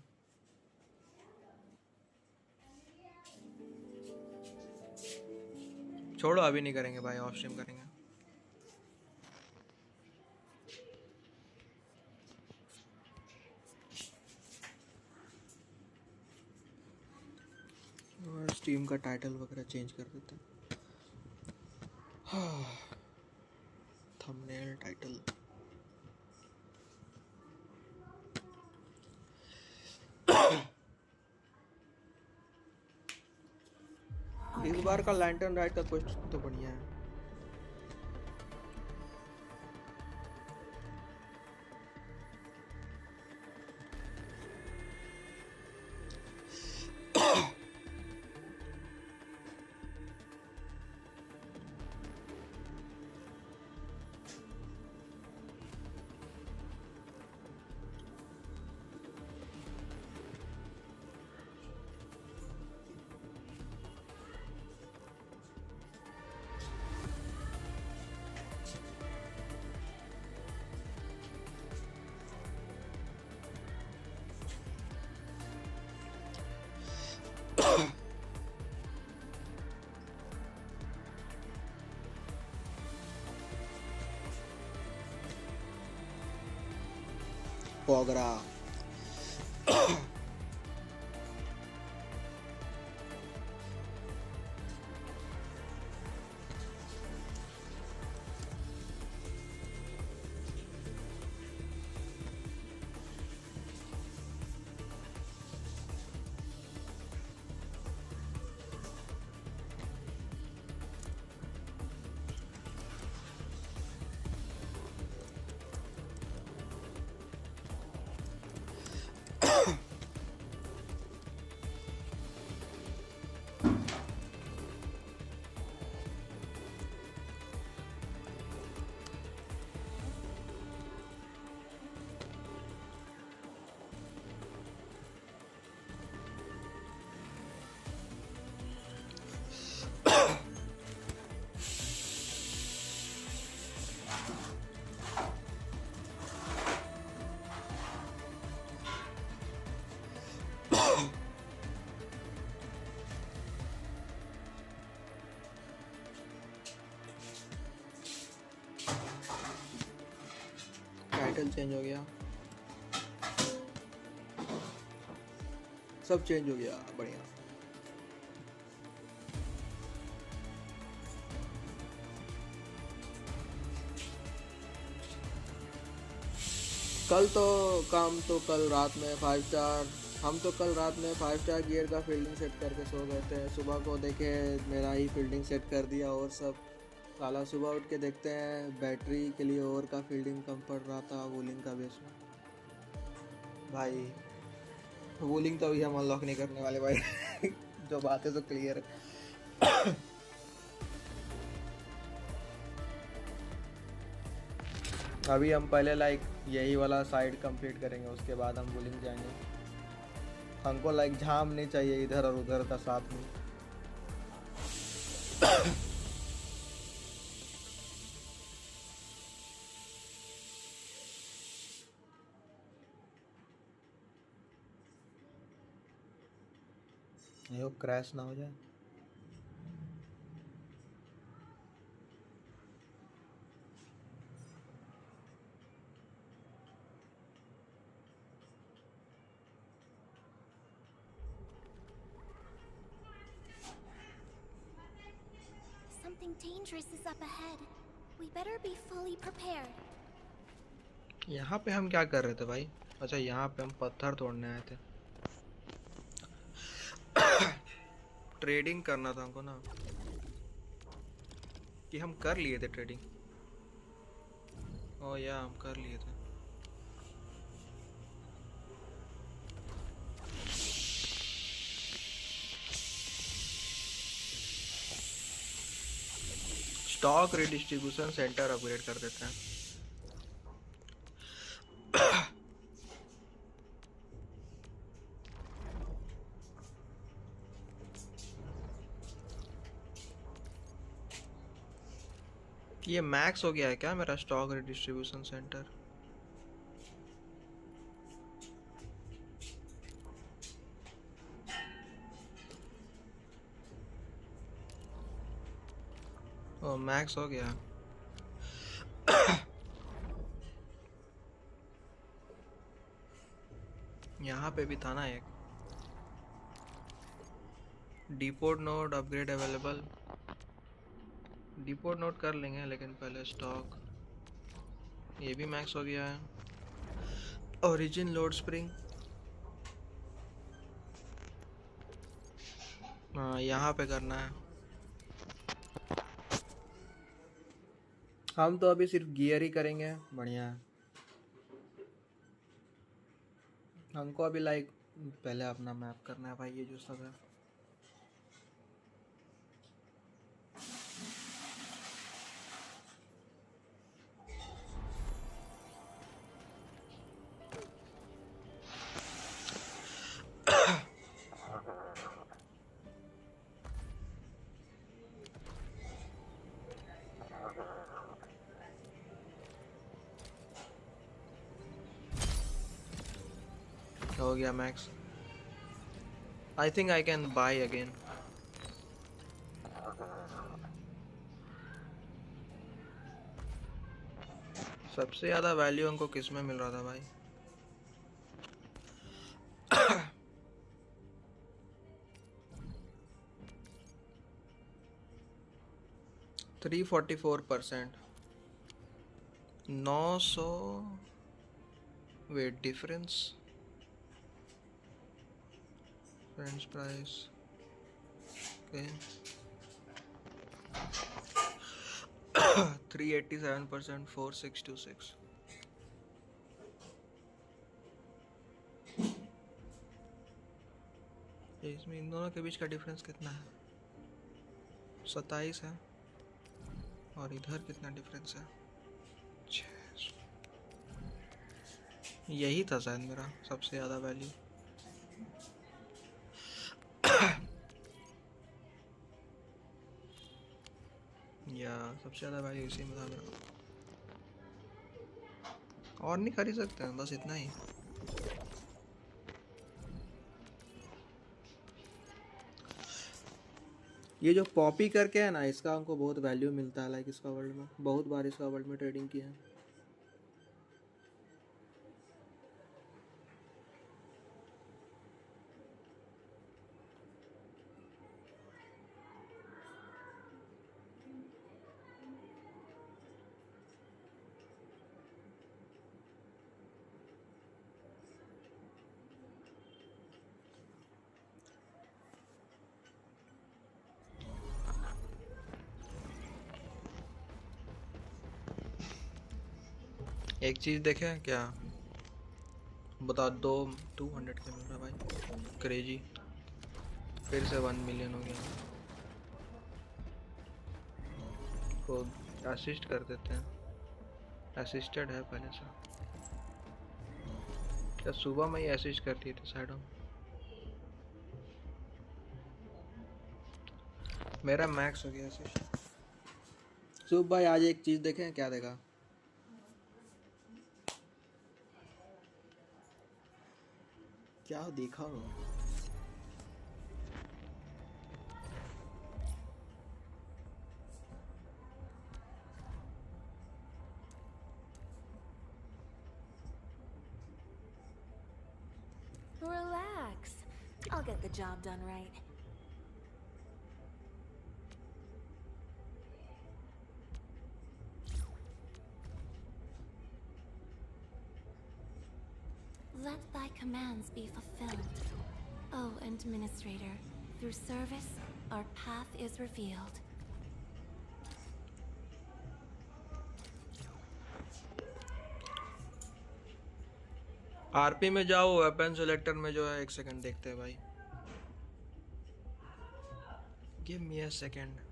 Speaker 1: छोड़ो अभी नहीं करेंगे भाई, ऑफ स्ट्रीम करेंगे। और स्ट्रीम का टाइटल वगैरह चेंज कर देते हैं। थंबनेल टाइटल इस बार का लैंटर्न राइट का क्वेश्चन तो बढ़िया है। पोगरा टाइटल चेंज हो गया, सब चेंज हो गया, बढ़िया। कल रात में 5 स्टार, हम तो कल रात में 5 स्टार गियर का फील्डिंग सेट करके सो गए थे। सुबह को देखे मेरा ही फील्डिंग सेट कर दिया और सब। साला सुबह उठ के देखते हैं बैटरी के लिए और का फील्डिंग कम पड़ रहा था वूलिंग का बेस में। भाई वूलिंग तो अभी हम अनलॉक नहीं करने वाले भाई जो बात है तो क्लियर है। अभी हम पहले लाइक यही वाला साइड कंप्लीट करेंगे, उसके बाद हम वूलिंग जाएंगे। हमको लाइक झाम नहीं चाहिए इधर और उधर का साथ में। ये क्रैश ना हो जाए।
Speaker 12: Something dangerous is up ahead. We better be fully prepared.
Speaker 1: यहाँ पे हम क्या कर रहे थे भाई? अच्छा यहाँ पे हम पत्थर तोड़ने आए थे। ट्रेडिंग करना था हमको ना, कि हम कर लिए थे ट्रेडिंग। ओ या हम कर लिए थे। स्टॉक रिडिस्ट्रीब्यूशन सेंटर अपग्रेड कर देते हैं। ये मैक्स हो गया है क्या मेरा stock redistribution centre? Oh max हो गया। यहाँ पे भी था ना एक depot node upgrade available. Depot node कर लेंगे, लेकिन पहले स्टॉक। ये भी मैक्स हो गया है। ओरिजिन लोड स्प्रिंग, हाँ यहाँ पे करना है। हम तो अभी सिर्फ गियर ही करेंगे, बढ़िया है। हमको अभी लाइक पहले अपना मैप करना है भाई, ये जो सब है। हो गया max. I think I can buy again. सबसे ज़्यादा वैल्यू हमको किस में मिल रहा था भाई? 344%। 900 wait difference. French price okay 387%। 4626। इसमें इन दोनों के बीच का डिफरेंस कितना है? 27 है। और इधर कितना डिफरेंस है? 600। यही था शायद मेरा सबसे ज़्यादा वैल्यू। या सबसे ज़्यादा वैल्यू इसी में था मेरा। और नहीं खरीद सकते हैं, बस इतना ही। ये जो पॉपी करके है ना, इसका हमको बहुत वैल्यू मिलता है। लाइक इसका वर्ल्ड में बहुत बार इसका वर्ल्ड में ट्रेडिंग किया है। एक चीज देखे क्या बता दो। 200 के मिल रहा भाई, क्रेजी। फिर से 1 मिलियन हो गया। को असिस्ट कर देते हैं, असिस्टेड है पहले से। क्या सुबह में ही असिस्ट करती थी साइड में। मेरा मैक्स हो गया असिस्ट। सुबह भाई आज एक चीज देखें, क्या देखा? क्या देखा हो?
Speaker 11: Relax. I'll get the job done right. Let thy commands be fulfilled. O Administrator, through service, our path is revealed.
Speaker 1: RP में जाओ, वेपन सिलेक्टर में जो है, एक सेकंड देखते हैं भाई। Give me a second.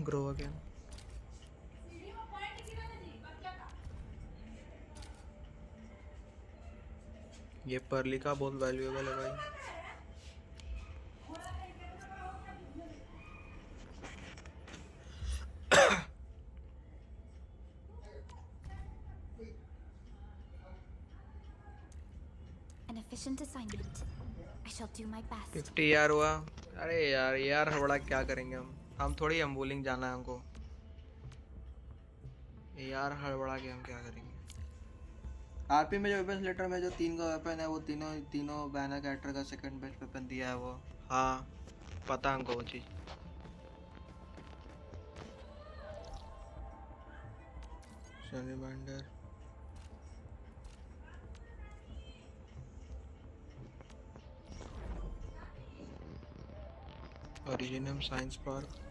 Speaker 1: Grow again. ये पर्ली का बहुत वैल्यूएबल है भाई।
Speaker 12: An efficient assignment. I shall do my best.
Speaker 1: 50 यार हुआ। अरे यार हड़बड़ा क्या करेंगे हम थोड़ी हम बोलिंग जाना है हमको। यार हड़बड़ा के हम क्या करेंगे? आरपी में जो वेपन सिलेक्टर में जो 3 का वेपन है, वो तीनों बैनर कैरेक्टर का सेकंड बेस्ट वेपन दिया है वो। हाँ पता हमको वो चीज। रिमाइंडर ओरिजिनम साइंस पार्क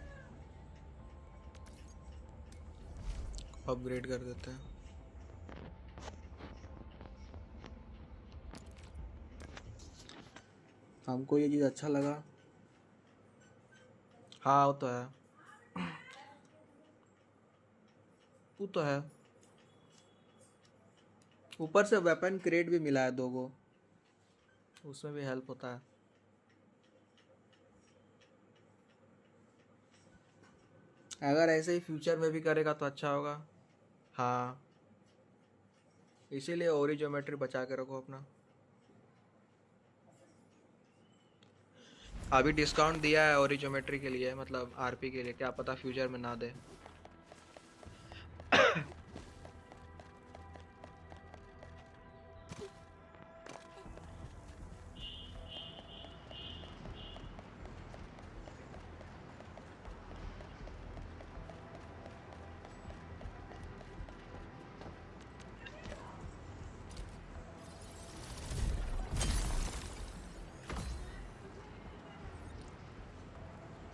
Speaker 1: अपग्रेड कर देते हैं। हमको ये चीज अच्छा लगा। हाँ वो तो है, वो तो है। ऊपर से वेपन क्रेट भी मिला है 2 को, उसमें भी हेल्प होता है। अगर ऐसे ही फ्यूचर में भी करेगा तो अच्छा होगा। हाँ इसीलिए ओरी ज्योमेट्री बचा के रखो अपना। अभी डिस्काउंट दिया है ओरी ज्योमेट्री के लिए, मतलब आरपी के लिए, क्या पता फ्यूचर में ना दे।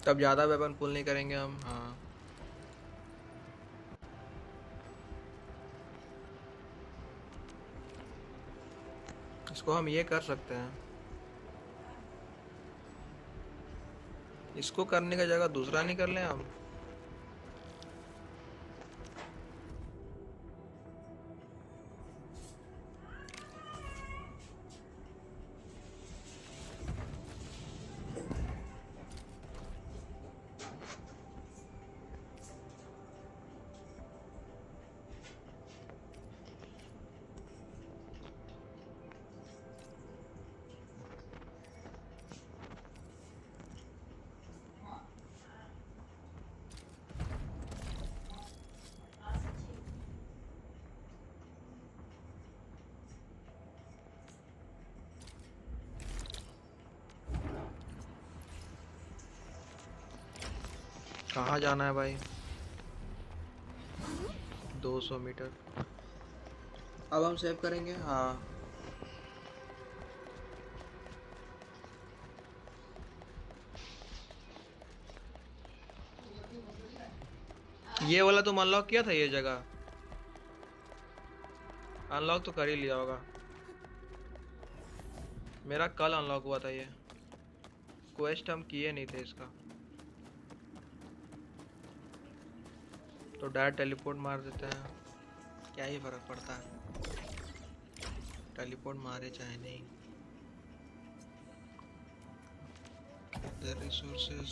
Speaker 1: तब ज़्यादा वेपन पुल नहीं करेंगे हम। हाँ इसको हम ये कर सकते हैं, इसको करने का जगह दूसरा नहीं कर लें हम। कहाँ जाना है भाई? 200 मीटर। अब हम सेव करेंगे। हाँ ये वाला तुम अनलॉक किया था? ये जगह अनलॉक तो कर ही लिया होगा। मेरा कल अनलॉक हुआ था ये। क्वेस्ट हम किए नहीं थे इसका, तो डायरेक्ट टेलीपोर्ट मार देते हैं। क्या ही फर्क पड़ता है, टेलीपोर्ट मारे चाहे नहीं। The resources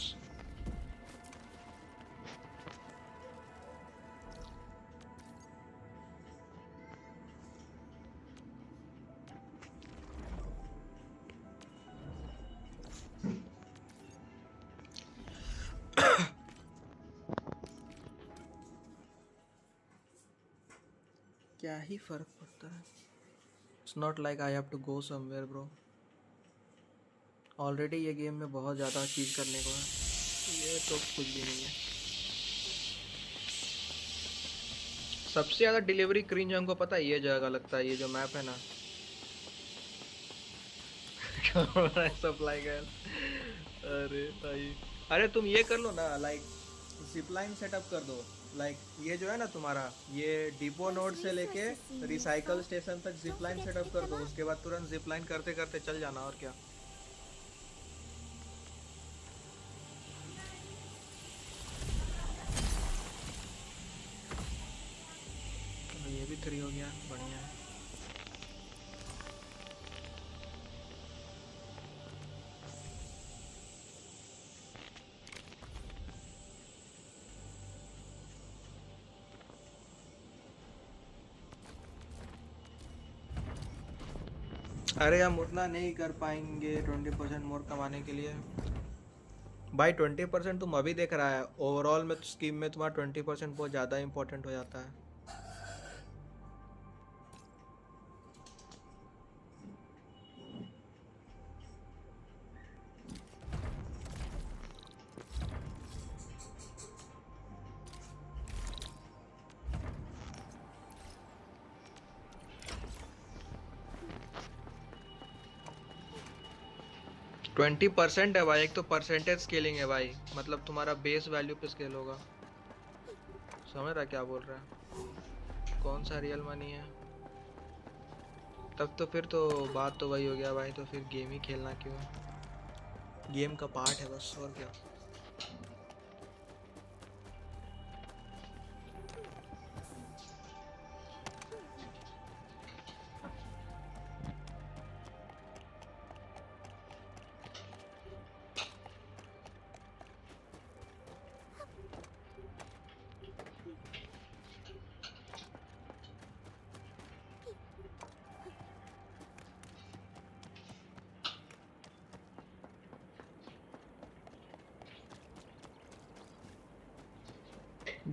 Speaker 1: क्या ही फर्क पड़ता है। It's not like I have to go somewhere bro. Already ये गेम में बहुत ज़्यादा चीज़ करने को है, ये तो कुछ भी नहीं है। सबसे ज़्यादा डिलीवरी क्रिंज हमको पता है ये जगह लगता है, ये जो मैप है ना सप्लाई गैस। अरे भाई, अरे तुम ये कर लो ना, लाइक जिपलाइन सेटअप कर दो। लाइक ये जो है ना तुम्हारा, ये डिपो नोड से लेके रिसाइकल स्टेशन तक जिपलाइन सेटअप कर दो, उसके बाद तुरंत जिपलाइन करते करते चल जाना। और क्या, ये भी 3 हो गया, बढ़िया है। अरे हम उतना नहीं कर पाएंगे 20% मोर कमाने के लिए भाई। 20% तुम अभी देख रहा है, ओवरऑल में स्कीम में तुम्हारा 20% बहुत ज़्यादा इंपॉर्टेंट हो जाता है। 20% है भाई, एक तो परसेंटेज स्केलिंग है भाई, मतलब तुम्हारा बेस वैल्यू पे स्केल होगा। समझ रहा क्या बोल रहा है? कौन सा रियल मनी है? तब तो फिर तो बात तो वही हो गया भाई, तो फिर गेम ही खेलना क्यों? गेम का पार्ट है बस, और क्या।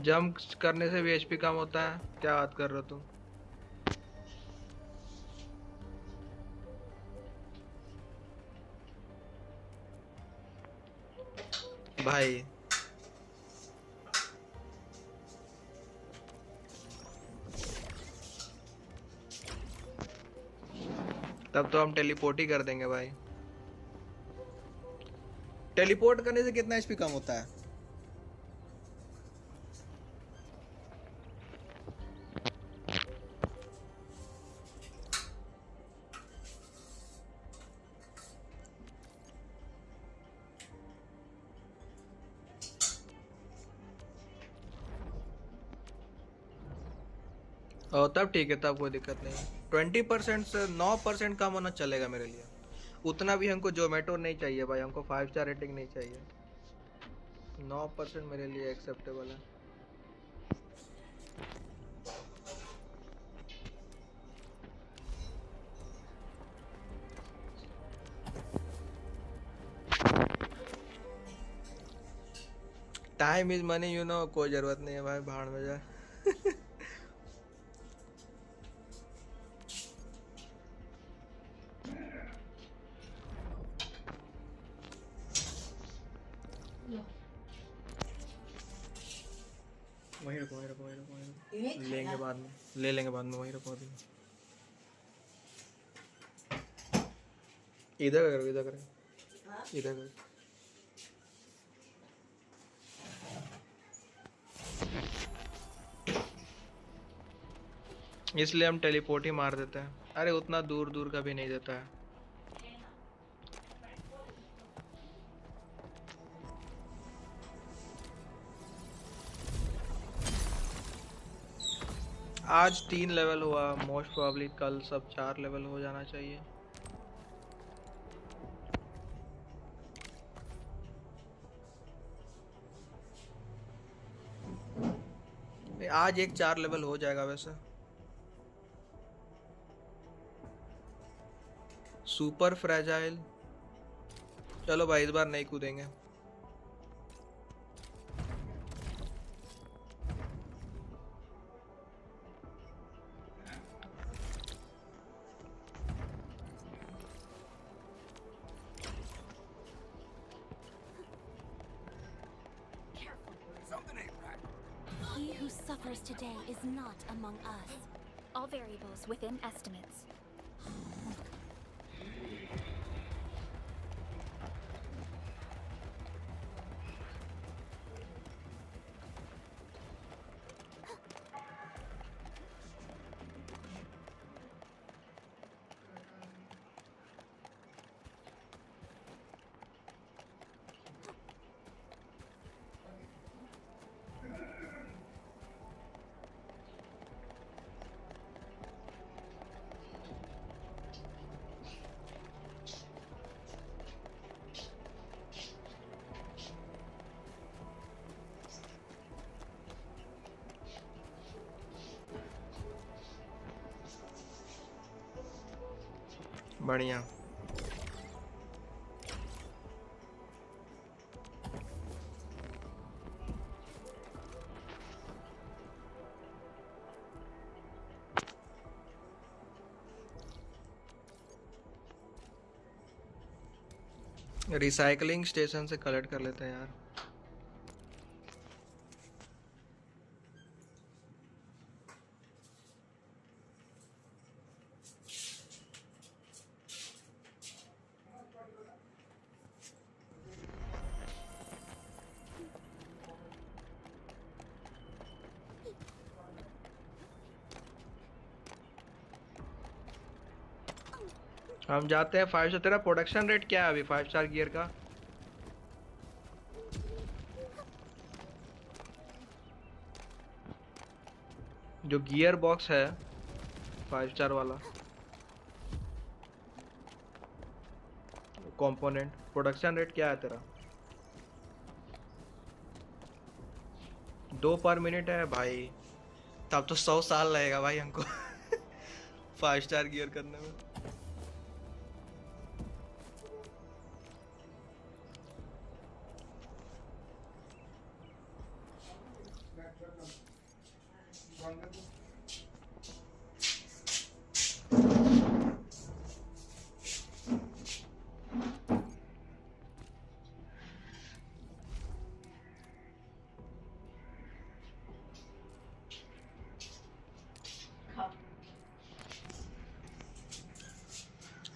Speaker 1: जंप करने से भी एचपी कम होता है? क्या बात कर रहे हो तुम? भाई तब तो हम टेलीपोर्ट ही कर देंगे भाई। टेलीपोर्ट करने से कितना एचपी कम होता है? और तब ठीक है, तब कोई दिक्कत नहीं। 20% से 9% कम होना चलेगा मेरे लिए। उतना भी हमको जोमेटो नहीं चाहिए भाई, हमको 5 स्टार रेटिंग नहीं चाहिए। 9% मेरे लिए एक्सेप्टेबल है। Time is money you know, कोई जरूरत नहीं है भाई, भाड़ में जाए। वहीं रखो, वहीं रखो, वहीं रखो, वहीं रखो। लेंगे बाद में, ले लेंगे बाद में, वहीं रखो अभी। इधर करो, इधर करो, इधर करो। इसलिए हम टेलीपोर्ट ही मार देते हैं। अरे उतना दूर दूर का भी नहीं देता है। आज 3 लेवल हुआ, मोस्ट प्रोबेबली कल सब 4 लेवल हो जाना चाहिए। आज एक 4 लेवल हो जाएगा वैसे। सुपर फ्रेजाइल, चलो भाई इस बार नहीं कूदेंगे।
Speaker 5: He who suffers today is not among us. All variables within estimates.
Speaker 1: बढ़िया। रिसाइकलिंग स्टेशन से कलेक्ट कर लेते हैं यार। हम जाते हैं 5 स्टार। तेरा प्रोडक्शन रेट क्या है अभी 5 स्टार गियर का? जो गियर बॉक्स है 5 स्टार वाला कंपोनेंट, प्रोडक्शन रेट क्या है तेरा? 2 पर मिनट है भाई। तब तो 100 साल लगेगा भाई हमको 5 स्टार गियर करने में।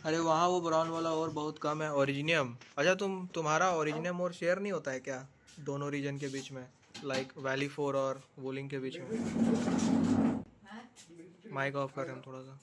Speaker 1: अरे वहाँ वो ब्राउन वाला और बहुत कम है ओरिजिनियम। अच्छा तुम्हारा ओरिजिनियम और शेयर नहीं होता है क्या दोनों रीजन के बीच में, लाइक वैली 4 और वोलिंग के बीच में? माइक ऑफ कर रहे हैं थोड़ा सा।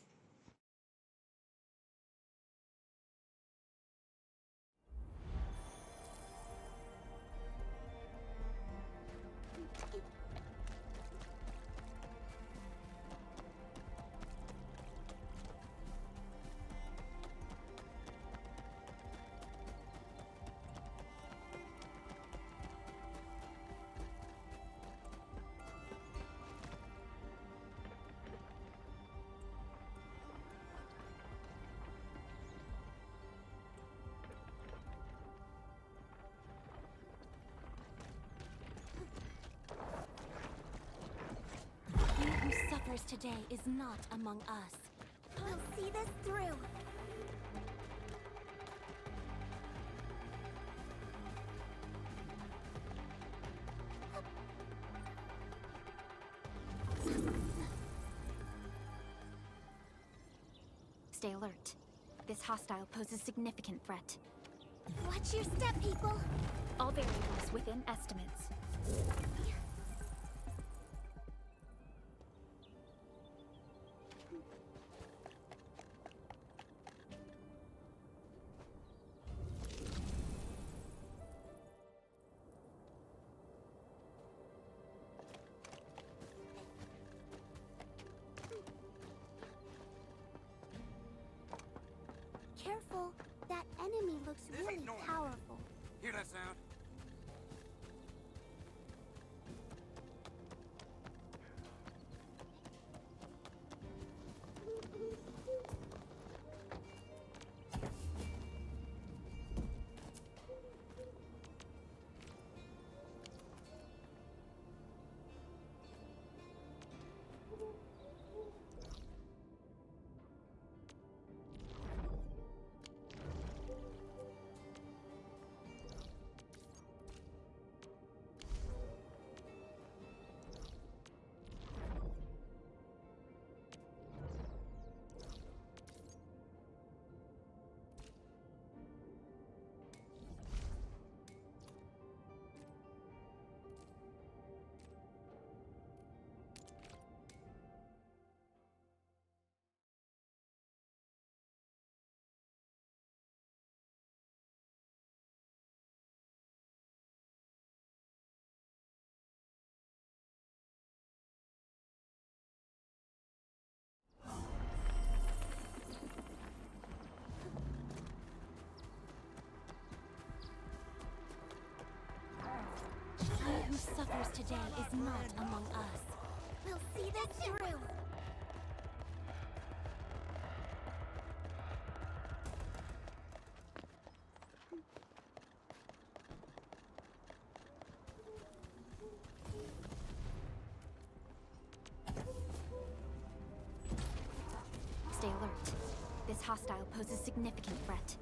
Speaker 5: Today is not among us. I'll see this through.
Speaker 7: Stay alert. This hostile poses significant threat.
Speaker 12: Watch your step, people.
Speaker 7: All variables within estimates.
Speaker 12: Careful, that enemy looks really powerful.
Speaker 3: Hear that sound?
Speaker 12: He who suffers today is not among us. We'll see this through.
Speaker 7: Stay alert. This hostile poses significant threat.